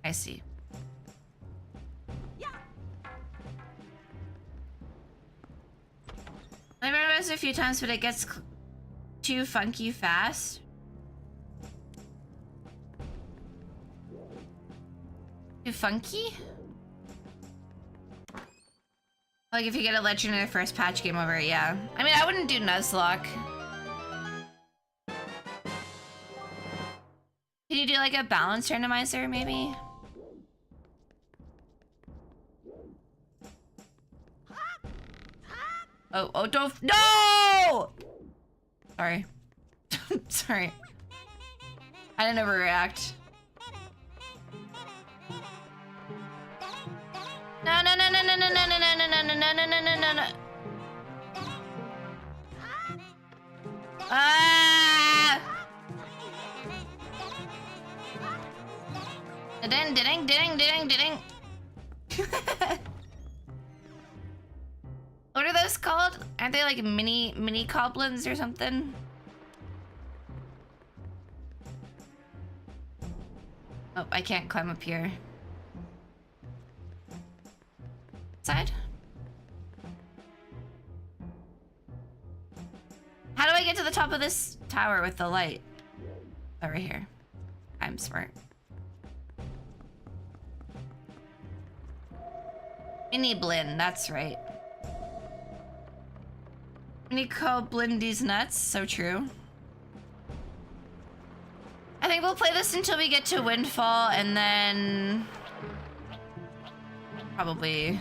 I see. I've read this a few times, but it gets too funky fast. Too funky? Like if you get a legend in the first patch, game over, yeah. I mean, I wouldn't do Nuzlocke. Can you do like a balance randomizer, maybe? Oh, don't, no! Sorry. Sorry. I didn't overreact. No, no, no, no, no, no, no, no, no, no, no, no, no, no, no, no, no. Ah! Ding, ding, ding, ding, ding. What are those called? Aren't they like mini goblins or something? Oh, I can't climb up here. Side? How do I get to the top of this tower with the light? Over here. I'm smart. Mini blend, that's right. Mini blend these nuts, so true. I think we'll play this until we get to Windfall and then probably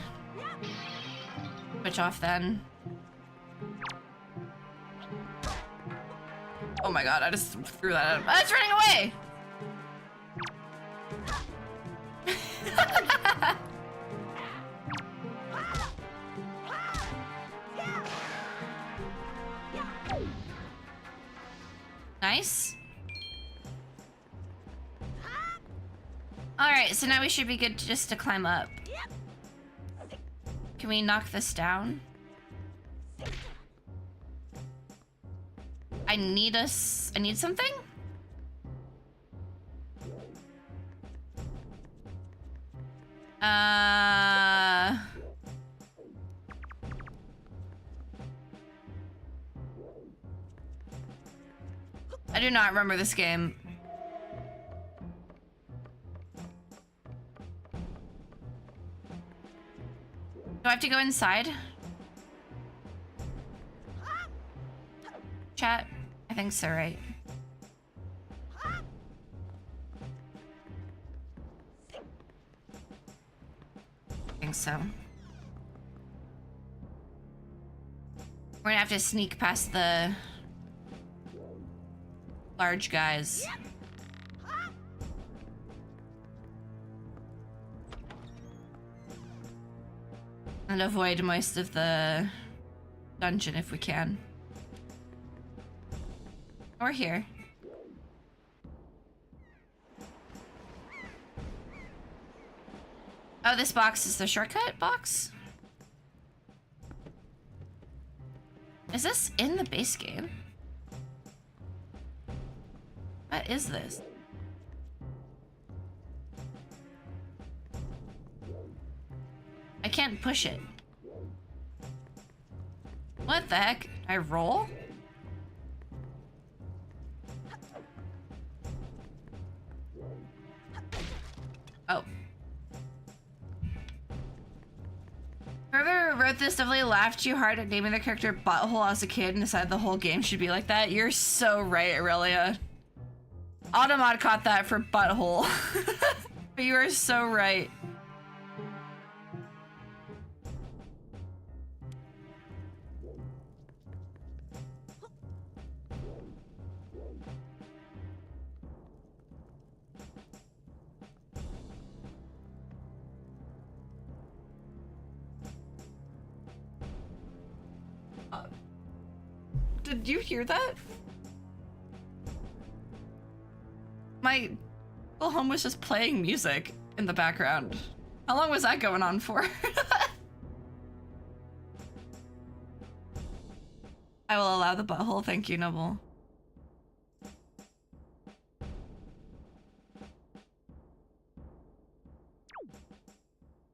switch off then. Oh my god, I just threw that out. Oh, it's running away! Nice. Alright, so now we should be good just to climb up. Can we knock this down? I need something? I do not remember this game. Do I have to go inside? Chat? I think so, right? I think so. We're gonna have to sneak past the large guys. And avoid most of the dungeon if we can. Or here. Oh, this box is the shortcut box? Is this in the base game? What is this? I can't push it. What the heck? I roll? Oh. Whoever wrote this definitely laughed too hard at naming the character Butthole as a kid and decided the whole game should be like that. You're so right, Aurelia. Automod caught that for butthole. But you are so right. Did you hear that? My little home was just playing music in the background. How long was that going on for? I will allow the butthole. Thank you, Noble.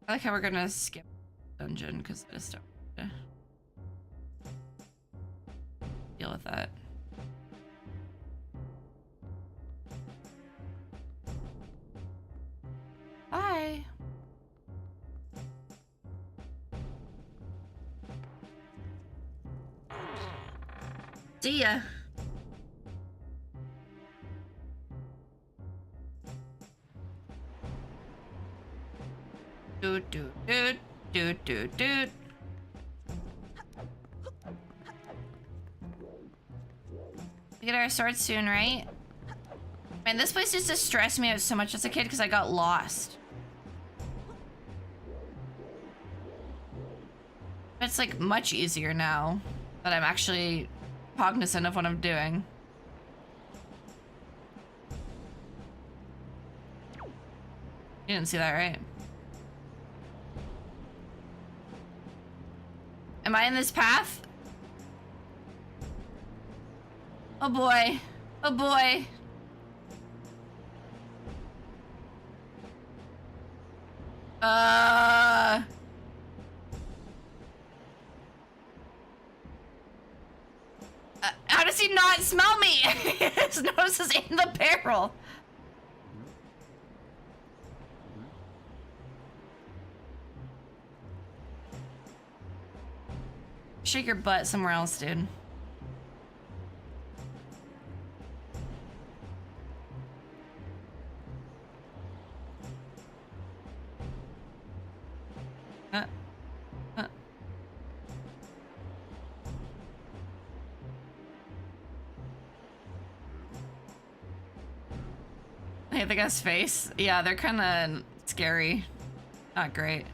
I like how we're gonna skip dungeon because I just don't want to deal with that. Bye. See ya. Doot doot doot doot doot doot. We get our sword soon, right? Man, this place used to stress me out so much as a kid because I got lost. It's like much easier now that I'm actually cognizant of what I'm doing. You didn't see that, right? Am I in this path? Oh boy. Oh boy. How does he not smell me? His nose is in the barrel. Shake your butt somewhere else, dude. I hate the guy's face. Yeah, they're kind of scary. Not great.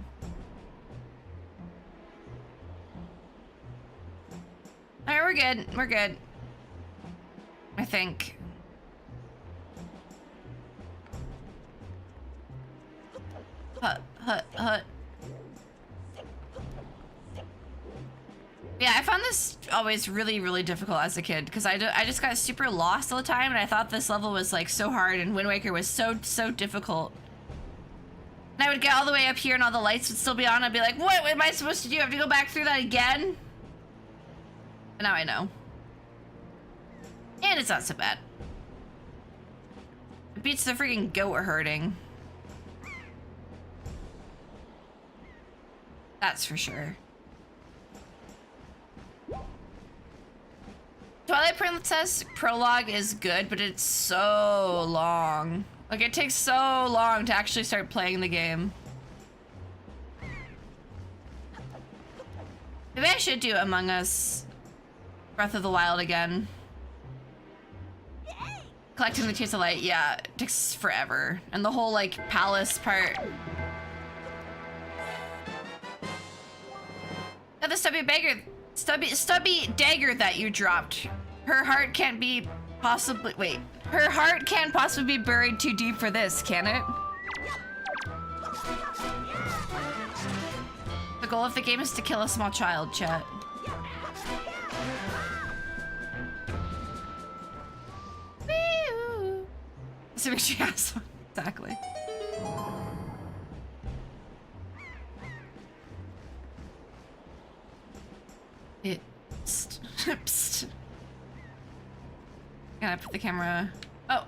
Alright, we're good. We're good. I think. Hut, hut, hut. Yeah, I found this always really, really difficult as a kid because I just got super lost all the time, and I thought this level was like so hard, and Wind Waker was so difficult. And I would get all the way up here, and all the lights would still be on. I'd be like, "What am I supposed to do? I have to go back through that again?" But now I know, and it's not so bad. It beats the freaking goat herding. That's for sure. Twilight Princess Prologue is good, but it's so long. Like, it takes so long to actually start playing the game. Maybe I should do Among Us Breath of the Wild again. Collecting the Tears of Light, yeah, it takes forever. And the whole, like, palace part. Oh, the stubby dagger that you dropped. Her heart can't be possibly, wait. Her heart can't possibly be buried too deep for this, can it? The goal of the game is to kill a small child, chat. Woo! Assuming she has one. Exactly. Psst. Psst. Gotta put the camera. Oh.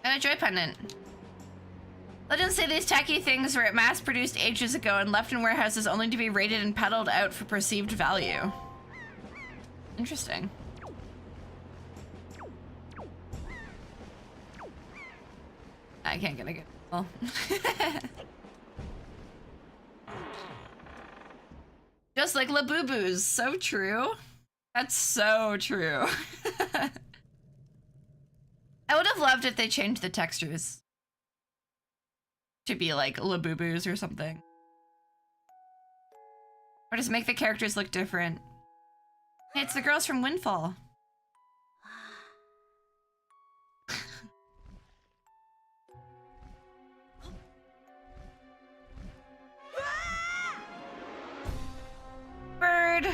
And a joy pendant. Legends say these tacky things were mass-produced ages ago and left in warehouses only to be raided and peddled out for perceived value. Interesting. I can't get a good. Oh. Just like Labubu's, so true. That's so true. I would have loved if they changed the textures to be like Labubu's or something. Or just make the characters look different. Hey, it's the girls from Windfall. Bird.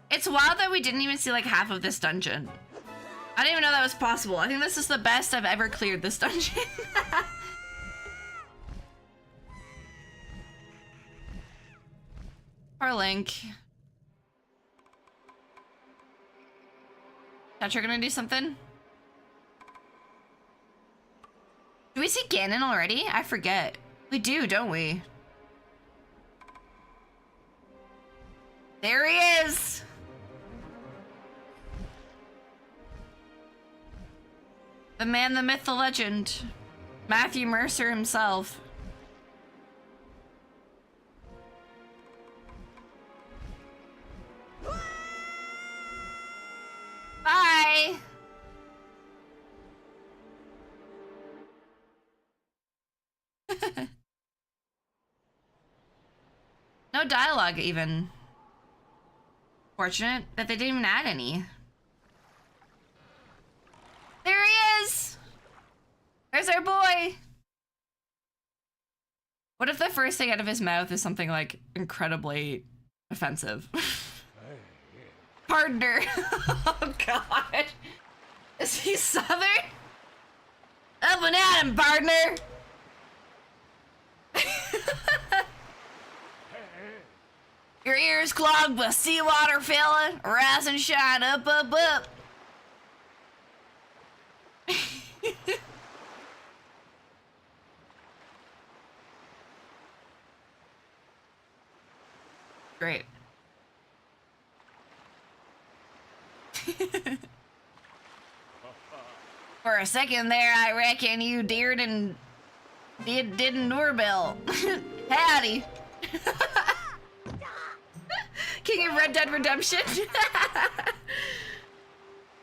It's wild that we didn't even see like half of this dungeon. I didn't even know that was possible. I think this is the best I've ever cleared this dungeon. Poor Link. Thought you're gonna do something? Do we see Ganon already? I forget. We do, don't we? There he is! The man, the myth, the legend. Matthew Mercer himself. Bye! No dialogue even. Fortunate that they didn't even add any. There he is! There's our boy! What if the first thing out of his mouth is something like incredibly offensive? Partner. Oh god. Is he Southern? Up and at him, partner! Your ears clogged with seawater, fella. Rise and shine, up, up, up. Great. For a second there, I reckon you didn't doorbell. Howdy. King of Red Dead Redemption.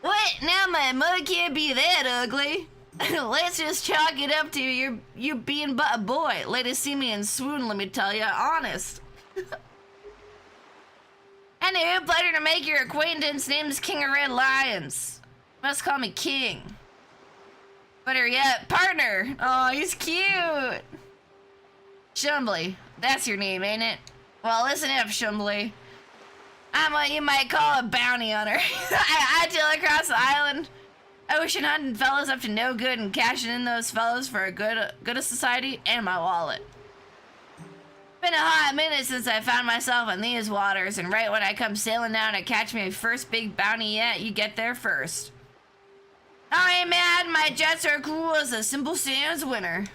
What? Now my mug can't be that ugly. Let's just chalk it up to you being but a boy. Ladies see me and swoon, let me tell ya, honest. Anywho, pleasure to make your acquaintance. Name's King of Red Lions. Must call me King. Better yet, partner. Oh, he's cute. Shumbley, that's your name, ain't it? Well, listen up, Shumbley. I'm what you might call a bounty hunter. I deal across the island, ocean hunting fellas up to no good and cashing in those fellas for a good of society and my wallet. Been a hot minute since I found myself in these waters, and right when I come sailing down to catch me first big bounty yet, you get there first. I ain't mad, my jets are cool as a Simple Sands winter.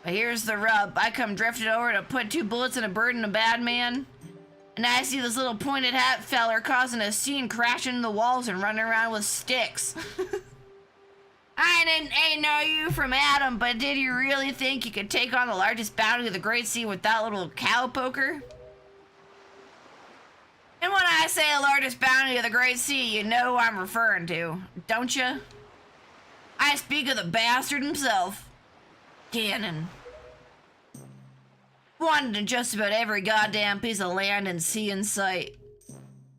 But here's the rub, I come drifting over to put 2 bullets in a bird and a bad man, and I see this little pointed hat feller causing a scene, crashing into the walls and running around with sticks. I ain't know you from Adam, but did you really think you could take on the largest bounty of the Great Sea with that little cowpoker? And when I say the largest bounty of the Great Sea, you know who I'm referring to, don't you? I speak of the bastard himself, Ganon. Wanted just about every goddamn piece of land and sea in sight.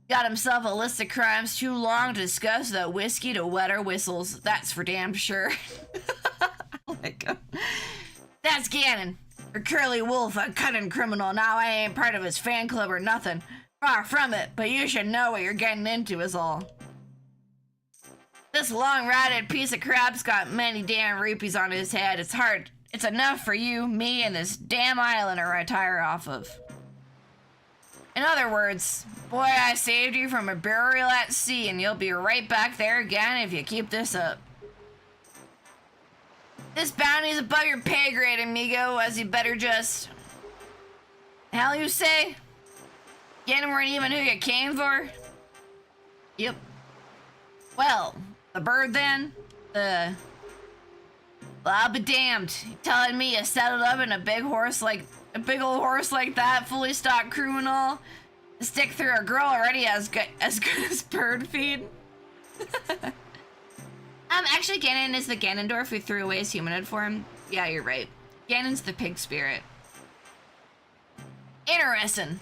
Got himself a list of crimes too long to discuss without whiskey to wet our whistles. That's for damn sure. That's Ganon. Or Curly Wolf, a cunning criminal. Now I ain't part of his fan club or nothing. Far from it, but you should know what you're getting into is all. This long-rided piece of crap's got many damn rupees on his head. It's hard. It's enough for you, me, and this damn island to retire off of. In other words, boy, I saved you from a burial at sea, and you'll be right back there again if you keep this up. This bounty's above your pay grade, amigo, as you better just... Hell you say? Ganon weren't even who you came for? Yep. Well, the bird then? Well, I'll be damned. You telling me you settled up in a big old horse like that, fully stocked crew and all? Stick through a girl already as good as bird feed? Actually, Ganon is the Ganondorf who threw away his humanoid form. Yeah, you're right. Ganon's the pig spirit. Interesting.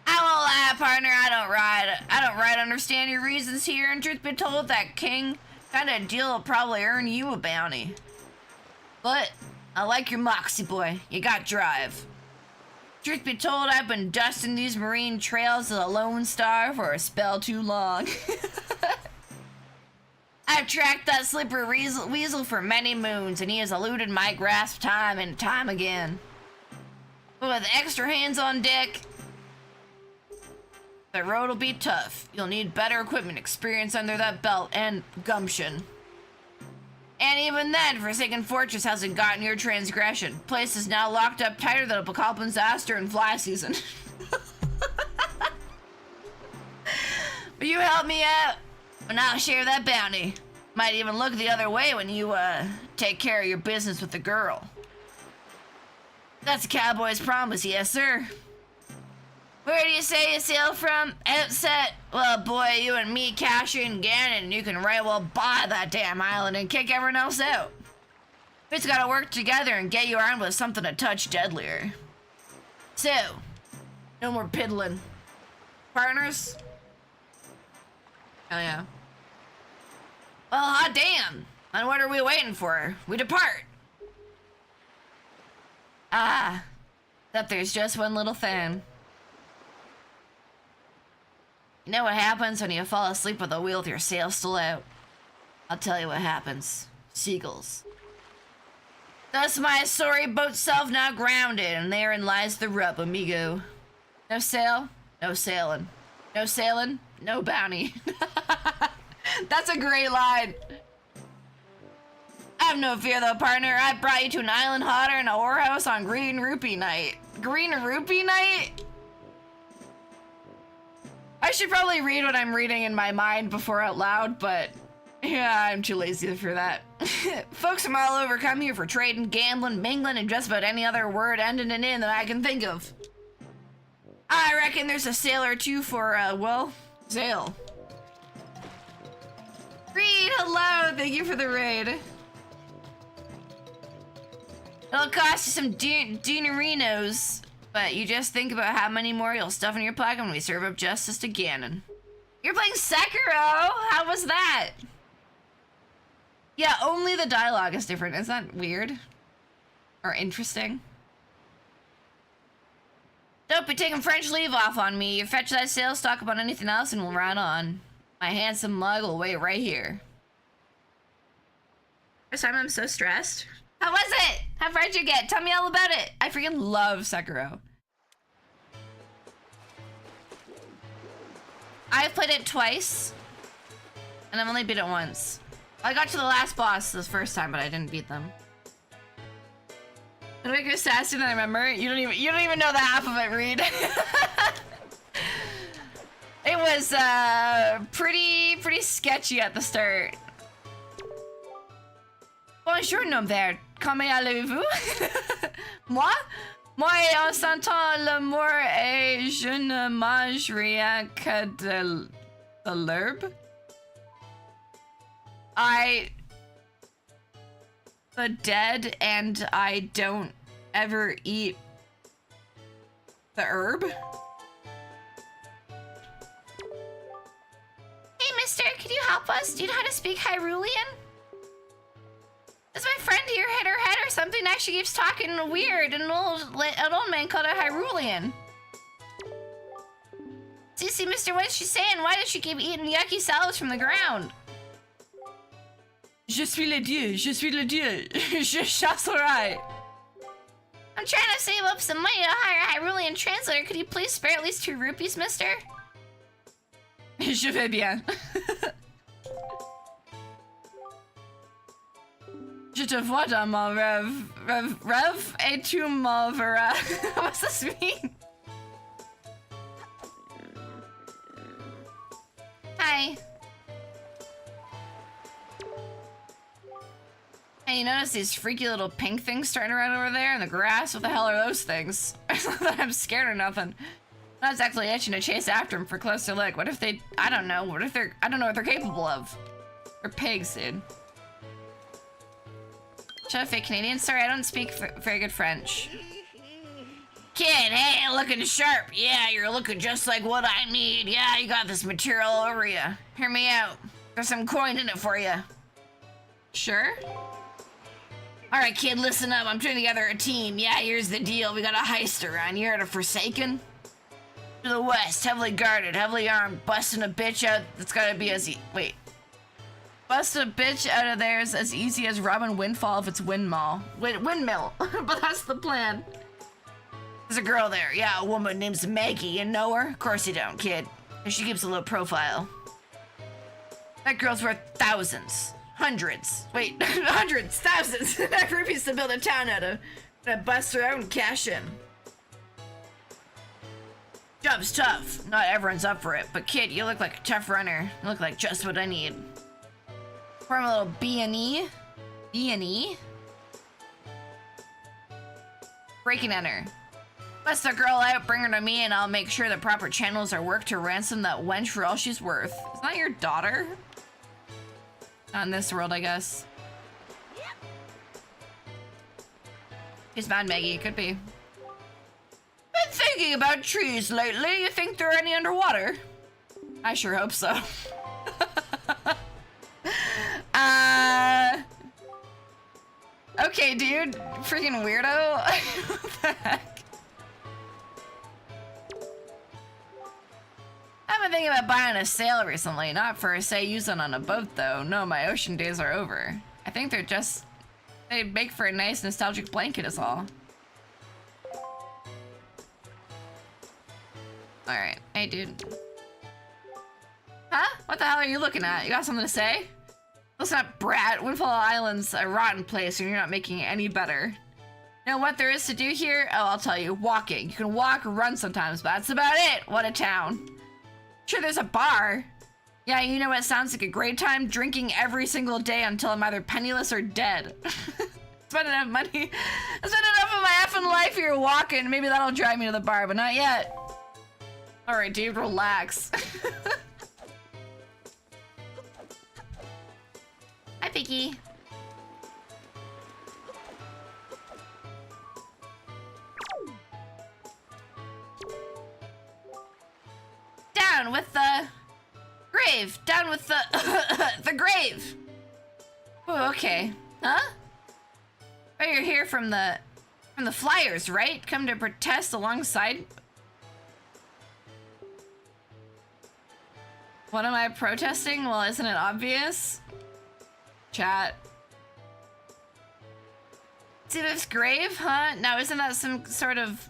I won't lie, partner. I don't right understand your reasons here. And truth be told, that king kind of deal will probably earn you a bounty. But I like your moxie, boy. You got drive. Truth be told, I've been dusting these marine trails as a lone star for a spell too long. I've tracked that slippery weasel for many moons, and he has eluded my grasp time and time again. But with extra hands on deck, the road will be tough. You'll need better equipment, experience under that belt, and gumption. And even then, Forsaken Fortress hasn't gotten your transgression. Place is now locked up tighter than a Bokoblin disaster in fly season. But you help me out, and I'll share that bounty. Might even look the other way when you, take care of your business with the girl. That's a cowboy's promise, yes, sir. Where do you say you sail from? Outset? Well, boy, you and me, Casher and Ganon, you can right well buy that damn island and kick everyone else out. We just gotta work together and get you armed with something a touch deadlier. So, no more piddling. Partners? Hell yeah. Well, hot damn. And what are we waiting for? We depart. Ah, except there's just one little thing. You know what happens when you fall asleep with the wheel with your sail still out? I'll tell you what happens. Seagulls. Thus my sorry boat self now grounded, and therein lies the rub, amigo. No sail, no sailing. No sailing, no bounty. That's a great line. Have no fear though, partner. I brought you to an island hotter and a whorehouse on Green Rupee Night. Green Rupee Night? I should probably read what I'm reading in my mind before out loud, but yeah, I'm too lazy for that. Folks from all over come here for trading, gambling, mingling, and just about any other word ending in "in" that I can think of. I reckon there's a sail or two for, well, sail. Reed, hello! Thank you for the raid. It'll cost you some dinerinos, but you just think about how many more you'll stuff in your pocket when we serve up justice to Ganon. You're playing Sekiro? How was that? Yeah, only the dialogue is different. Is that weird? Or interesting? Don't be taking French leave off on me. You fetch that sales stock about anything else and we'll ride on. My handsome mug will wait right here. First time I'm so stressed. How was it? How far did you get? Tell me all about it. I freaking love Sekiro. I've played it twice, and I've only beat it once. I got to the last boss this first time, but I didn't beat them. To make you sassy than I remember, you don't even know the half of it, Reed. It was pretty sketchy at the start. Bonjour, nom vert. Comment allez-vous? Moi? Moi, en sentant l'amour et je ne mange rien que de l'herbe. The dead, and I don't ever eat the herb. Hey, mister, could you help us? Do you know how to speak Hyrulean? Does my friend here hit her head or something? Now she keeps talking weird, and an old man called her Hyrulean. See, mister, what is she saying? Why does she keep eating yucky salads from the ground? Je suis le dieu, je suis le dieu, je chasserai. I'm trying to save up some money to hire a Hyrulean translator. Could you please spare at least 2 rupees, mister? Je vais bien. Je te vois dans mon rêve et tu m'en verras. What's this mean? Hi. Hey, you notice these freaky little pink things starting around over there in the grass? What the hell are those things? I'm scared or nothing. Not exactly itching to chase after them for closer look. What if they, I don't know, what if they're, I don't know what they're capable of. They're pigs, dude. Should I fake Canadian? Sorry, I don't speak very good French. Kid, hey, looking sharp. Yeah, you're looking just like what I need. Yeah, you got this material all over you. Hear me out. There's some coin in it for you. Sure? Alright, kid, listen up. I'm putting together a team. Yeah, here's the deal. We got a heist around here at a Forsaken. To the west, heavily guarded, heavily armed, busting a bitch out. That's gotta be as wait. Bust a bitch out of there is as easy as robbing Windfall if it's windmill. But that's the plan. There's a girl there. Yeah, a woman named Maggie. You know her? Of course you don't, kid. She keeps a low profile. That girl's worth thousands. Hundreds. Wait, hundreds, thousands. That rupees to build a town out of. Gonna bust her out and cash in. Job's tough. Not everyone's up for it, but kid, you look like a tough runner. You look like just what I need. Form a little B&E. B&E? Break and enter. Bust the girl out, bring her to me, and I'll make sure the proper channels are worked to ransom that wench for all she's worth. Is that your daughter? Not in this world, I guess. He's mad, Maggie. It could be. Been thinking about trees lately. You think there are any underwater? I sure hope so. Okay, dude. Freaking weirdo. What the heck? I've been thinking about buying a sail recently. Not for, say, using on a boat, though. No, my ocean days are over. I think they're just... they make for a nice nostalgic blanket is all. Alright. Hey, dude. Huh? What the hell are you looking at? You got something to say? Listen up, brat. Windfall Island's a rotten place and you're not making it any better. You know what there is to do here? Oh, I'll tell you. Walking. You can walk or run sometimes, but that's about it. What a town. Sure, there's a bar. Yeah, you know what sounds like a great time? Drinking every single day until I'm either penniless or dead. Spend enough money. I spent enough of my effing life here walking. Maybe that'll drive me to the bar, but not yet. Alright, dude, relax. Hi, Piggy. Down with the grave. Down with the the grave. Oh, okay. Huh? Oh, you're here from the Flyers, right? Come to protest alongside. What am I protesting? Well, isn't it obvious? Chat. See this grave, huh? Now, isn't that some sort of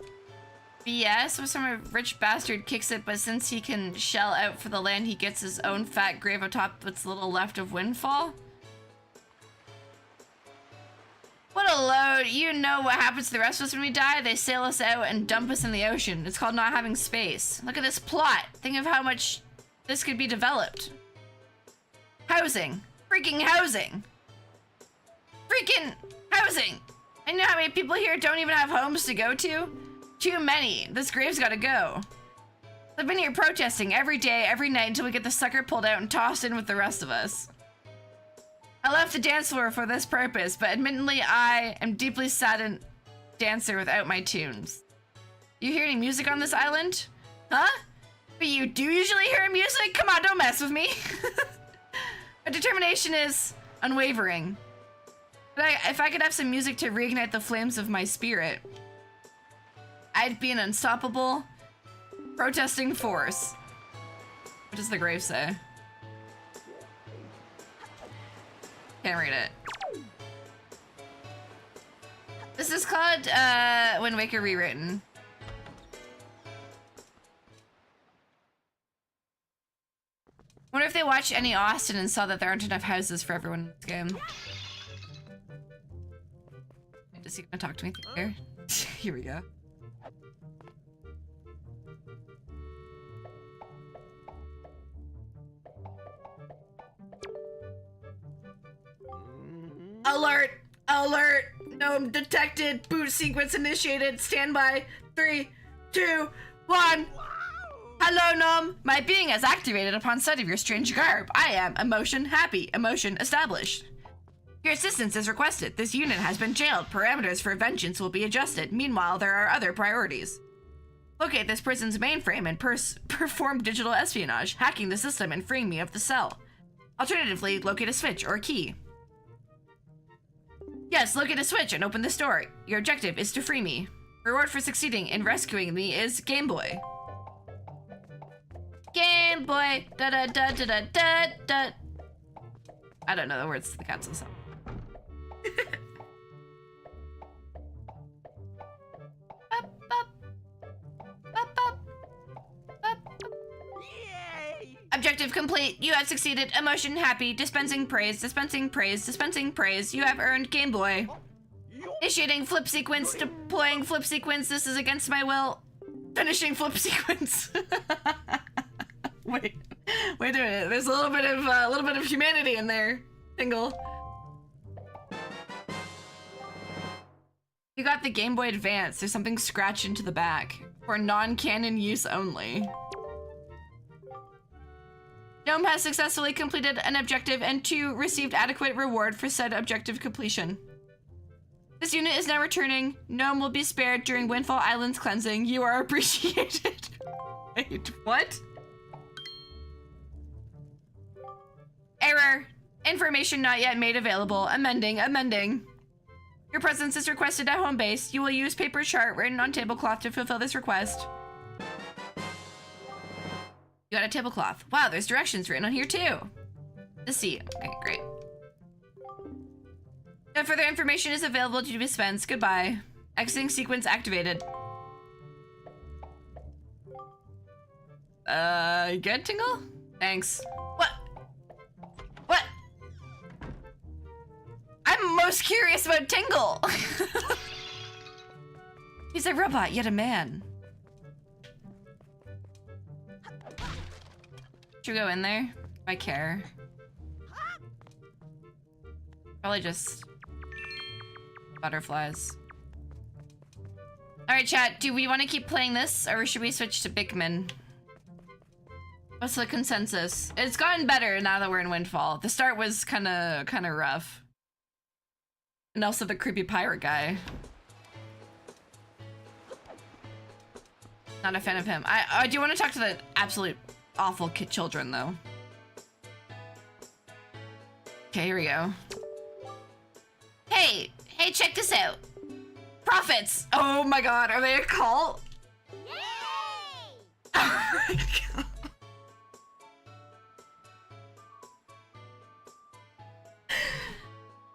BS? Or some rich bastard kicks it, but since he can shell out for the land, he gets his own fat grave atop what's little left of Windfall? What a load. You know what happens to the rest of us when we die? They sail us out and dump us in the ocean. It's called not having space. Look at this plot. Think of how much this could be developed. Housing. Freaking housing. Freaking housing. I know how many people here don't even have homes to go to. Too many. This grave's gotta go. I've been here protesting every day, every night until we get the sucker pulled out and tossed in with the rest of us. I left the dance floor for this purpose, but admittedly I am deeply saddened dancer without my tunes. You hear any music on this island? Huh? But you do usually hear music? Come on, don't mess with me. My determination is unwavering. But if I could have some music to reignite the flames of my spirit, I'd be an unstoppable, protesting force. What does the grave say? Can't read it. This is called Wind Waker Rewritten. Wonder if they watched any Austin and saw that there aren't enough houses for everyone in this game. Is he gonna talk to me here? Here we go. Alert! Alert! Gnome detected. Boot sequence initiated. Standby. 3, 2, 1. Hello, Gnome. My being has activated upon sight of your strange garb. I am emotion happy. Emotion established. Your assistance is requested. This unit has been jailed. Parameters for vengeance will be adjusted. Meanwhile, there are other priorities. Locate this prison's mainframe and perform digital espionage, hacking the system and freeing me of the cell. Alternatively, locate a switch or a key. Yes, locate a switch and open this door. Your objective is to free me. Reward for succeeding in rescuing me is Game Boy. Game Boy, da da da da da da da. I don't know the words to the console song. Yay! Objective complete. You have succeeded. Emotion happy. Dispensing praise. Dispensing praise. Dispensing praise. You have earned Game Boy. Initiating flip sequence. Deploying flip sequence. This is against my will. Finishing flip sequence. Wait a minute. There's a little bit of humanity in there. Tingle. You got the Game Boy Advance. There's something scratched into the back. For non-canon use only. Gnome has successfully completed an objective and 2 received adequate reward for said objective completion. This unit is now returning. Gnome will be spared during Windfall Island's cleansing. You are appreciated. Wait, what? Error. Information not yet made available. Amending. Your presence is requested at home base. You will use paper chart written on tablecloth to fulfill this request. You got a tablecloth. Wow, there's directions written on here too. The sea. Okay, great. No further information is available to be dispensed. Goodbye. Exiting sequence activated. You good, Tingle? Thanks. What? I'm most curious about Tingle. He's a robot, yet a man. Should we go in there? Do I care? Probably just butterflies. All right, chat. Do we want to keep playing this, or should we switch to Pikmin? What's the consensus? It's gotten better now that we're in Windfall. The start was kind of rough. And also the creepy pirate guy. Not a fan of him. I do want to talk to the absolute awful children, though. Okay, here we go. Hey, check this out. Prophets! Oh my god, are they a cult? Yay! Oh my god.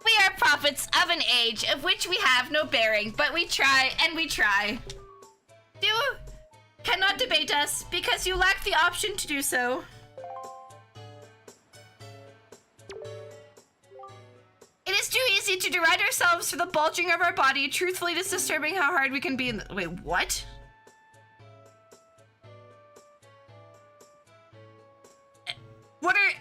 We are prophets of an age of which we have no bearing, but we try and we try. You cannot debate us because you lack the option to do so. It is too easy to deride ourselves for the bulging of our body. Truthfully, it is disturbing how hard we can be in the— Wait, what? What are—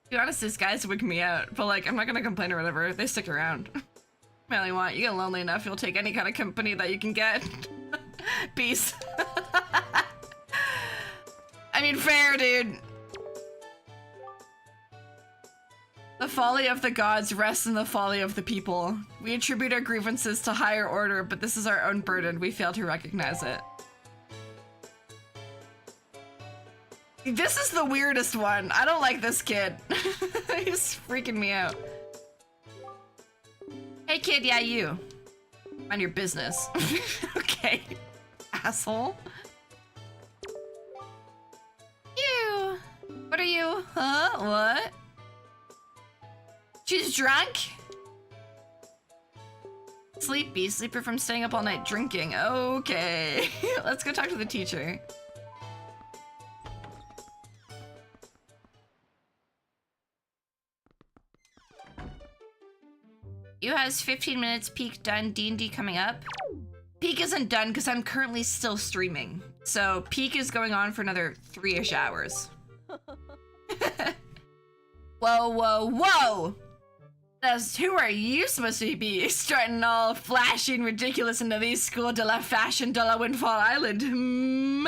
To be honest, these guys wig me out, but like, I'm not gonna complain or whatever. They stick around. I only want— you get lonely enough, you'll take any kind of company that you can get. Peace. I mean, fair, dude. The folly of the gods rests in the folly of the people. We attribute our grievances to higher order, but this is our own burden. We fail to recognize it. This is the weirdest one. I don't like this kid. He's freaking me out. kid, yeah, you. Mind your business. Okay, asshole. You. What are you? Huh? What? She's drunk? Sleepy. Sleeper from staying up all night drinking. Okay. Let's go talk to the teacher. You has 15 minutes peak done. D&D coming up. Peak isn't done because I'm currently still streaming. So peak is going on for another 3-ish hours. Whoa, whoa, whoa! Who are you supposed to be strutting all flashy and ridiculous into the School de la Fashion de la Windfall Island? Hmm?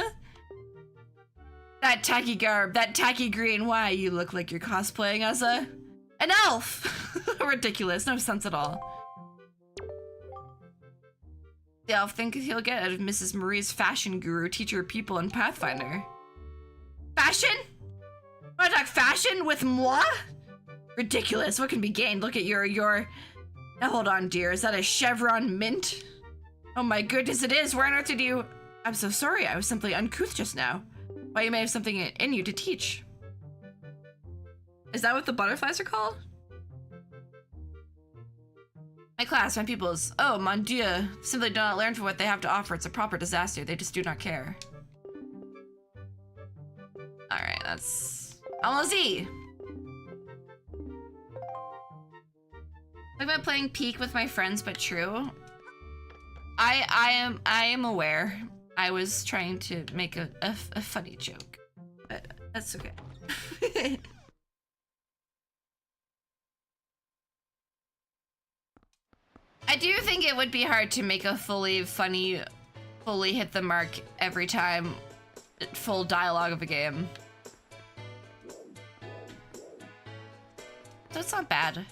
That tacky garb, that tacky green, why you look like you're cosplaying as an elf! Ridiculous, no sense at all. The elf think he'll get out of Mrs. Marie's fashion guru, teacher, people, and Pathfinder. Fashion? Wanna talk fashion with moi? Ridiculous, what can be gained? Look at your... Now hold on, dear, is that a chevron mint? Oh my goodness, it is! Where on earth did you... I'm so sorry, I was simply uncouth just now. Why, you may have something in you to teach. Is that what the butterflies are called? My class, my pupils. Oh, mon dieu. Simply do not learn from what they have to offer. It's a proper disaster. They just do not care. Alright, that's... Allons-y! I've been playing Peak with my friends, but true. I am aware. I was trying to make a funny joke. But that's okay. I do think it would be hard to make a fully funny, fully hit the mark every time, full dialogue of a game. So it's not bad.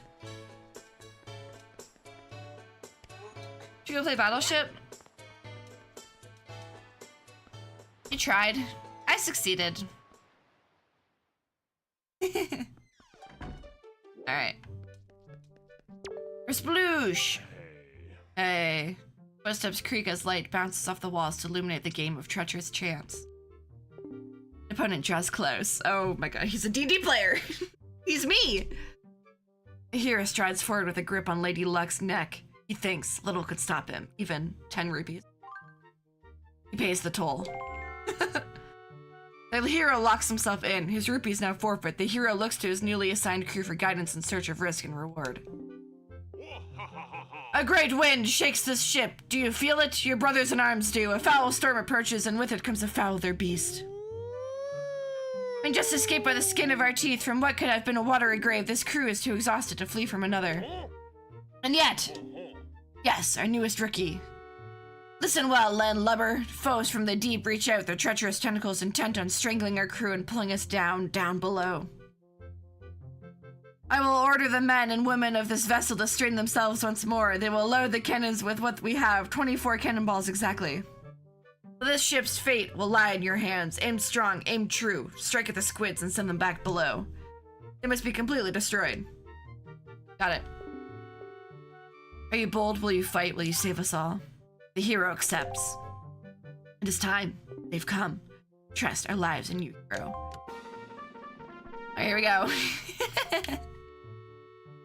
Should we go play Battleship? You tried. I succeeded. Alright. Sploosh! Hey. Footsteps creak as light bounces off the walls to illuminate the game of treacherous chance. Opponent draws close. Oh my god, he's a D&D player! He's me! The hero strides forward with a grip on Lady Luck's neck. He thinks little could stop him, even 10 rupees. He pays the toll. The hero locks himself in. His rupees now forfeit. The hero looks to his newly assigned crew for guidance in search of risk and reward. A great wind shakes this ship. Do you feel it? Your brothers in arms do. A foul storm approaches, and with it comes a fouler beast. We just escaped by the skin of our teeth from what could have been a watery grave. This crew is too exhausted to flee from another. And yet... Yes, our newest rookie. Listen well, landlubber. Foes from the deep reach out, their treacherous tentacles intent on strangling our crew and pulling us down below. I will order the men and women of this vessel to strain themselves once more. They will load the cannons with what we have, 24 cannonballs exactly. This ship's fate will lie in your hands. Aim strong, aim true. Strike at the squids and send them back below. They must be completely destroyed. Got it. Are you bold? Will you fight? Will you save us all? The hero accepts. It is time. They've come. Trust our lives in you, hero. Alright, here we go.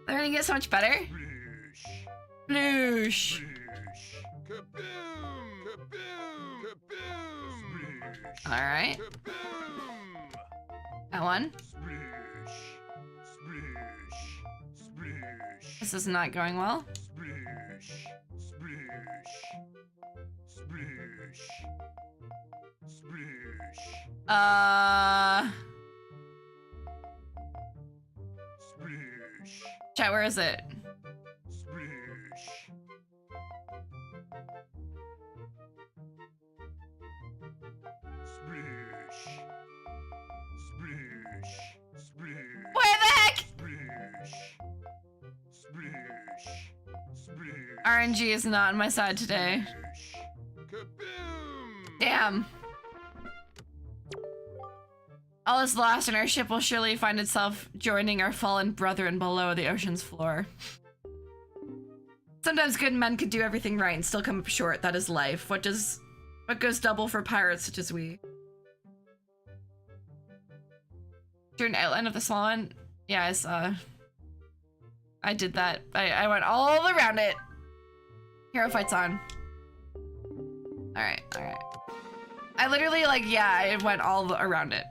They're gonna get so much better. Sploosh. Alright. That one. This is not going well. Chat, where is it? Where the heck? RNG is not on my side today. Damn. All is lost and our ship will surely find itself joining our fallen brethren below the ocean's floor. Sometimes good men could do everything right and still come up short. That is life. What goes double for pirates such as we? Certain outline of the small one? Yeah, I did that. I went all around it. Hero fights on. Alright. I literally, like, yeah, I went all around it.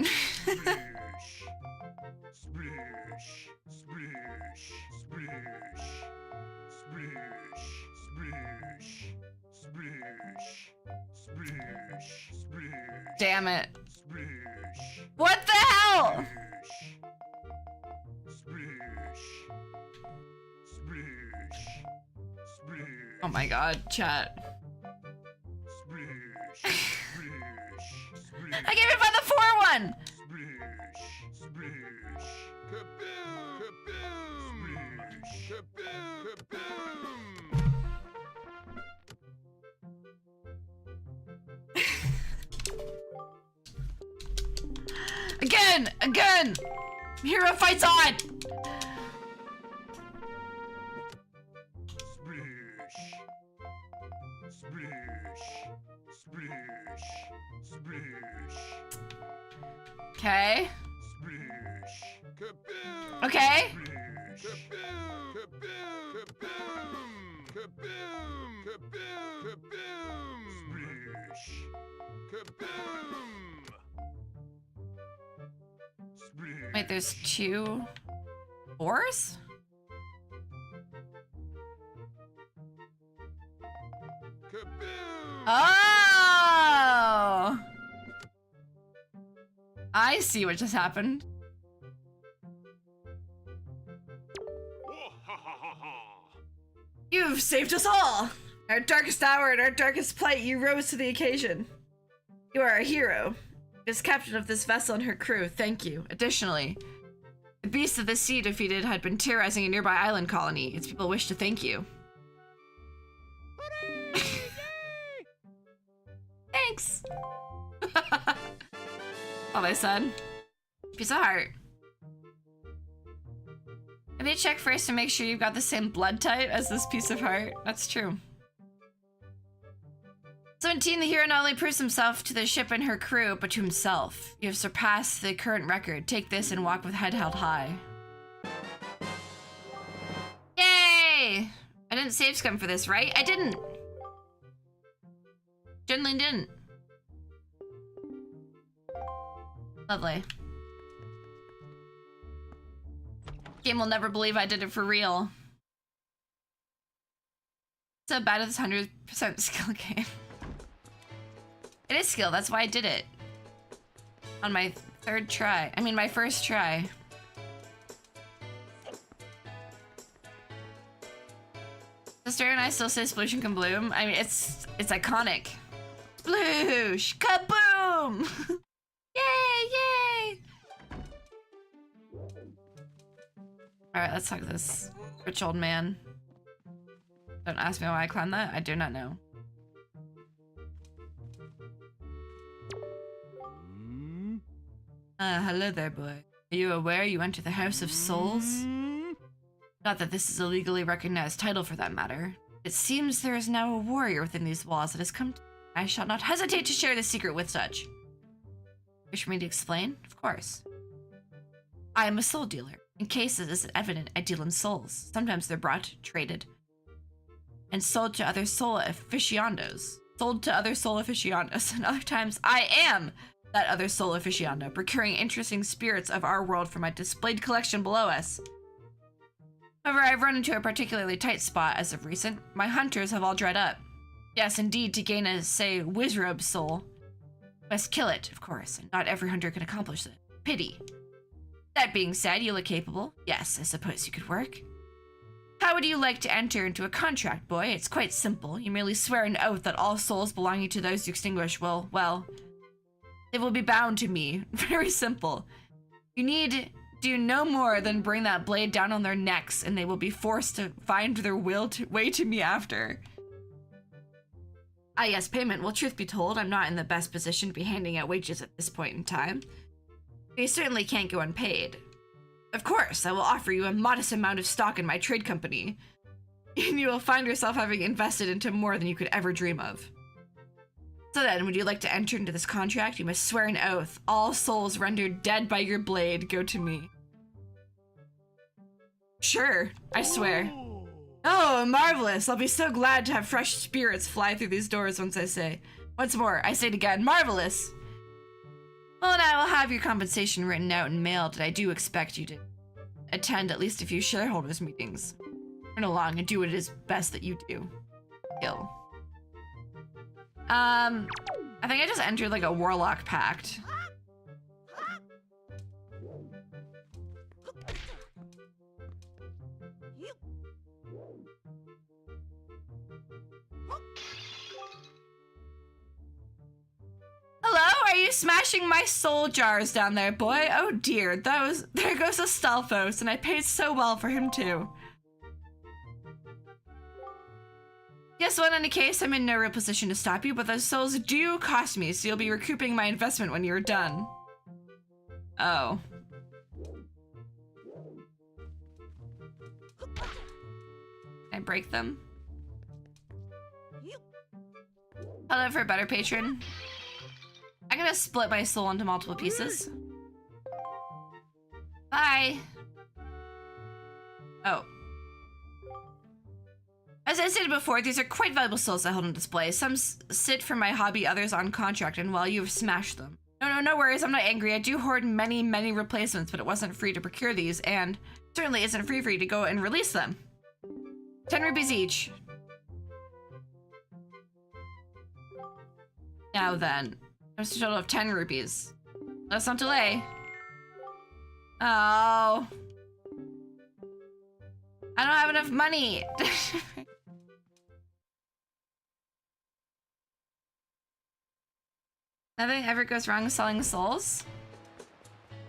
Damn it. What the hell? Oh my god, chat. I can't even find the 4-1! Again! Hero fights on! Okay. Okay. Wait, there's 2 4s? Oh! I see what just happened. You've saved us all! Our darkest hour and our darkest plight, you rose to the occasion. You are a hero. As captain of this vessel and her crew, thank you. Additionally, the beasts of the sea defeated had been terrorizing a nearby island colony. Its people wish to thank you. Thanks! All they said. Piece of heart. Maybe check first to make sure you've got the same blood type as this piece of heart. That's true. 17, the hero not only proves himself to the ship and her crew, but to himself. You have surpassed the current record. Take this and walk with head held high. Yay! I didn't save scum for this, right? I didn't. Generally didn't. Lovely. Game will never believe I did it for real. So bad at this 100% skill game. It is skill, that's why I did it. On my my first try. Sister and I still say Sploosh can bloom. I mean, it's iconic. Sploosh! Kaboom! Yay! Alright, let's talk to this rich old man. Don't ask me why I climbed that. I do not know. Hello there, boy. Are you aware you enter the House of Souls? Not that this is a legally recognized title for that matter. It seems there is now a warrior within these walls that has come to... I shall not hesitate to share the secret with such. Wish me to explain? Of course. I am a soul dealer. In cases as evident, I deal in souls. Sometimes they're brought, traded, and sold to other soul aficionados. And other times, I am that other soul aficionado, procuring interesting spirits of our world for my displayed collection below us. However, I've run into a particularly tight spot as of recent. My hunters have all dried up. Yes, indeed, to gain a, say, wizrobe soul. Must kill it, of course, and not every hunter can accomplish it. Pity. That being said, you look capable. Yes, I suppose you could work. How would you like to enter into a contract, boy? It's quite simple. You merely swear an oath that all souls belonging to those you extinguish will, well, they will be bound to me. Very simple. You need do no more than bring that blade down on their necks, and they will be forced to find their way to me after. Ah, yes, payment. Well, truth be told, I'm not in the best position to be handing out wages at this point in time. They certainly can't go unpaid. Of course, I will offer you a modest amount of stock in my trade company. and you will find yourself having invested into more than you could ever dream of. So then, would you like to enter into this contract? You must swear an oath. All souls rendered dead by your blade go to me. Sure, I swear. Oh, marvelous. I'll be so glad to have fresh spirits fly through these doors once more, I say it again, marvelous. Well, and I will have your compensation written out and mailed, and I do expect you to attend at least a few shareholders meetings. Run along and do what it is best that you do. Kill. I think I just entered like a warlock pact. Hello? Are you smashing my soul jars down there, boy? Oh dear, there goes Astolphos, and I paid so well for him too. Guess what, in any case, I'm in no real position to stop you, but those souls do cost me, so you'll be recouping my investment when you're done. Oh. Can I break them? Hello for a better patron. I'm gonna split my soul into multiple pieces. Bye. Oh. As I stated before, these are quite valuable souls I hold on display. Some sit for my hobby, others on contract, and well, you've smashed them. No worries, I'm not angry. I do hoard many replacements, but it wasn't free to procure these, and certainly isn't free for you to go and release them. 10 rupees each. Now then, there's a total of 10 rupees. Let's not delay. Oh. I don't have enough money. Nothing ever goes wrong with selling souls?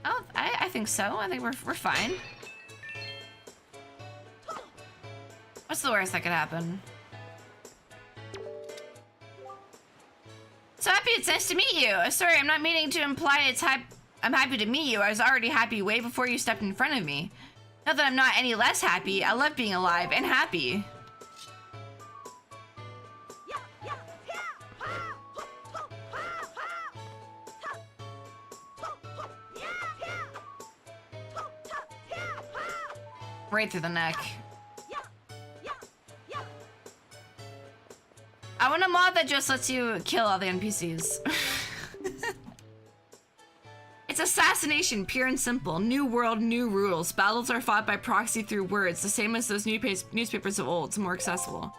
Oh, I think so. I think we're fine. What's the worst that could happen? So happy, it's nice to meet you. Sorry, I'm not meaning to imply I'm happy to meet you. I was already happy way before you stepped in front of me. Not that I'm not any less happy. I love being alive and happy. Right through the neck. I want a mod that just lets you kill all the NPCs. It's assassination, pure and simple. New world, new rules. Battles are fought by proxy through words, the same as those newspapers of old. It's more accessible.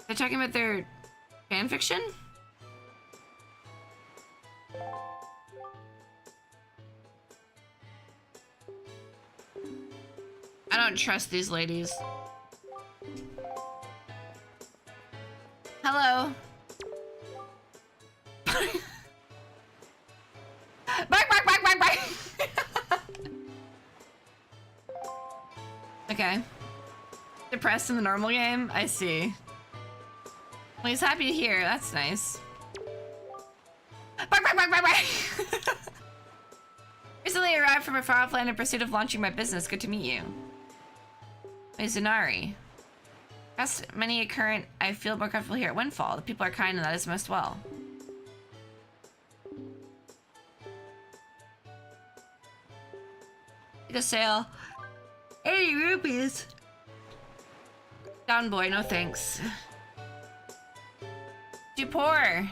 They're talking about their fanfiction? I don't trust these ladies. Hello. Back. Okay. Depressed in the normal game? I see. Well, he's happy to hear. That's nice. Back. Recently arrived from a far-off land in pursuit of launching my business. Good to meet you. Mizunari. Past many a current, I feel more comfortable here at Windfall. The people are kind and that is most well. Take a sale. 80 rupees. Down boy, no thanks. Too poor.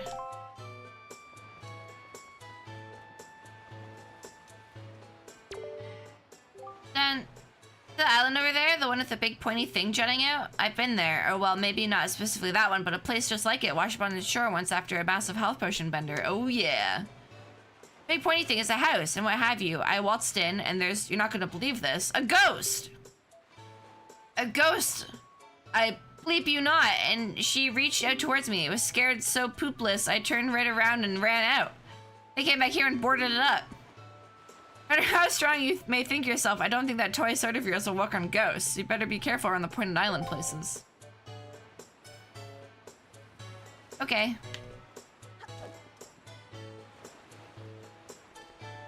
Then the island over there, the one with the big pointy thing jutting out? I've been there. Or well, maybe not specifically that one, but a place just like it. Washed up on the shore once after a massive health potion bender. Oh yeah. Big pointy thing is a house and what have you. I waltzed in and there's, you're not gonna believe this, a ghost! A ghost! I bleep you not, and she reached out towards me. It was scared so poopless, I turned right around and ran out. They came back here and boarded it up. No matter how strong you may think yourself, I don't think that toy sword of yours will work on ghosts. You better be careful around the pointed island places. Okay.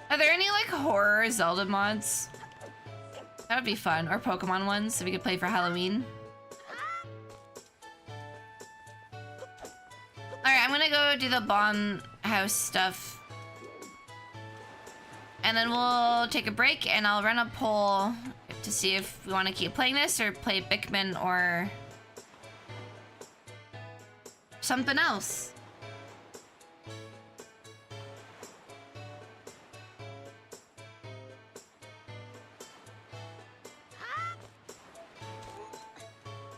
Are there any, like, horror Zelda mods? That would be fun. Or Pokemon ones, so we could play for Halloween. Alright, I'm gonna go do the bomb house stuff. And then we'll take a break and I'll run a poll to see if we want to keep playing this or play Pikmin or something else.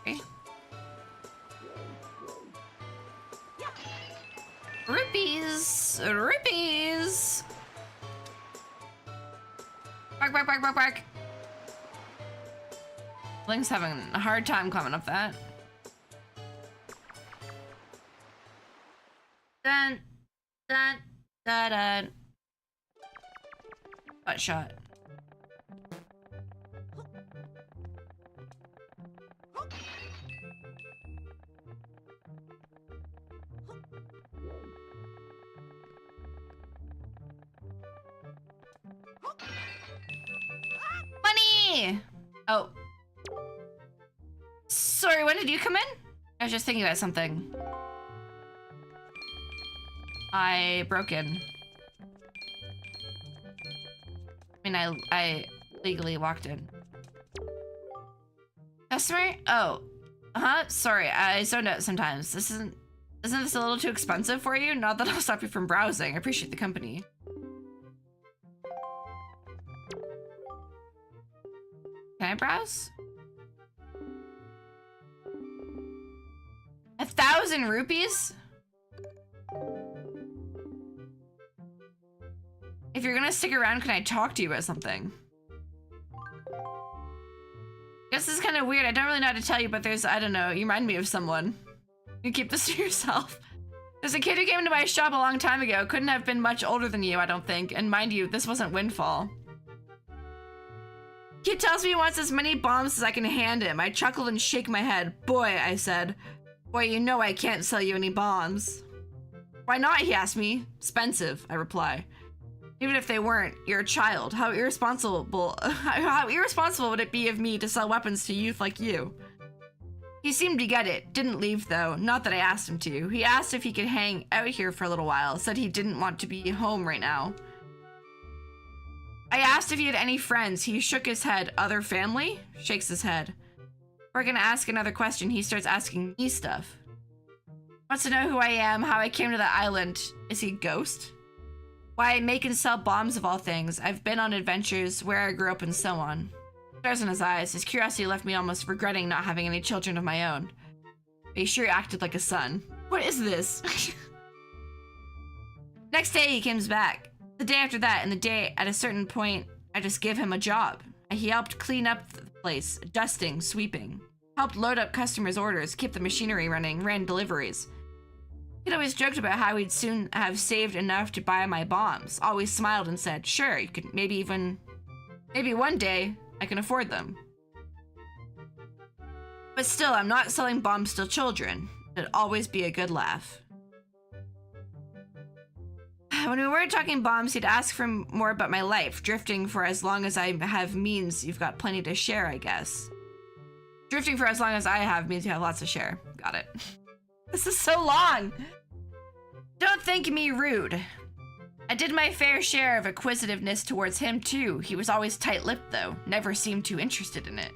Okay. Rupees! Rupees! Bark, bark, bark, bark, bark. Link's having a hard time climbing up that. Dun, dun, dun, dun. Butt shot. Money! Oh. Sorry, when did you come in? I was just thinking about something. I broke in. I mean, I legally walked in. Customer? Oh. Uh-huh, sorry, I zoned out sometimes. Isn't this a little too expensive for you? Not that I'll stop you from browsing. I appreciate the company. Can I browse? 1,000 rupees? If you're gonna stick around, can I talk to you about something? Guess this is kind of weird. I don't really know how to tell you, but there's, I don't know, you remind me of someone. You keep this to yourself. There's a kid who came into my shop a long time ago. Couldn't have been much older than you, I don't think. And mind you, this wasn't Windfall. Kid tells me he wants as many bombs as I can hand him. I chuckled and shake my head. Boy, I said. Boy, you know I can't sell you any bombs. Why not, he asked me. Expensive, I reply. Even if they weren't, you're a child. How irresponsible would it be of me to sell weapons to youth like you? He seemed to get it. Didn't leave, though. Not that I asked him to. He asked if he could hang out here for a little while. Said he didn't want to be home right now. I asked if he had any friends. He shook his head. Other family? Shakes his head. We're gonna ask another question. He starts asking me stuff. Wants to know who I am, how I came to the island. Is he a ghost? Why I make and sell bombs of all things. I've been on adventures, where I grew up, and so on. Stars in his eyes. His curiosity left me almost regretting not having any children of my own. But he sure acted like a son. What is this? Next day he comes back. The day after that, and the day at a certain point, I just give him a job. He helped clean up the place, dusting, sweeping. Helped load up customers' orders, keep the machinery running, ran deliveries. He'd always joked about how he'd soon have saved enough to buy my bombs. Always smiled and said, sure, you could maybe one day I can afford them. But still, I'm not selling bombs to children. It'd always be a good laugh. When we were talking bombs, he'd ask for more about my life. Drifting for as long as I have means you've got plenty to share, I guess. Drifting for as long as I have means you have lots to share. Got it. This is so long! Don't think me rude. I did my fair share of acquisitiveness towards him, too. He was always tight-lipped, though. Never seemed too interested in it.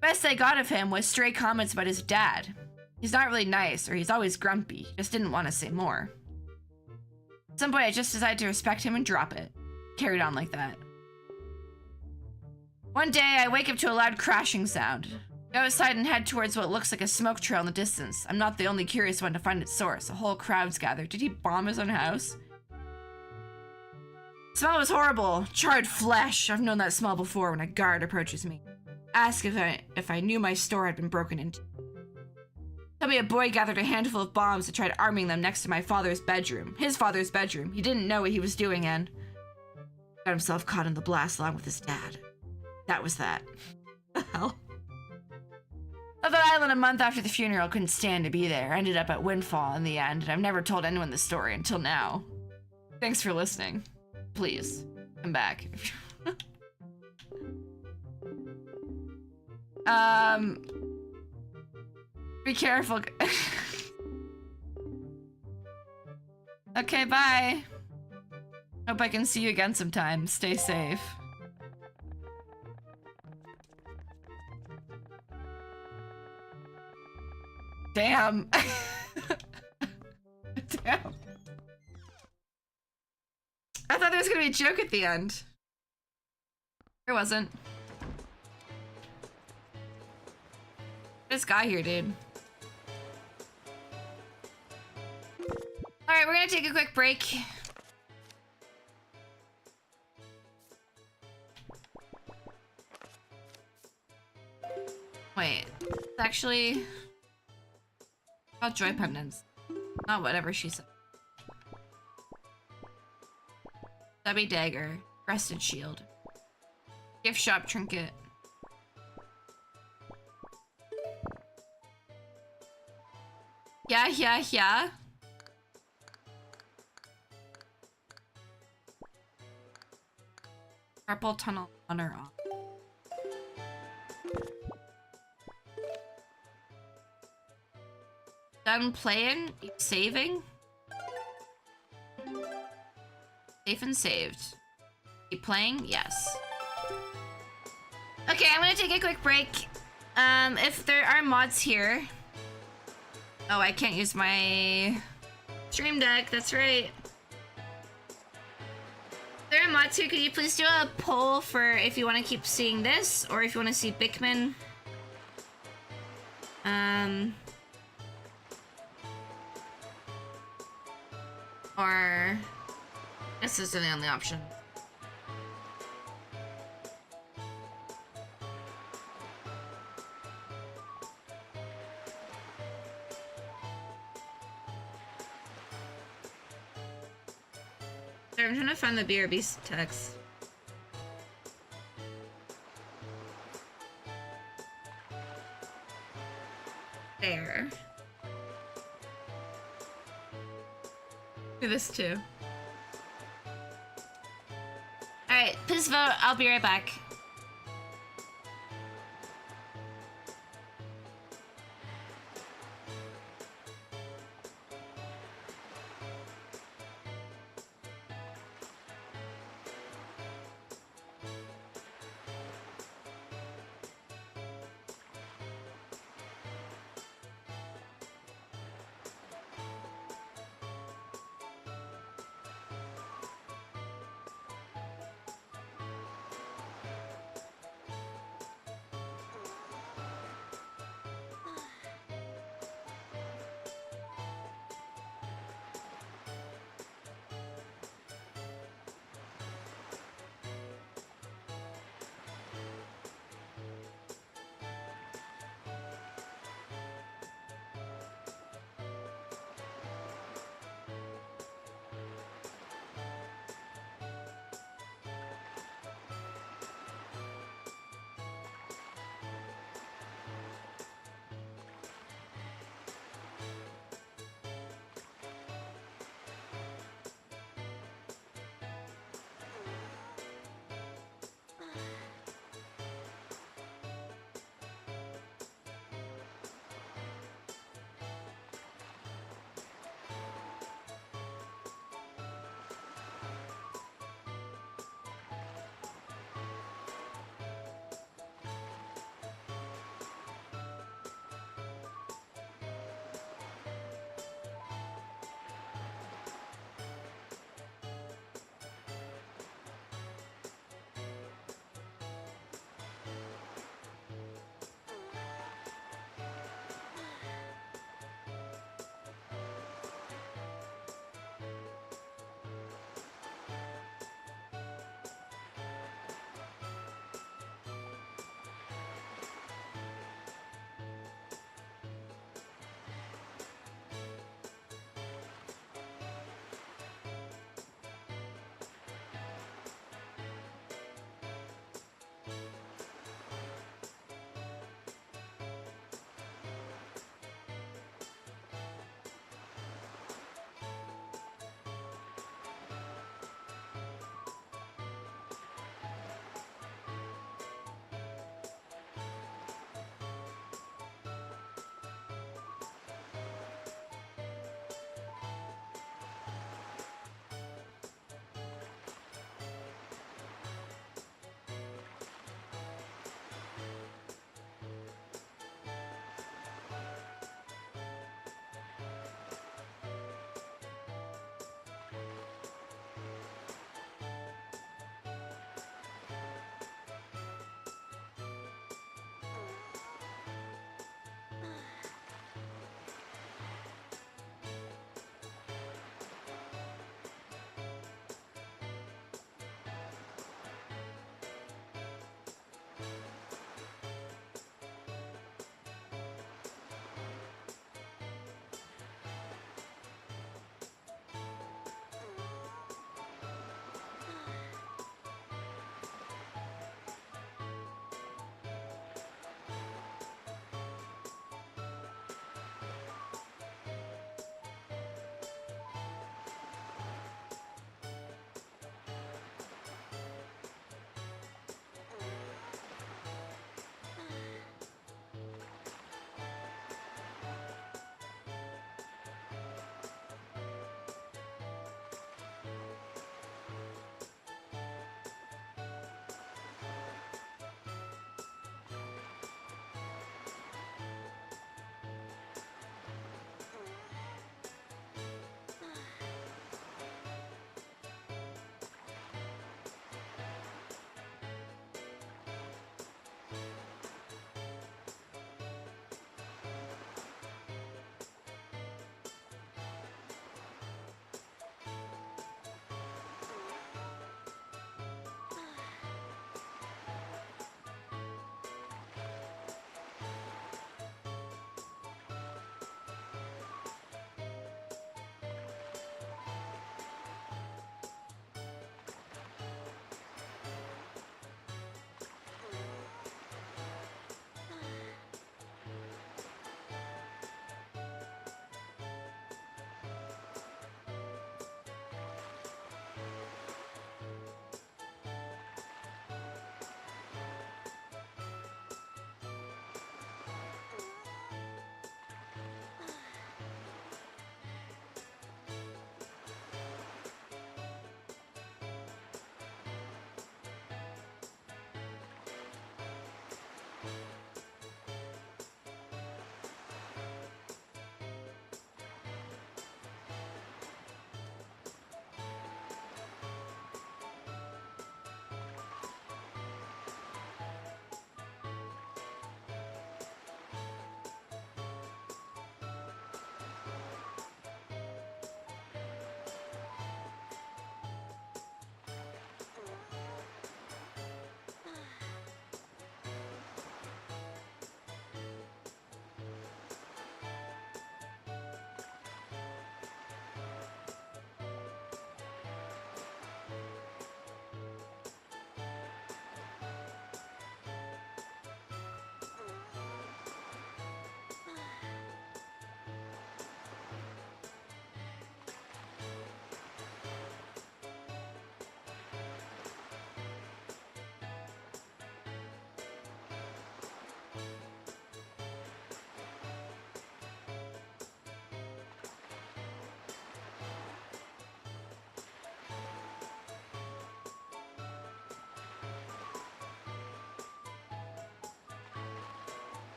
Best I got of him was stray comments about his dad. He's not really nice, or he's always grumpy. Just didn't want to say more. At some point, I just decided to respect him and drop it. Carried on like that. One day, I wake up to a loud crashing sound. Go outside and head towards what looks like a smoke trail in the distance. I'm not the only curious one to find its source. A whole crowd's gathered. Did he bomb his own house? The smell was horrible. Charred flesh. I've known that smell before when a guard approaches me. Ask if I knew my store had been broken into. Tell me a boy gathered a handful of bombs and tried arming them next to my father's bedroom. His father's bedroom. He didn't know what he was doing and got himself caught in the blast along with his dad. That was that. The hell? Left that island a month after the funeral, couldn't stand to be there. Ended up at Windfall in the end, and I've never told anyone the story until now. Thanks for listening. Please, come back. Be careful. Okay, bye. Hope I can see you again sometime. Stay safe. Damn. Damn. I thought there was gonna be a joke at the end. There wasn't. This guy here, dude. Alright, we're gonna take a quick break. Wait, it's actually about joy pendants. Not whatever she said. Stubby dagger, crested shield, gift shop trinket. Yeah. Purple tunnel honor off. Done playing? You saving? Safe and saved. Keep playing? Yes. Okay, I'm gonna take a quick break. If there are mods here. Oh, I can't use my stream deck, that's right. If there are mods here, could you please do a poll for if you want to keep seeing this or if you want to see Bickman? Or this is the only option. Sorry, I'm trying to find the BRB text. There. Do this too. Alright, please vote. I'll be right back.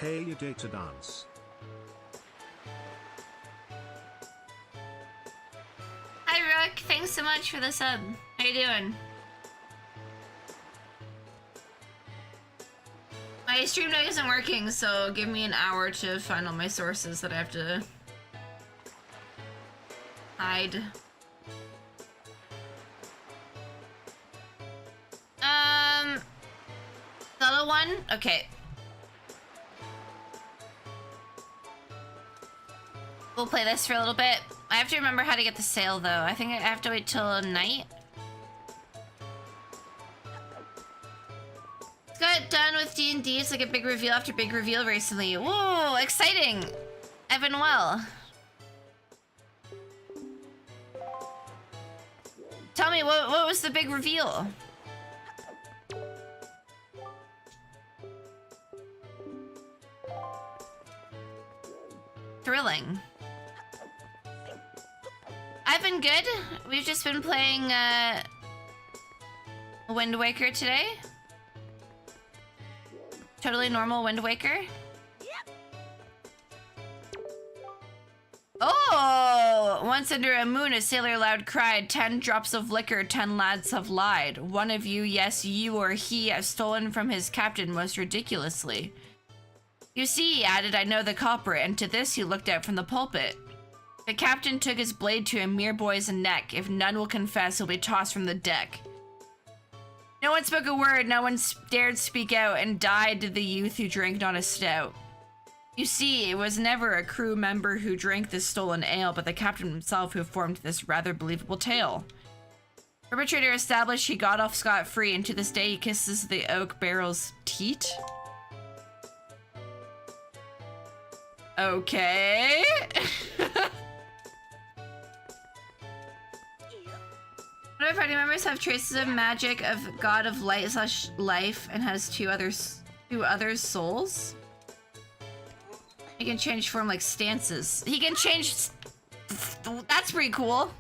Hey, you data dance. Hi, Rook. Thanks so much for the sub. How you doing? My stream deck isn't working, so give me an hour to find all my sources that I have to hide. The other one? Okay. We'll play this for a little bit. I have to remember how to get the sale, though. I think I have to wait till night. Got done with D&D. It's like a big reveal after big reveal recently. Whoa, exciting! Evan well. Tell me, what was the big reveal? Thrilling. I've been good. We've just been playing Wind Waker today. Totally normal Wind Waker. Oh! Once under a moon, a sailor loud cried, 10 drops of liquor, 10 lads have lied. One of you, yes, you or he, has stolen from his captain most ridiculously. You see, he added, I know the culprit, and to this he looked out from the pulpit. The captain took his blade to a mere boy's neck. If none will confess, he'll be tossed from the deck. No one spoke a word, no one dared speak out, and died did the youth who drank not a stout. You see, it was never a crew member who drank this stolen ale, but the captain himself who formed this rather believable tale. Perpetrator established he got off scot-free, and to this day he kisses the oak barrel's teat. Okay. One of our party members have traces of magic of god of light / life and has two others souls. He can change form like stances. He can change. That's pretty cool.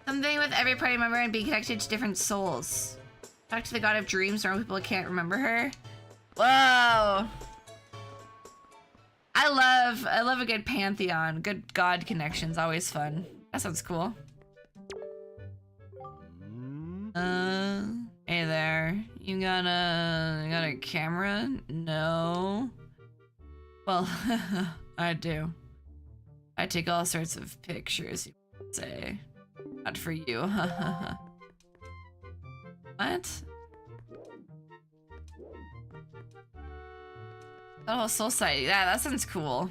Something with every party member and being connected to different souls. Talk to the god of dreams. Normal people can't remember her. Whoa. I love a good pantheon. Good god connections, always fun. That sounds cool. Hey there. You got a camera? No. Well, I do. I take all sorts of pictures, you could say. Not for you. What? Oh, Soul Society. Yeah, that sounds cool.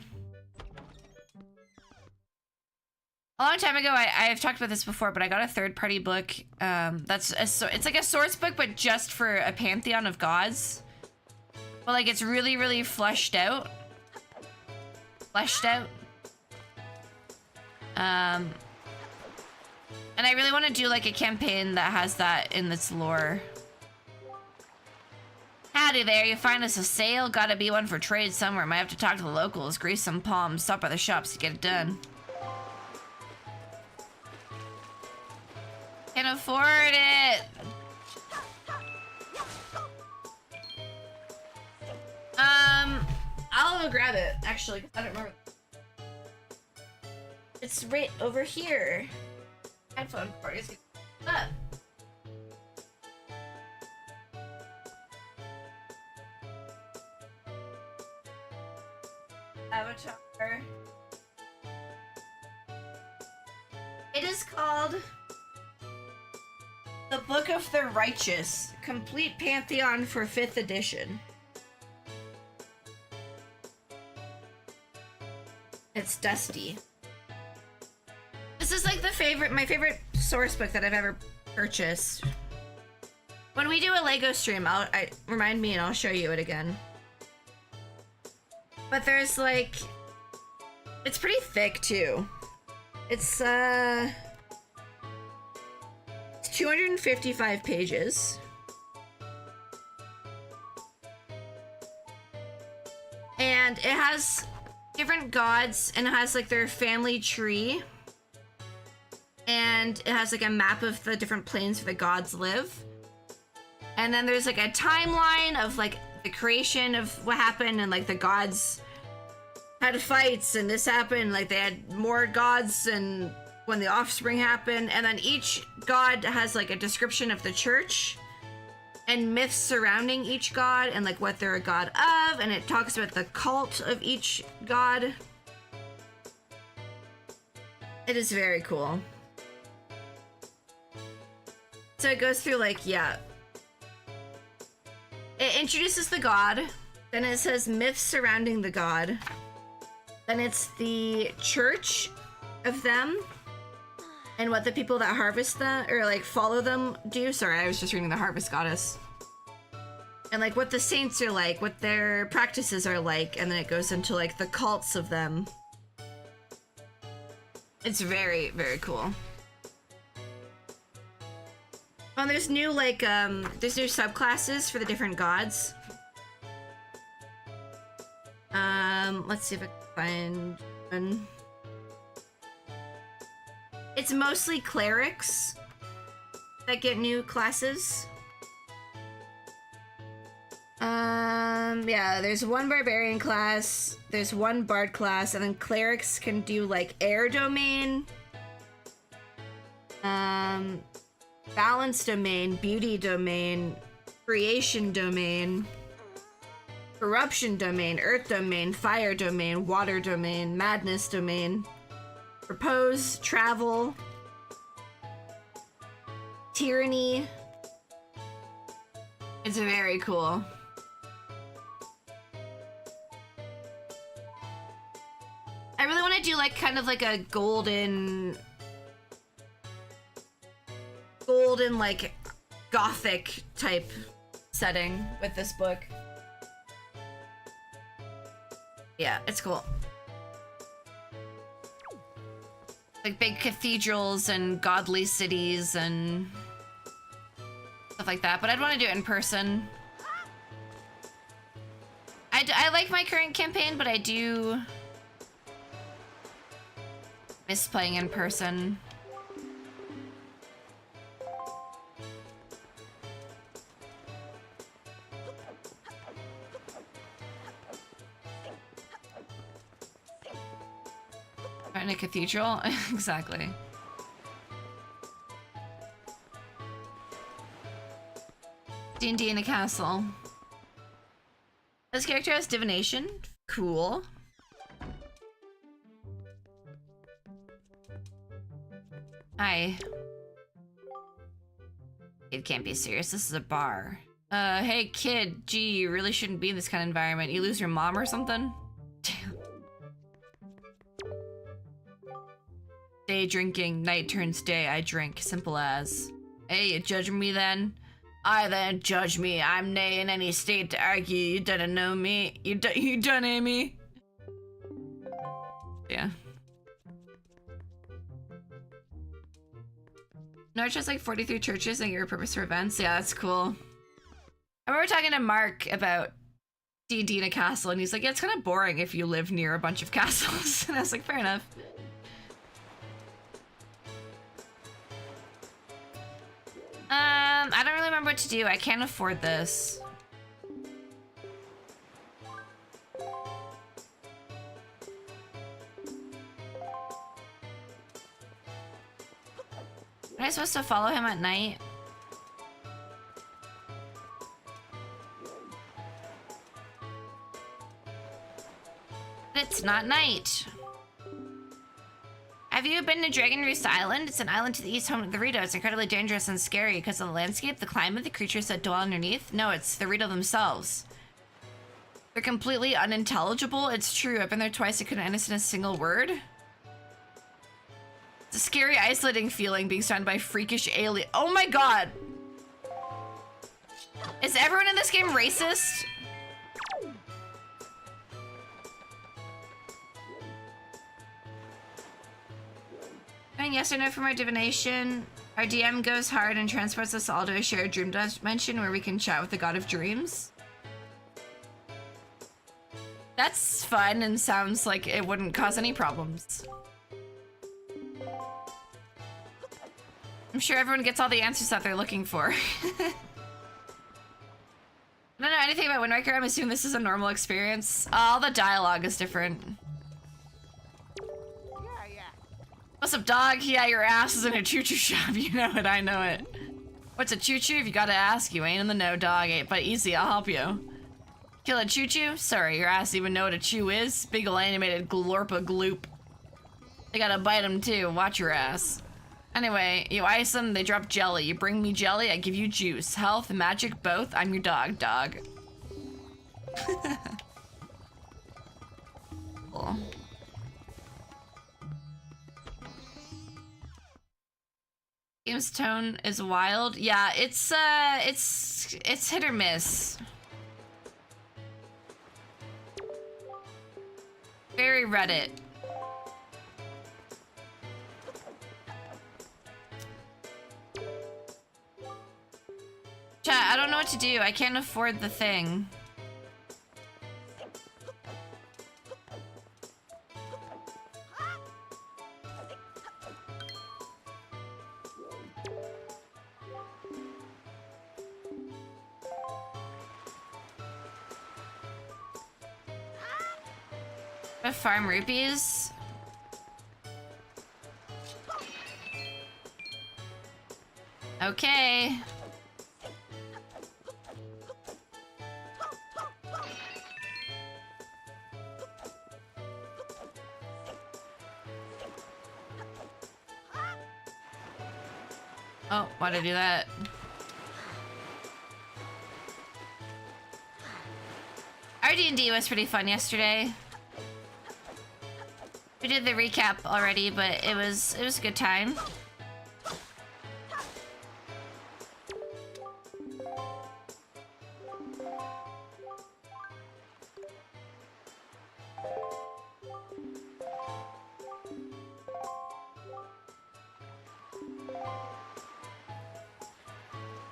A long time ago, I've talked about this before, but I got a third-party book. It's like a source book, but just for a pantheon of gods. But like, it's really, really fleshed out. And I really want to do like a campaign that has that in its lore. Howdy there, you find us a sale? Gotta be one for trade somewhere. Might have to talk to the locals, grease some palms, stop by the shops to get it done. Can afford it! I'll go grab it, actually, 'cause I don't remember. It's right over here. Headphone cord is up. Avatar. It is called The Book of the Righteous, Complete Pantheon for 5th edition. It's dusty. This is like my favorite source book that I've ever purchased. When we do a Lego stream, remind me and I'll show you it again. But there's like, it's pretty thick too. It's 255 pages. And it has different gods and it has like their family tree. And it has like a map of the different planes where the gods live. And then there's like a timeline of like the creation of what happened, and like the gods had fights and this happened, like they had more gods and when the offspring happened, and then each god has like a description of the church and myths surrounding each god and like what they're a god of, and it talks about the cult of each god. It is very cool. So it goes through like, yeah. It introduces the god, then it says myths surrounding the god, then it's the church of them and what the people that harvest them or like follow them do. Sorry, I was just reading the Harvest Goddess. And like what the saints are like, what their practices are like, and then it goes into like the cults of them. It's very, very cool. Oh, there's new like there's new subclasses for the different gods. Let's see if I can find one. It's mostly clerics that get new classes. Yeah, there's one barbarian class, there's one bard class, and then clerics can do like air domain, balance domain, beauty domain, creation domain, corruption domain, earth domain, fire domain, water domain, madness domain, propose, travel, tyranny. It's very cool. I really want to do like kind of like a golden like gothic type setting with this book. Yeah, it's cool. Like big cathedrals and godly cities and stuff like that, but I'd want to do it in person. I like my current campaign, but I do miss playing in person. In a cathedral? Exactly. D&D in a castle. This character has divination. Cool. Hi. It can't be serious. This is a bar. Hey kid. Gee, you really shouldn't be in this kind of environment. You lose your mom or something? Damn. Day drinking, night turns day, I drink, simple as. Hey, you judging me then? I then judge me, I'm nay in any state to argue, you didn't know me, you done Amy. Yeah. Norwich has like 43 churches and your purpose for events, yeah, that's cool. I remember talking to Mark about D&D in a castle, and he's like, yeah, it's kind of boring if you live near a bunch of castles, and I was like, fair enough. I don't really remember what to do. I can't afford this. Am I supposed to follow him at night? But it's not night. Have you been to Dragon Roost Island? It's an island to the east, home of the Rito. It's incredibly dangerous and scary because of the landscape, the climate, the creatures that dwell underneath. No, it's the Rito themselves. They're completely unintelligible. It's true. I've been there twice. I couldn't understand a single word. It's a scary, isolating feeling being surrounded by freakish alien. Oh my god! Is everyone in this game racist? Yes or no for my divination. Our DM goes hard and transports us all to a shared dream dimension where we can chat with the god of dreams. That's fun and sounds like it wouldn't cause any problems. I'm sure everyone gets all the answers that they're looking for. I don't know, anything about Wind Waker, I'm assuming this is a normal experience. All the dialogue is different. What's up, dog? Yeah, your ass is in a choo-choo shop. You know it, I know it. What's a choo-choo? If you gotta ask, you ain't in the know, dog. But easy, I'll help you. Kill a choo-choo? Sorry, your ass even know what a chew is? Big ol' animated glorpa gloop. They gotta bite him too, watch your ass. Anyway, you ice them, they drop jelly. You bring me jelly, I give you juice. Health, magic, both. I'm your dog, dog. Cool. Game's tone is wild. Yeah, it's hit or miss. Very Reddit. Chat, I don't know what to do. I can't afford the thing. Farm rupees. Okay. Oh, why'd I do that? Our D&D was pretty fun yesterday. We did the recap already, but it was a good time.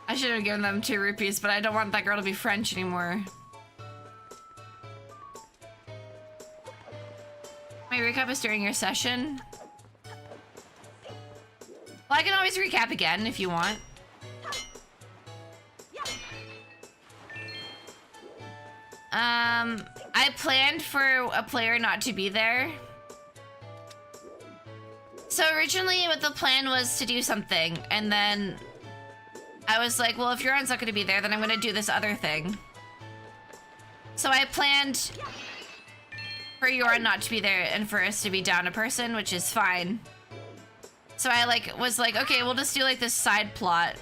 I should have given them 2 rupees, but I don't want that girl to be French anymore. My recap is during your session. Well, I can always recap again if you want. I planned for a player not to be there. So originally what the plan was to do something, and then I was like, well, if Euron's not gonna be there, then I'm gonna do this other thing. So I planned for Euron not to be there and for us to be down a person, which is fine. So I was like, okay, we'll just do like this side plot.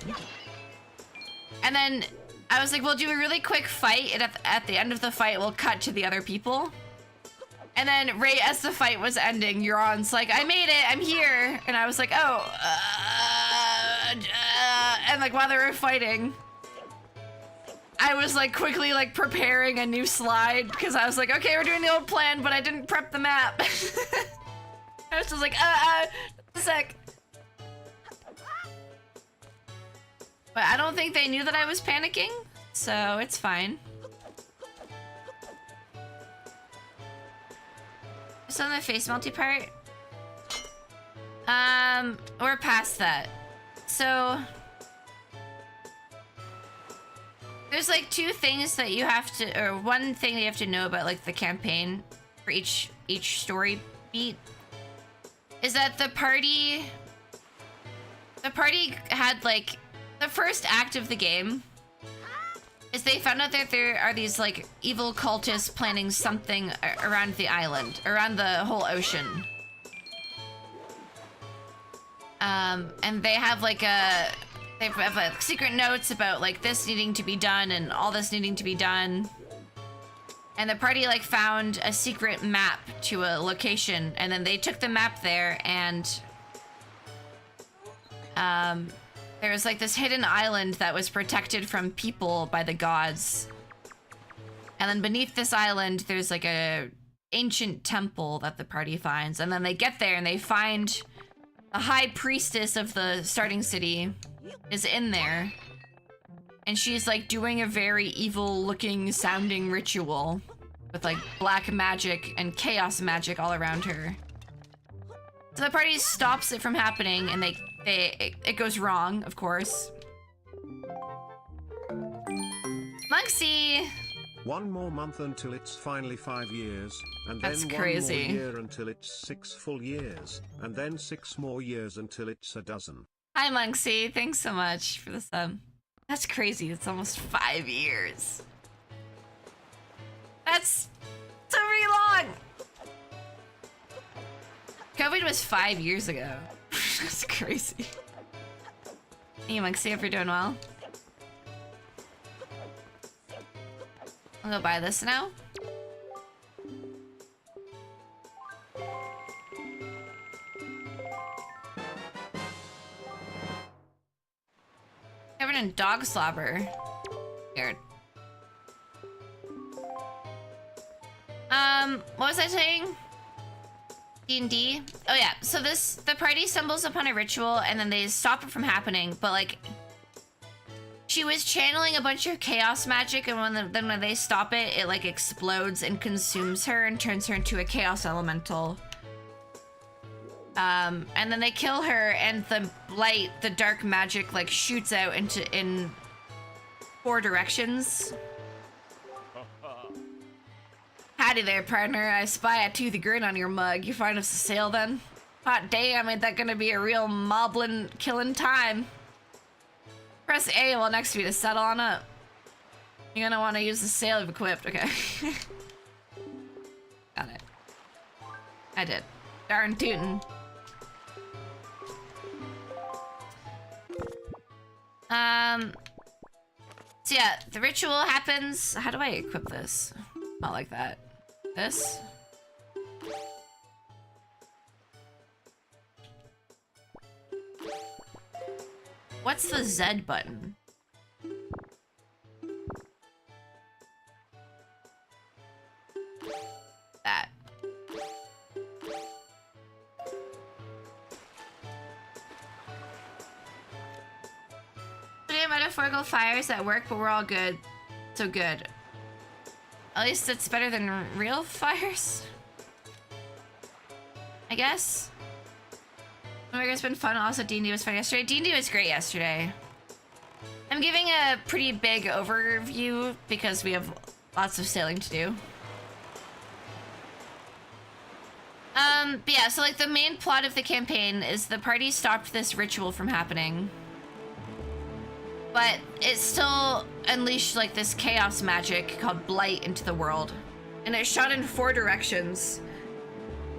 And then I was like, we'll do a really quick fight, and at the end of the fight, we'll cut to the other people. And then right as the fight was ending, Euron's like, I made it, I'm here. And I was like, oh, and like while they were fighting, I was like quickly like preparing a new slide because I was like, okay, we're doing the old plan, but I didn't prep the map. I was just like, a sec. But I don't think they knew that I was panicking, so it's fine. Just on the face multi part. We're past that. So there's like 2 things that you have to, or 1 thing that you have to know about like the campaign for each story beat, is that the party had like the first act of the game is they found out that there are these like evil cultists planning something around the island, around the whole ocean. And they have like they have like secret notes about like this needing to be done and all this needing to be done. And the party like found a secret map to a location, and then they took the map there, and there was like this hidden island that was protected from people by the gods. And then beneath this island, there's like a ancient temple that the party finds. And then they get there and they find the high priestess of the starting city is in there. And she's like doing a very evil looking sounding ritual with like black magic and chaos magic all around her. So the party stops it from happening, and it goes wrong, of course. Monk Monksy! 1 more month until it's finally 5 years, and That's then crazy. 1 more year until it's 6 full years, and then 6 more years until it's a dozen. Hi, Monksy. Thanks so much for the sub. That's crazy. It's almost 5 years. That's so very long. COVID was 5 years ago. That's crazy. Hey, Monksy, hope you're doing well. I'll go buy this now. Covered in dog slobber. Weird. What was I saying? D&D? Oh yeah, so the party stumbles upon a ritual and then they stop it from happening, but like, she was channeling a bunch of chaos magic, and then when they stop it, it like explodes and consumes her and turns her into a chaos elemental. And then they kill her, and the light, the dark magic, like shoots out in 4 directions. Howdy there, partner. I spy a toothy grin on your mug. You find us a sale then? Hot damn, ain't that gonna be a real moblin killing time? Press A while next to me to settle on up. You're gonna want to use the sale you've equipped, okay? Got it. I did. Darn tootin'. So yeah, the ritual happens. How do I equip this? Not like that. This? What's the Z button? That. Today metaphorical fires at work, but we're all good. So good. At least it's better than real fires. I guess. It's been fun. Also, D&D was fun yesterday. D&D was great yesterday. I'm giving a pretty big overview because we have lots of sailing to do. But yeah, so like the main plot of the campaign is the party stopped this ritual from happening. But it still unleashed like this chaos magic called Blight into the world. And it shot in 4 directions.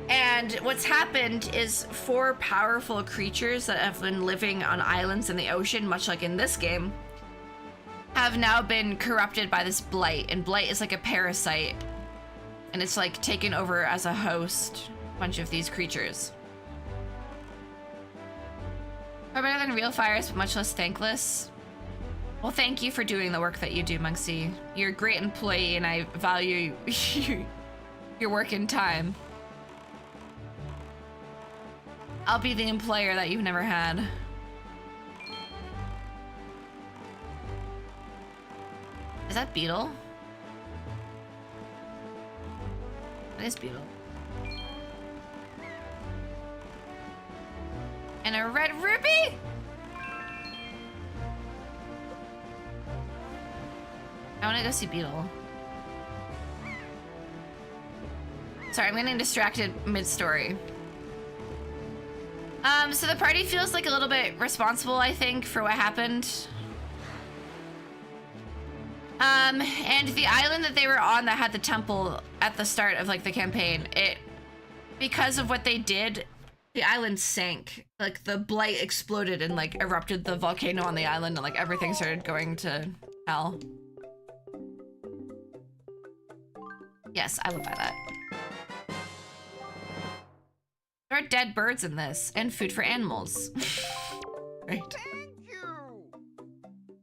And what's happened is 4 powerful creatures that have been living on islands in the ocean, much like in this game, have now been corrupted by this Blight. And Blight is like a parasite. And it's like taken over as a host, a bunch of these creatures. Are better than real fires, but much less thankless. Well, thank you for doing the work that you do, Monksy. You're a great employee, and I value your work and time. I'll be the employer that you've never had. Is that Beetle? That is Beetle. And a red ruby? I want to go see Beetle. Sorry, I'm getting distracted mid-story. So the party feels like a little bit responsible, I think, for what happened. And the island that they were on that had the temple at the start of like the campaign, because of what they did, the island sank. Like the Blight exploded and like erupted the volcano on the island, and like everything started going to hell. Yes, I would buy that. There are dead birds in this, and food for animals. Right. Thank you.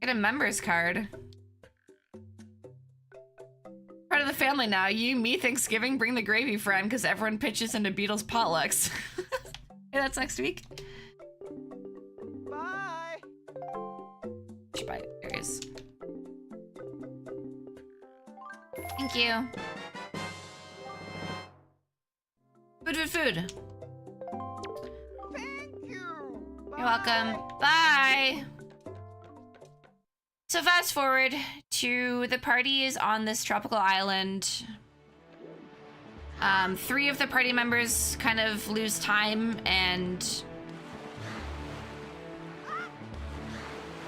Get a member's card. Part of the family now. You, me, Thanksgiving, bring the gravy, friend, because everyone pitches into Beatles potlucks. Hey, that's next week. Bye. Should buy it. There he is. Thank you. Food. Thank you. You're welcome. Bye. So fast forward to the party is on this tropical island. 3 of the party members kind of lose time, and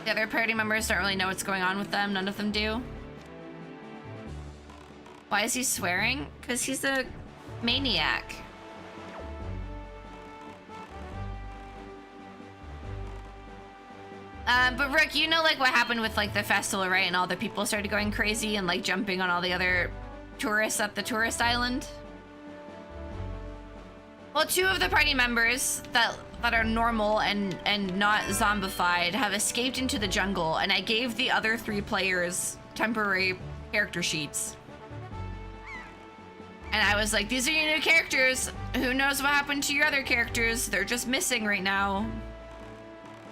the other party members don't really know what's going on with them. None of them do. Why is he swearing? Because he's a maniac. But Rook, you know, like what happened with like the festival, right? And all the people started going crazy and like jumping on all the other tourists at the tourist island. Well, 2 of the party members that are normal and not zombified have escaped into the jungle, and I gave the other 3 players temporary character sheets. And I was like, these are your new characters. Who knows what happened to your other characters? They're just missing right now.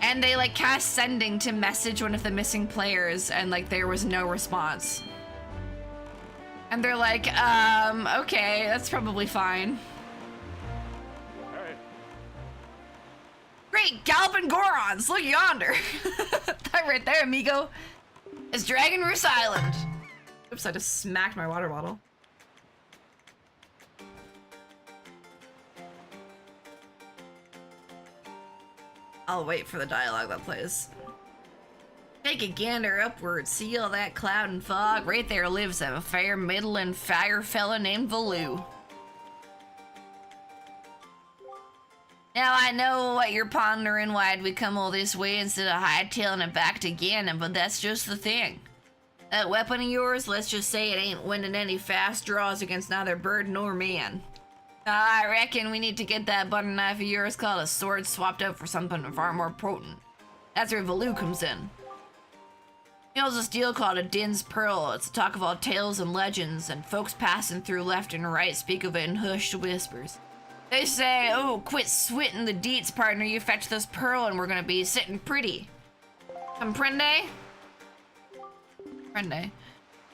And they like cast sending to message one of the missing players, and like there was no response. And they're like, okay, that's probably fine. Great, galloping Gorons, look yonder. That right there, amigo, is Dragon Roost Island. Oops, I just smacked my water bottle. I'll wait for the dialogue that plays. Take a gander upward, see all that cloud and fog. Right there lives a fair, middling fire fella named Valoo. Now I know what you're pondering, why'd we come all this way instead of hightailing it back to Ganon, but that's just the thing. That weapon of yours, let's just say it ain't winning any fast draws against neither bird nor man. I reckon we need to get that butter knife of yours called a sword swapped out for something far more potent. That's where Valoo comes in. He holds this deal called a Din's Pearl. It's the talk of all tales and legends, and folks passing through left and right speak of it in hushed whispers. They say, oh, quit switting the deets, partner. You fetch this pearl and we're gonna be sitting pretty. Comprende? Comprende.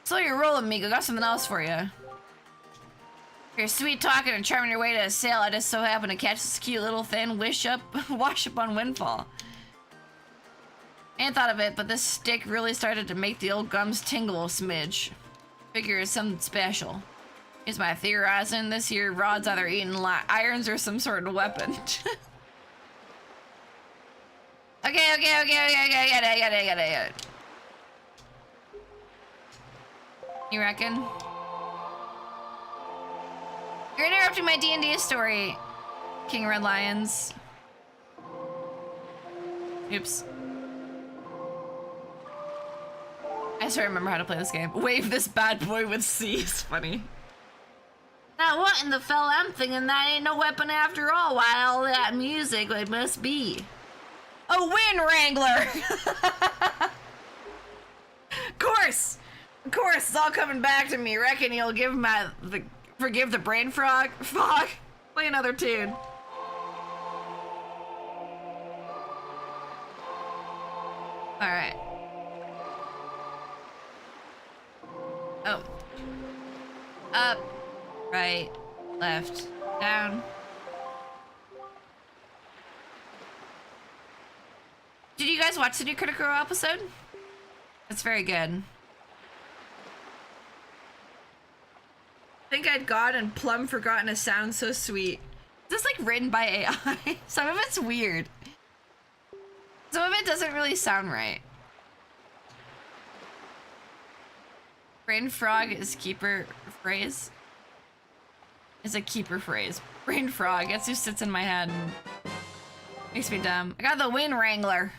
So you're rolling, amigo. Got something else for you. You're sweet talking and charming your way to a sail. I just so happen to catch this cute little thing wash up on Windfall. Ain't thought of it, but this stick really started to make the old gums tingle a smidge. Figure it's something special. Here's my theorizing. This here rod's either eating irons or some sort of weapon. Okay, I get it. You reckon? You're interrupting my D&D story, King Red Lions. Oops. I still remember how to play this game. Wave this bad boy with C is funny. Now what in the fell I'm thinking that ain't no weapon after all. Why all that music it must be? A Wind Wrangler! Of course, it's all coming back to me. Reckon you'll forgive the brain fog? Play another tune. Alright. Oh. Up. Right. Left. Down. Did you guys watch the new Critical Role episode? It's very good. Think I'd God and plumb forgotten a sound so sweet. Is this like written by AI? Some of it's weird. Some of it doesn't really sound right. Brain frog is keeper phrase. Is a keeper phrase. Brain frog, that's who sits in my head and makes me dumb. I got the Wind Wrangler.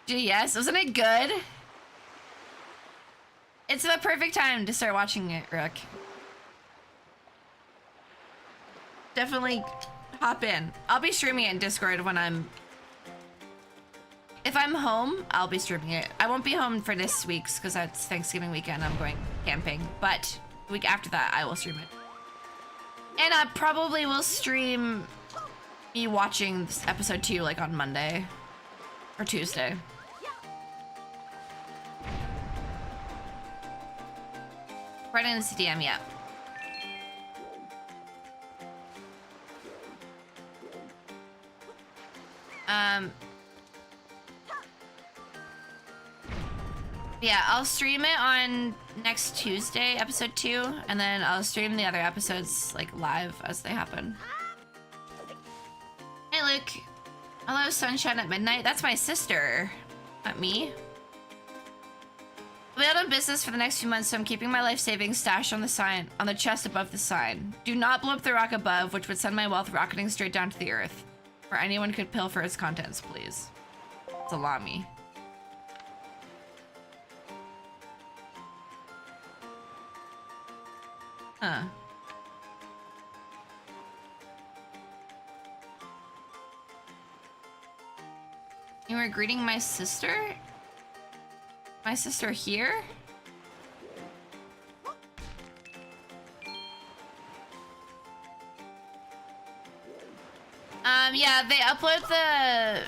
Gee, yes, isn't it good? It's the perfect time to start watching it, Rook. Definitely hop in. I'll be streaming it in Discord when if I'm home, I'll be streaming it. I won't be home for this week's because that's Thanksgiving weekend. I'm going camping, but the week after that, I will stream it. And I probably will stream me watching episode 2 like on Monday or Tuesday. Right in the CDM, yeah. Yeah, I'll stream it on next Tuesday, episode 2, and then I'll stream the other episodes like live as they happen. Hey, Luke. Hello, Sunshine at Midnight. That's my sister, not me. I'll be out of business for the next few months, so I'm keeping my life savings stashed on the sign, on the chest above the sign. Do not blow up the rock above, which would send my wealth rocketing straight down to the earth. Or anyone could pilfer its contents, please. Salami. Huh. You were greeting my sister? My sister here? Yeah, they upload the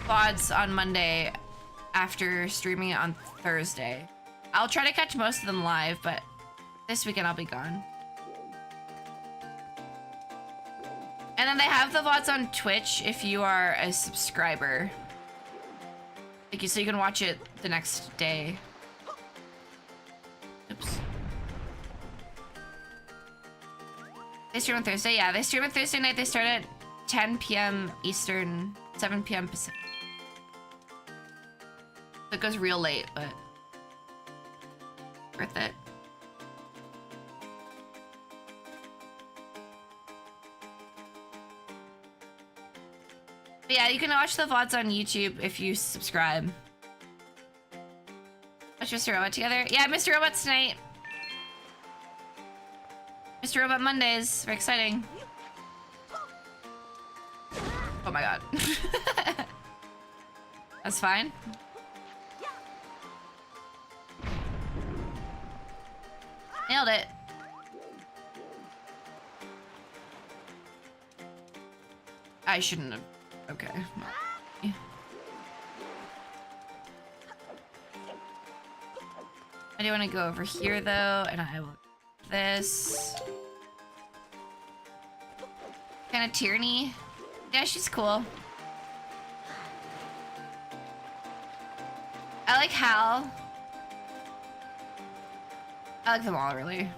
VODs on Monday after streaming it on Thursday. I'll try to catch most of them live, but this weekend I'll be gone. And then they have the VODs on Twitch if you are a subscriber. So you can watch it the next day. Oops. They stream on Thursday? Yeah, they stream on Thursday night. They start at 10 p.m. Eastern, 7 p.m. Pacific. So it goes real late, but worth it. But yeah, you can watch the VODs on YouTube if you subscribe. Watch Mr. Robot together? Yeah, Mr. Robot tonight. Mr. Robot Mondays. Very exciting. Oh my god. That's fine. Nailed it. I shouldn't have. Okay. I do want to go over here though, and I will this. Kind of Tierney. Yeah, she's cool. I like Hal. I like them all, really.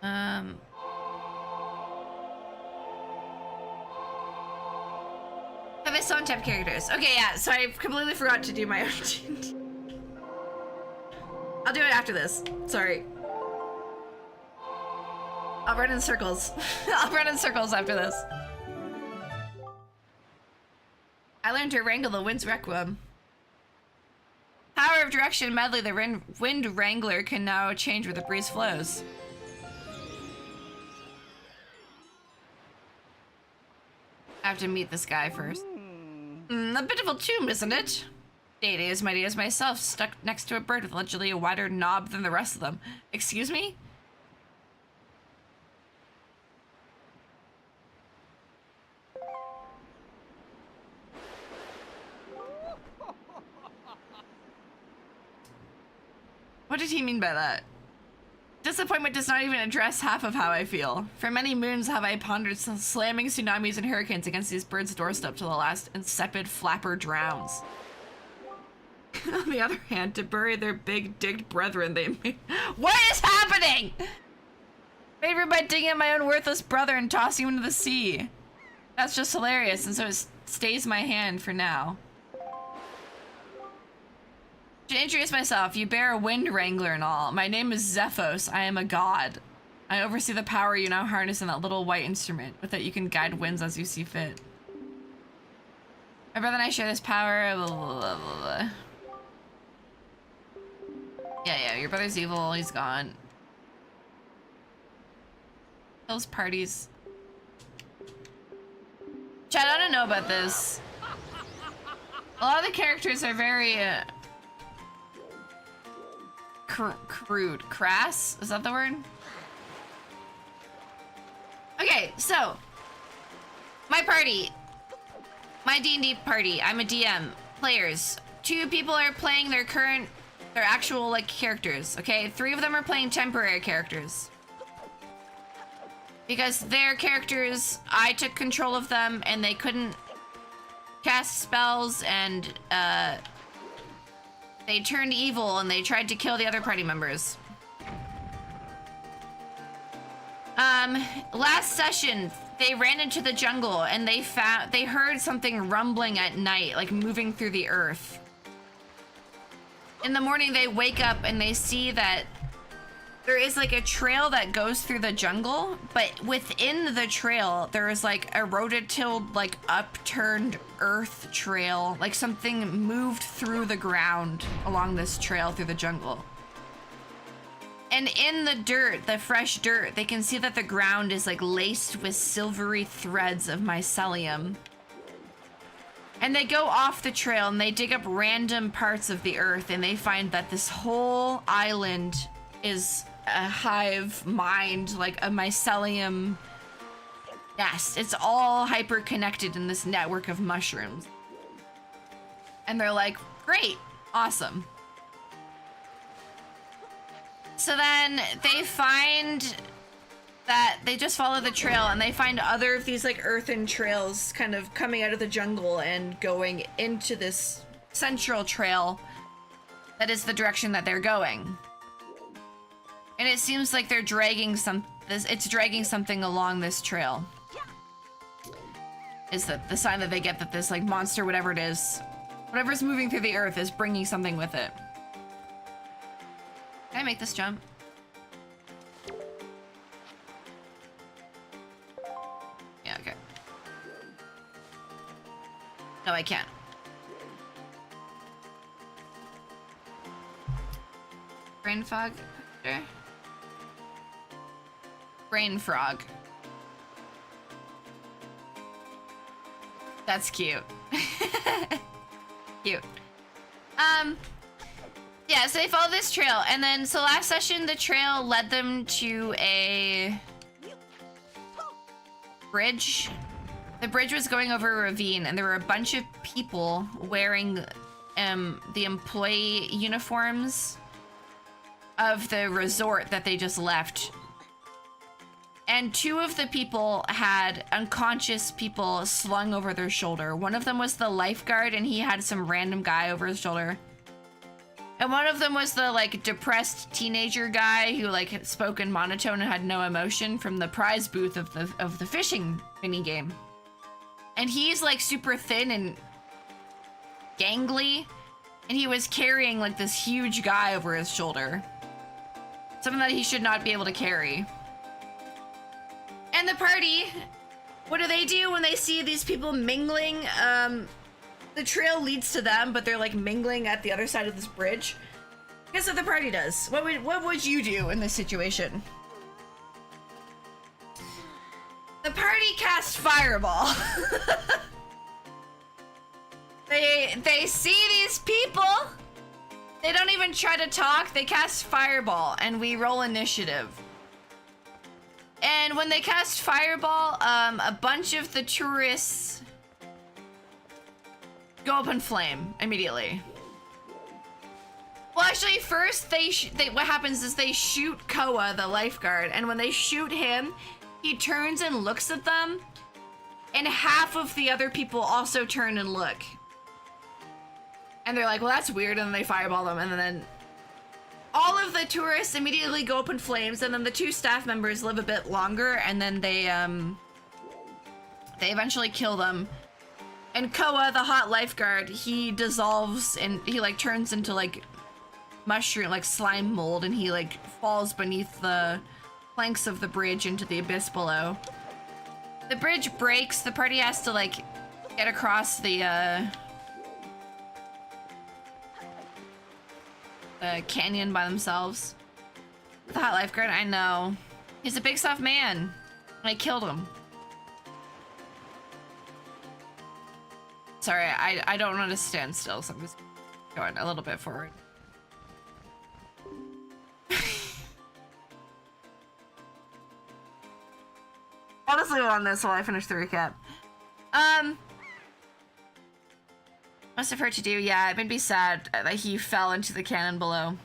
Have I still untapped characters? Okay, yeah, so I completely forgot to do my own D&D. I'll do it after this. Sorry. I'll run in circles. I'll run in circles after this. I learned to wrangle the wind's requiem. Power of direction, Medley, the wind wrangler, can now change where the breeze flows. I have to meet this guy first. A bit of a tomb, isn't it? Deity as mighty as myself, stuck next to a bird with allegedly a wider knob than the rest of them. Excuse me? What did he mean by that? Disappointment does not even address half of how I feel. For many moons have I pondered slamming tsunamis and hurricanes against these birds' doorstep till the last insipid flapper drowns. On the other hand, to bury their big digged brethren, they made... What is happening? Favored by digging up my own worthless brother and tossing him into the sea. That's just hilarious, and so it stays my hand for now. To introduce myself, you bear a wind wrangler and all. My name is Zephos. I am a god. I oversee the power you now harness in that little white instrument. With it, you can guide winds as you see fit. My brother and I share this power. Blah, blah, blah, blah. Yeah, your brother's evil. He's gone. Those parties. Chad, I don't know about this. A lot of the characters are very... crude. Crass? Is that the word? Okay, so my party, my D&D party, I'm a DM. Players, 2 people are playing their actual like characters, okay? 3 of them are playing temporary characters. Because their characters, I took control of them and they couldn't cast spells and they turned evil and they tried to kill the other party members. Last session, they ran into the jungle and they heard something rumbling at night, like moving through the earth. In the morning, they wake up and they see that there is like a trail that goes through the jungle, but within the trail, there is like a rototilled, like upturned earth trail, like something moved through the ground along this trail through the jungle. And in the dirt, the fresh dirt, they can see that the ground is like laced with silvery threads of mycelium. And they go off the trail and they dig up random parts of the earth and they find that this whole island is a hive mind, like a mycelium nest. It's all hyper connected in this network of mushrooms. And they're like, great, awesome. So then they find that they just follow the trail and they find other of these like earthen trails kind of coming out of the jungle and going into this central trail that is the direction that they're going. And it seems like they're dragging it's dragging something along this trail. Is the sign that they get that this like monster, whatever it is, whatever's moving through the earth is bringing something with it. Can I make this jump? Yeah, okay. No, I can't. Brain fog? Sure. Brain frog. That's cute. Cute. Yeah, so they follow this trail, and then, so last session, the trail led them to a bridge. The bridge was going over a ravine, and there were a bunch of people wearing the employee uniforms of the resort that they just left. And two of the people had unconscious people slung over their shoulder. One of them was the lifeguard, and he had some random guy over his shoulder. And one of them was the like depressed teenager guy who like spoke in monotone and had no emotion from the prize booth of the fishing mini game. And he's like super thin and gangly, and he was carrying like this huge guy over his shoulder. Something that he should not be able to carry. And the party, what do they do when they see these people mingling? The trail leads to them, but they're like mingling at the other side of this bridge. Guess what the party does? What would you do in this situation? The party casts Fireball. They see these people. They don't even try to talk. They cast Fireball, and we roll initiative. And when they cast Fireball, a bunch of the tourists go up in flame immediately. Well, actually, first what happens is they shoot Koa, the lifeguard, and when they shoot him, he turns and looks at them, and half of the other people also turn and look. And they're like, well, that's weird, and then they fireball them, and then all of the tourists immediately go up in flames, and then the two staff members live a bit longer, and then they eventually kill them. And Koa, the hot lifeguard, he dissolves and he like turns into like mushroom, like slime mold, and he like falls beneath the planks of the bridge into the abyss below. The bridge breaks. The party has to like get across the canyon by themselves. The hot lifeguard, I know. He's a big soft man. I killed him. Sorry, I don't want to stand still, so I'm just going a little bit forward. I'll just leave on this while I finish the recap. Must have hurt to do. Yeah, it made me sad that he fell into the cannon below.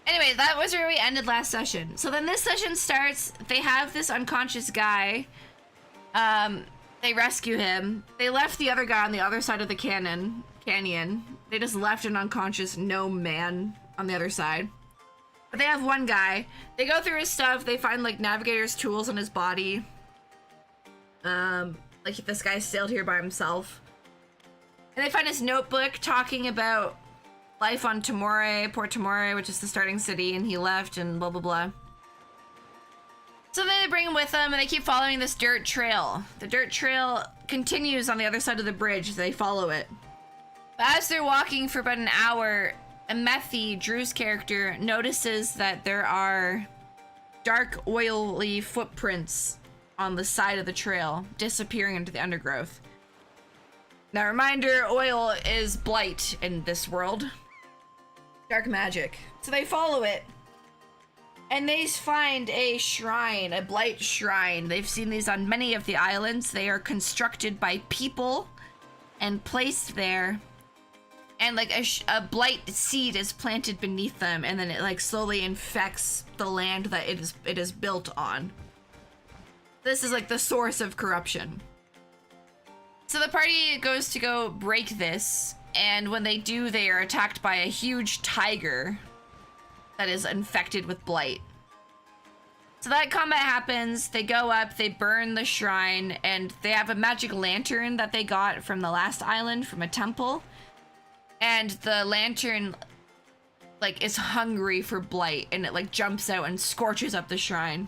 Anyway, that was where we ended last session. So then this session starts. They have this unconscious guy. They rescue him. They left the other guy on the other side of the canyon. They just left an unconscious gnome man on the other side. But they have one guy. They go through his stuff. They find like navigator's tools on his body. Like this guy sailed here by himself. And they find his notebook talking about life on Tomorre, Port Tomorre, which is the starting city, and he left and blah, blah, blah. So then they bring him with them and they keep following this dirt trail. The dirt trail continues on the other side of the bridge. They follow it. But as they're walking for about an hour, Amethi, Drew's character, notices that there are dark, oily footprints on the side of the trail, disappearing into the undergrowth. Now, reminder, oil is blight in this world. Dark magic. So they follow it. And they find a shrine, a blight shrine. They've seen these on many of the islands. They are constructed by people and placed there. And like a blight seed is planted beneath them, and then it like slowly infects the land that it is built on. This is like the source of corruption. So the party goes to go break this, and when they do, they are attacked by a huge tiger that is infected with blight. So that combat happens, they go up, they burn the shrine, and they have a magic lantern that they got from the last island, from a temple. And the lantern, like, is hungry for blight, and it, like, jumps out and scorches up the shrine.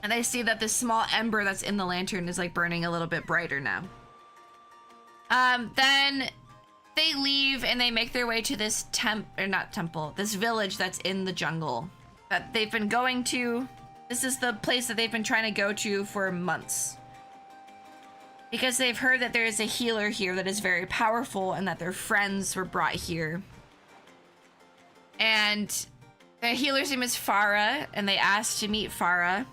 And they see that this small ember that's in the lantern is, like, burning a little bit brighter now. Then they leave and they make their way to this this village that's in the jungle that they've been going to. This is the place that they've been trying to go to for months. Because they've heard that there is a healer here that is very powerful and that their friends were brought here. And the healer's name is Farah, and they asked to meet Farah.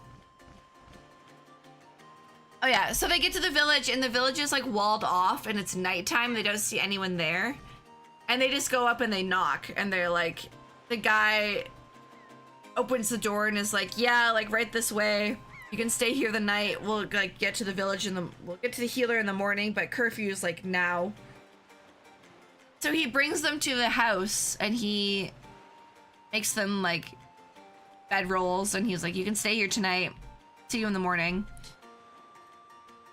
Oh yeah, so they get to the village, and the village is like walled off, and it's nighttime. They don't see anyone there. And they just go up and they knock, and they're like, the guy opens the door and is like, yeah, like right this way. You can stay here the night. We'll like get to the village we'll get to the healer in the morning, but curfew is like now. So he brings them to the house and he makes them like bed rolls, and he's like, you can stay here tonight. See you in the morning.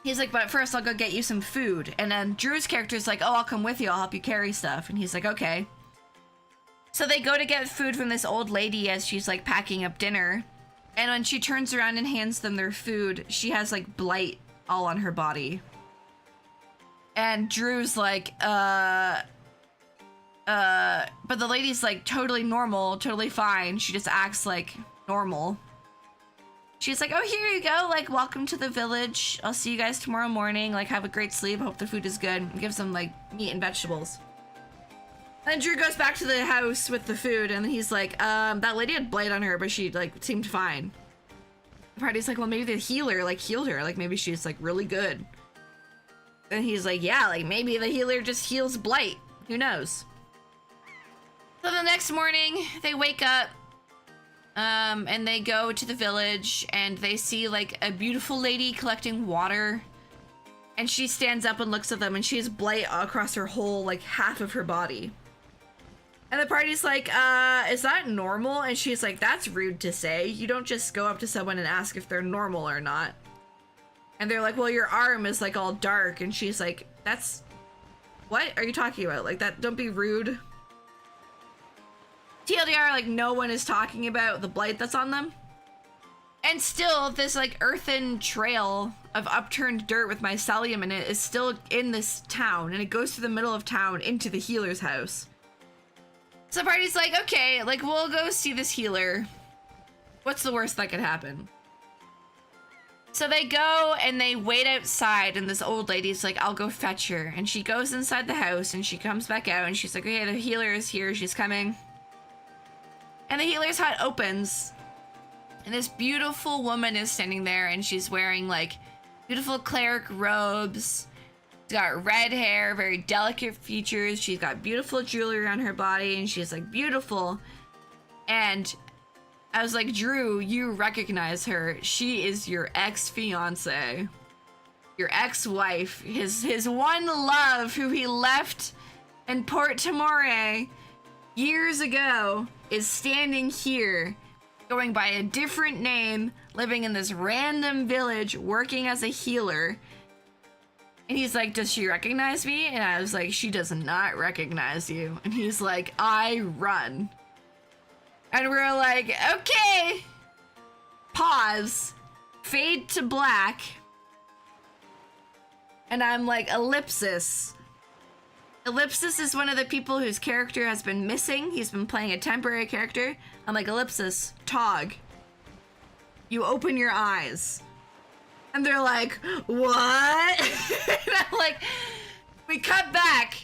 He's like, but first I'll go get you some food. And then Drew's character's like, oh, I'll come with you. I'll help you carry stuff. And he's like, okay. So they go to get food from this old lady as she's like packing up dinner. And when she turns around and hands them their food, she has like blight all on her body. And Drew's like, but the lady's like totally normal, totally fine. She just acts like normal. She's like, oh, here you go. Like, welcome to the village. I'll see you guys tomorrow morning. Like, have a great sleep. Hope the food is good. And gives them like meat and vegetables. And then Drew goes back to the house with the food, and he's like, that lady had blight on her, but she, like, seemed fine. The party's like, well, maybe the healer, like, healed her. Like, maybe she's, like, really good. And he's like, yeah, like, maybe the healer just heals blight. Who knows? So the next morning, they wake up, and they go to the village, and they see, like, a beautiful lady collecting water. And she stands up and looks at them, and she has blight across her whole, like, half of her body. And the party's like, is that normal? And she's like, that's rude to say. You don't just go up to someone and ask if they're normal or not. And they're like, well, your arm is like all dark. And she's like, what are you talking about? Like that, don't be rude. TLDR, like no one is talking about the blight that's on them. And still, this like earthen trail of upturned dirt with mycelium in it is still in this town. And it goes through the middle of town into the healer's house. So the party's like, okay, like, we'll go see this healer. What's the worst that could happen? So they go and they wait outside, and this old lady's like, I'll go fetch her. And she goes inside the house, and she comes back out, and she's like, okay, the healer is here, she's coming. And the healer's hut opens, and this beautiful woman is standing there, and she's wearing, like, beautiful cleric robes. She's got red hair, very delicate features. She's got beautiful jewelry on her body, and she's like beautiful. And I was like, Drew, you recognize her. She is your ex-fiance. your ex-wife, his one love who he left in Port Timore years ago, is standing here, going by a different name, living in this random village, working as a healer. And he's like, does she recognize me? And I was like, she does not recognize you. And he's like, I run. And we're like, okay. Pause. Fade to black. And I'm like, Ellipsis. Ellipsis is one of the people whose character has been missing. He's been playing a temporary character. I'm like, Ellipsis, Tog, you open your eyes. And they're like, what? And I'm like, we cut back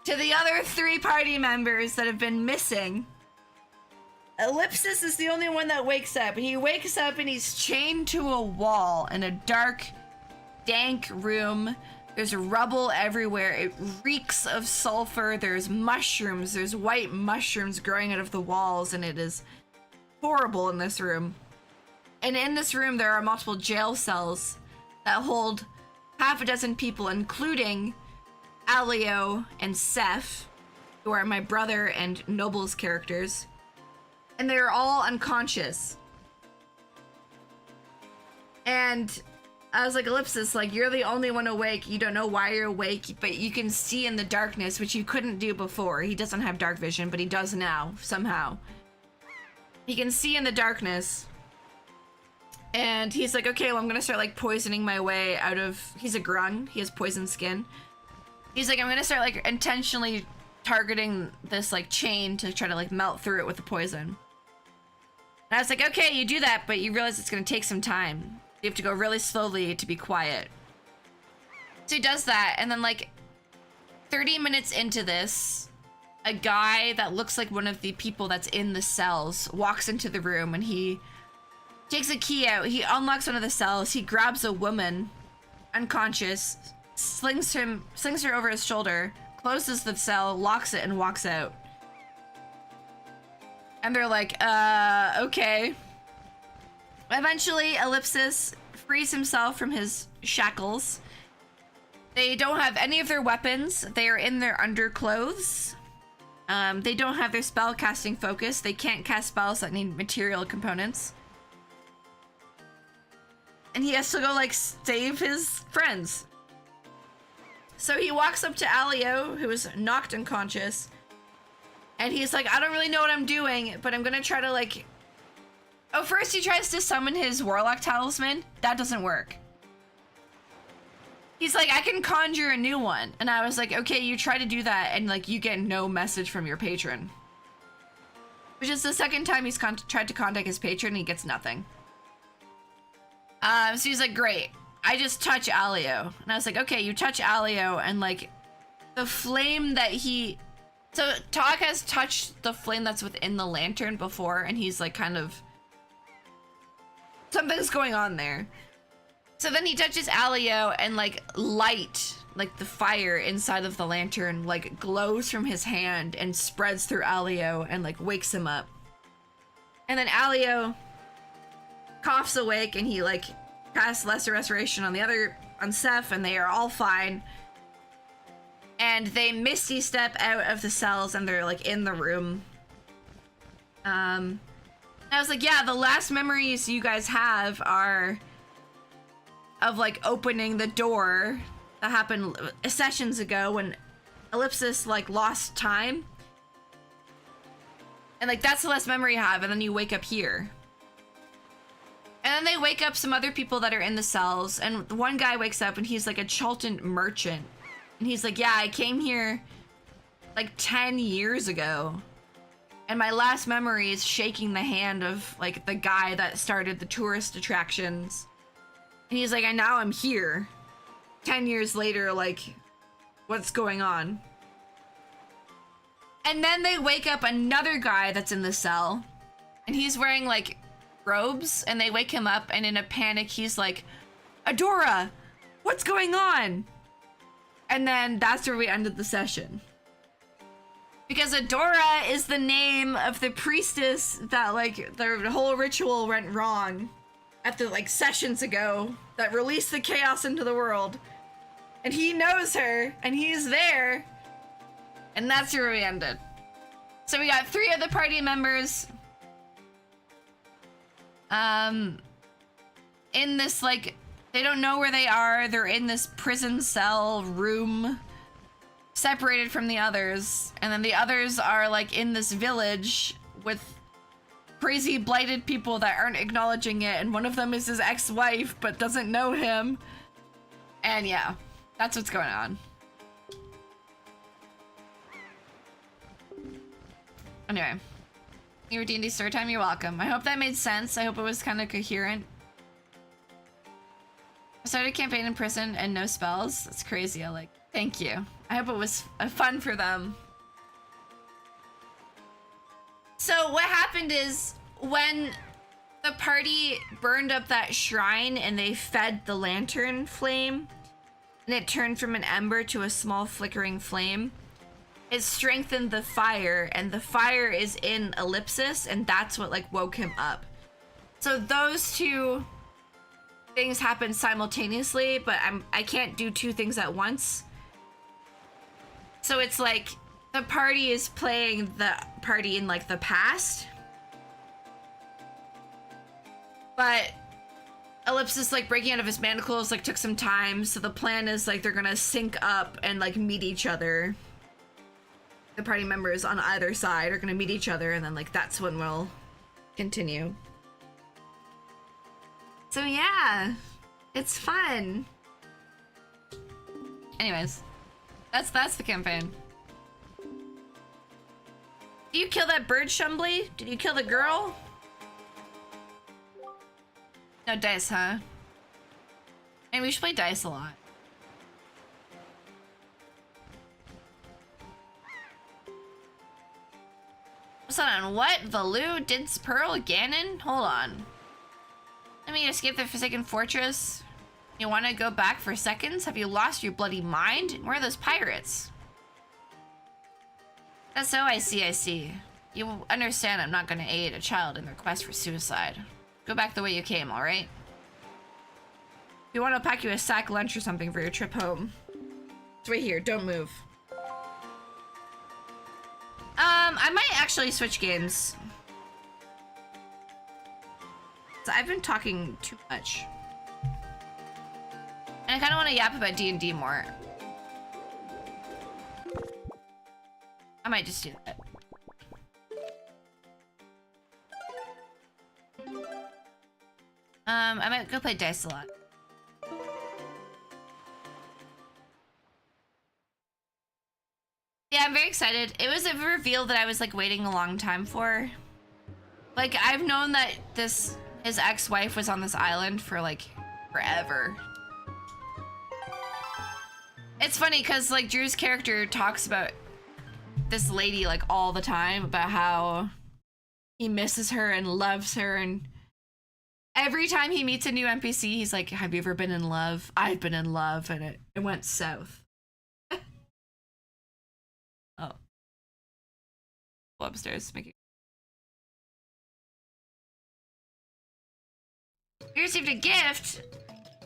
to the other 3 party members that have been missing. Ellipsis is the only one that wakes up. He wakes up and he's chained to a wall in a dark, dank room. There's rubble everywhere. It reeks of sulfur. There's mushrooms. There's white mushrooms growing out of the walls, and it is horrible in this room. And in this room, there are multiple jail cells that hold half a dozen people, including Alio and Seth, who are my brother and Noble's characters. And they're all unconscious. And I was like, Ellipsis, like, you're the only one awake. You don't know why you're awake, but you can see in the darkness, which you couldn't do before. He doesn't have dark vision, but he does now, somehow. He can see in the darkness. And he's like, okay, well, I'm gonna start, like, poisoning my way out of... He's a grung. He has poison skin. He's like, I'm gonna start, like, intentionally targeting this, like, chain to try to, like, melt through it with the poison. And I was like, okay, you do that, but you realize it's gonna take some time. You have to go really slowly to be quiet. So he does that, and then, like, 30 minutes into this, a guy that looks like one of the people that's in the cells walks into the room, and he takes a key out. He unlocks one of the cells. He grabs a woman, unconscious, slings her over his shoulder, closes the cell, locks it, and walks out. And they're like, okay. Eventually, Ellipsis frees himself from his shackles. They don't have any of their weapons. They are in their underclothes. They don't have their spell casting focus. They can't cast spells that need material components. And he has to go, like, save his friends. So he walks up to Alio, who is knocked unconscious. And he's like, I don't really know what I'm doing, but I'm gonna try to, like... Oh, first he tries to summon his Warlock Talisman. That doesn't work. He's like, I can conjure a new one. And I was like, okay, you try to do that, and, like, you get no message from your patron. Which is the second time he's tried to contact his patron, and he gets nothing. So he's like, great. I just touch Alio. And I was like, okay, you touch Alio, and, like, the flame that he... So Tog has touched the flame that's within the lantern before, and he's, like, kind of... Something's going on there. So then he touches Alio, and, like, light, like the fire inside of the lantern, like, glows from his hand and spreads through Alio and, like, wakes him up. And then Alio coughs awake, and he, like, casts Lesser Restoration on Seth, and they are all fine. And they misty step out of the cells, and they're, like, in the room. I was like, yeah, the last memories you guys have are of, like, opening the door that happened sessions ago when Ellipsis, like, lost time. And, like, that's the last memory you have, and then you wake up here. And then they wake up some other people that are in the cells, and one guy wakes up, and he's, like, a Chultan merchant. And he's like, yeah, I came here, like, 10 years ago. And my last memory is shaking the hand of, like, the guy that started the tourist attractions. And he's like, and now I'm here. 10 years later, like, what's going on? And then they wake up another guy that's in the cell. And he's wearing, like, robes. And they wake him up, and in a panic, he's like, Adora, what's going on? And then that's where we ended the session. Because Adora is the name of the priestess that, like, the whole ritual went wrong. at the like sessions ago that released the chaos into the world. And he knows her, and he's there. And that's where we ended. So we got 3 of the party members. In this, like, they don't know where they are. They're in this prison cell room, separated from the others. And then the others are, like, in this village with crazy blighted people that aren't acknowledging it. And one of them is his ex-wife, but doesn't know him. And yeah, that's what's going on. Anyway, your D&D story time, you're welcome. I hope that made sense. I hope it was kind of coherent. I started a campaign in prison and no spells. That's crazy. Thank you. I hope it was fun for them. So what happened is when the party burned up that shrine and they fed the lantern flame and it turned from an ember to a small flickering flame, it strengthened the fire, and the fire is in Ellipsis, and that's what like woke him up. So those 2 things happen simultaneously, but I can't do 2 things at once. So it's like the party is playing the party in like the past, but Ellipsis like breaking out of his manacles like took some time. So the plan is like they're gonna sync up and like meet each other. The party members on either side are gonna meet each other, and then like that's when we'll continue. So yeah, it's fun. Anyways, that's the campaign. Did you kill that bird, Shumbly? Did you kill the girl? No dice, huh? And we should play dice a lot. What's on what? Valu, Din's Pearl, Ganon? Hold on. Let me escape the Forsaken Fortress. You want to go back for seconds? Have you lost your bloody mind? Where are those pirates? That's so I see. You understand I'm not going to aid a child in their quest for suicide. Go back the way you came, alright? If you want to pack you a sack lunch or something for your trip home. It's right here, don't move. I might actually switch games. So I've been talking too much. And I kind of want to yap about D&D more. I might just do that. I might go play dice a lot. Yeah, I'm very excited. It was a reveal that I was like waiting a long time for. Like, I've known that his ex-wife was on this island for like forever. It's funny because like Drew's character talks about this lady like all the time, about how he misses her and loves her, and every time he meets a new NPC, he's like, have you ever been in love? I've been in love, and it went south. Oh. Go upstairs, making. You received a gift!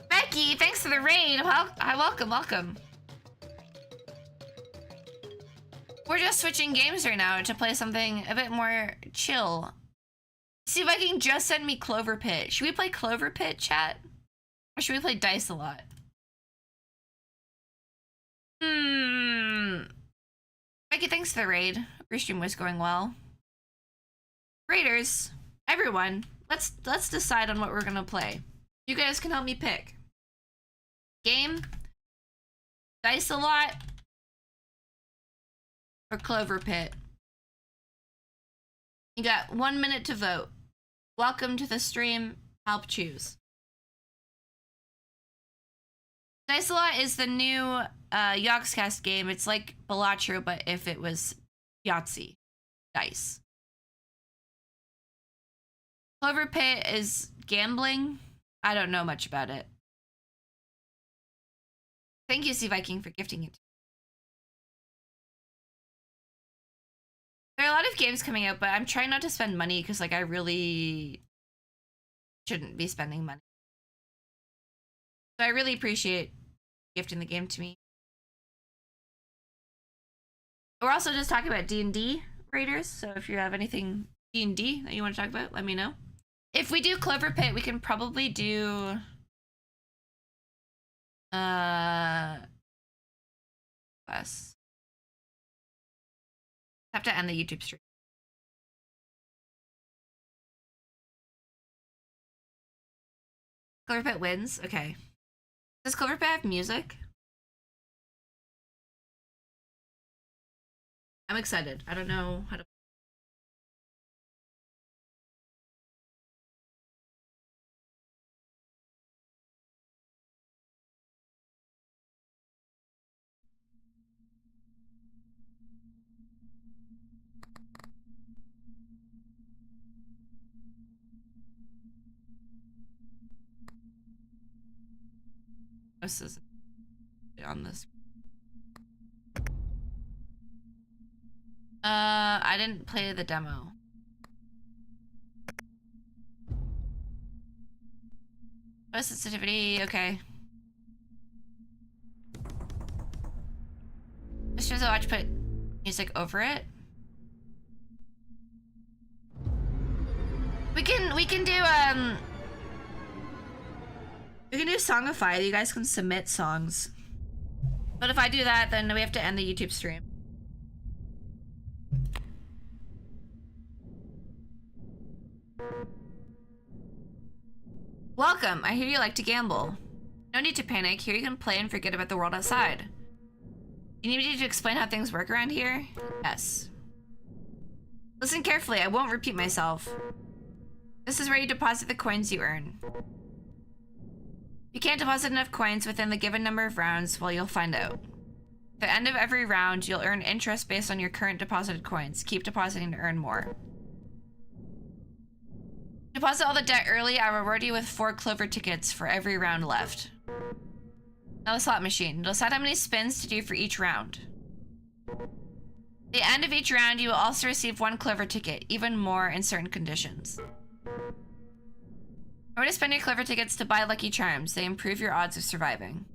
Becky, thanks for the raid! Welcome. We're just switching games right now to play something a bit more chill. See if I can just send me Clover Pit. Should we play Clover Pit, chat? Or should we play dice a lot? Becky, thanks for the raid. Your stream was going well. Raiders, everyone, let's decide on what we're gonna play. You guys can help me pick. Game, dice a lot, or Clover Pit. You got 1 minute to vote. Welcome to the stream. Help choose. Dice a lot is the new Yogscast game. It's like Balatro, but if it was Yahtzee dice. Clover Pit is gambling. I don't know much about it. Thank you, Sea Viking, for gifting it. There are a lot of games coming out, but I'm trying not to spend money because, like, I really shouldn't be spending money. So I really appreciate gifting the game to me. We're also just talking about D&D raiders, so if you have anything D&D that you want to talk about, let me know. If we do Clover Pit, we can probably do less. Have to end the YouTube stream. Clover Pit wins? Okay. Does Clover Pit have music? I'm excited. I don't know how to... This is on this. I didn't play the demo. Oh, sensitivity, okay. As soon as I watch, put music over it. We can do Songify. You guys can submit songs. But if I do that, then we have to end the YouTube stream. Welcome. I hear you like to gamble. No need to panic. Here you can play and forget about the world outside. You need me to explain how things work around here? Yes. Listen carefully. I won't repeat myself. This is where you deposit the coins you earn. You can't deposit enough coins within the given number of rounds, well, you'll find out. At the end of every round, you'll earn interest based on your current deposited coins. Keep depositing to earn more. Deposit all the debt early. I'll reward you with 4 Clover tickets for every round left. Now the slot machine. It'll decide how many spins to do for each round. At the end of each round, you will also receive 1 Clover ticket, even more in certain conditions. Remember to spend your Clover tickets to buy Lucky Charms. They improve your odds of surviving.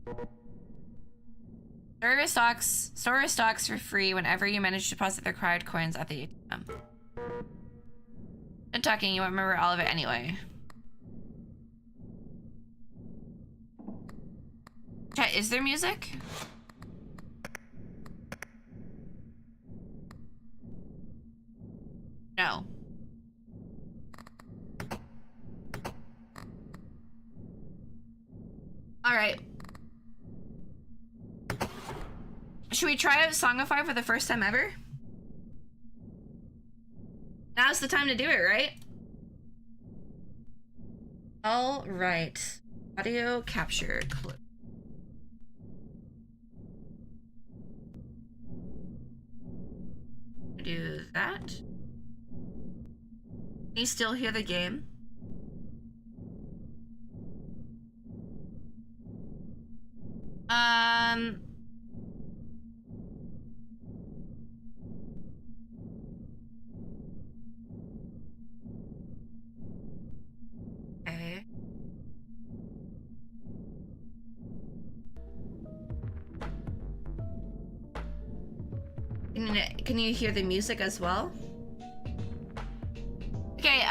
Store your stocks for free whenever you manage to deposit the required coins at the ATM. Good talking, you won't remember all of it anyway. Chat, is there music? No. Alright. Should we try out Songify for the first time ever? Now's the time to do it, right? Alright. Audio capture clip. Do that. Can you still hear the game? Okay. Can you hear the music as well? Okay,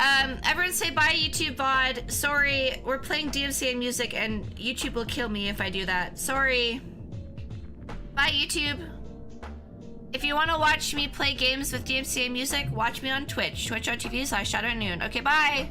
everyone say bye, YouTube VOD. Sorry, we're playing DMCA music and YouTube will kill me if I do that. Sorry. Bye, YouTube. If you want to watch me play games with DMCA music, watch me on Twitch. Twitch.tv/ShadowNoon. Okay, bye.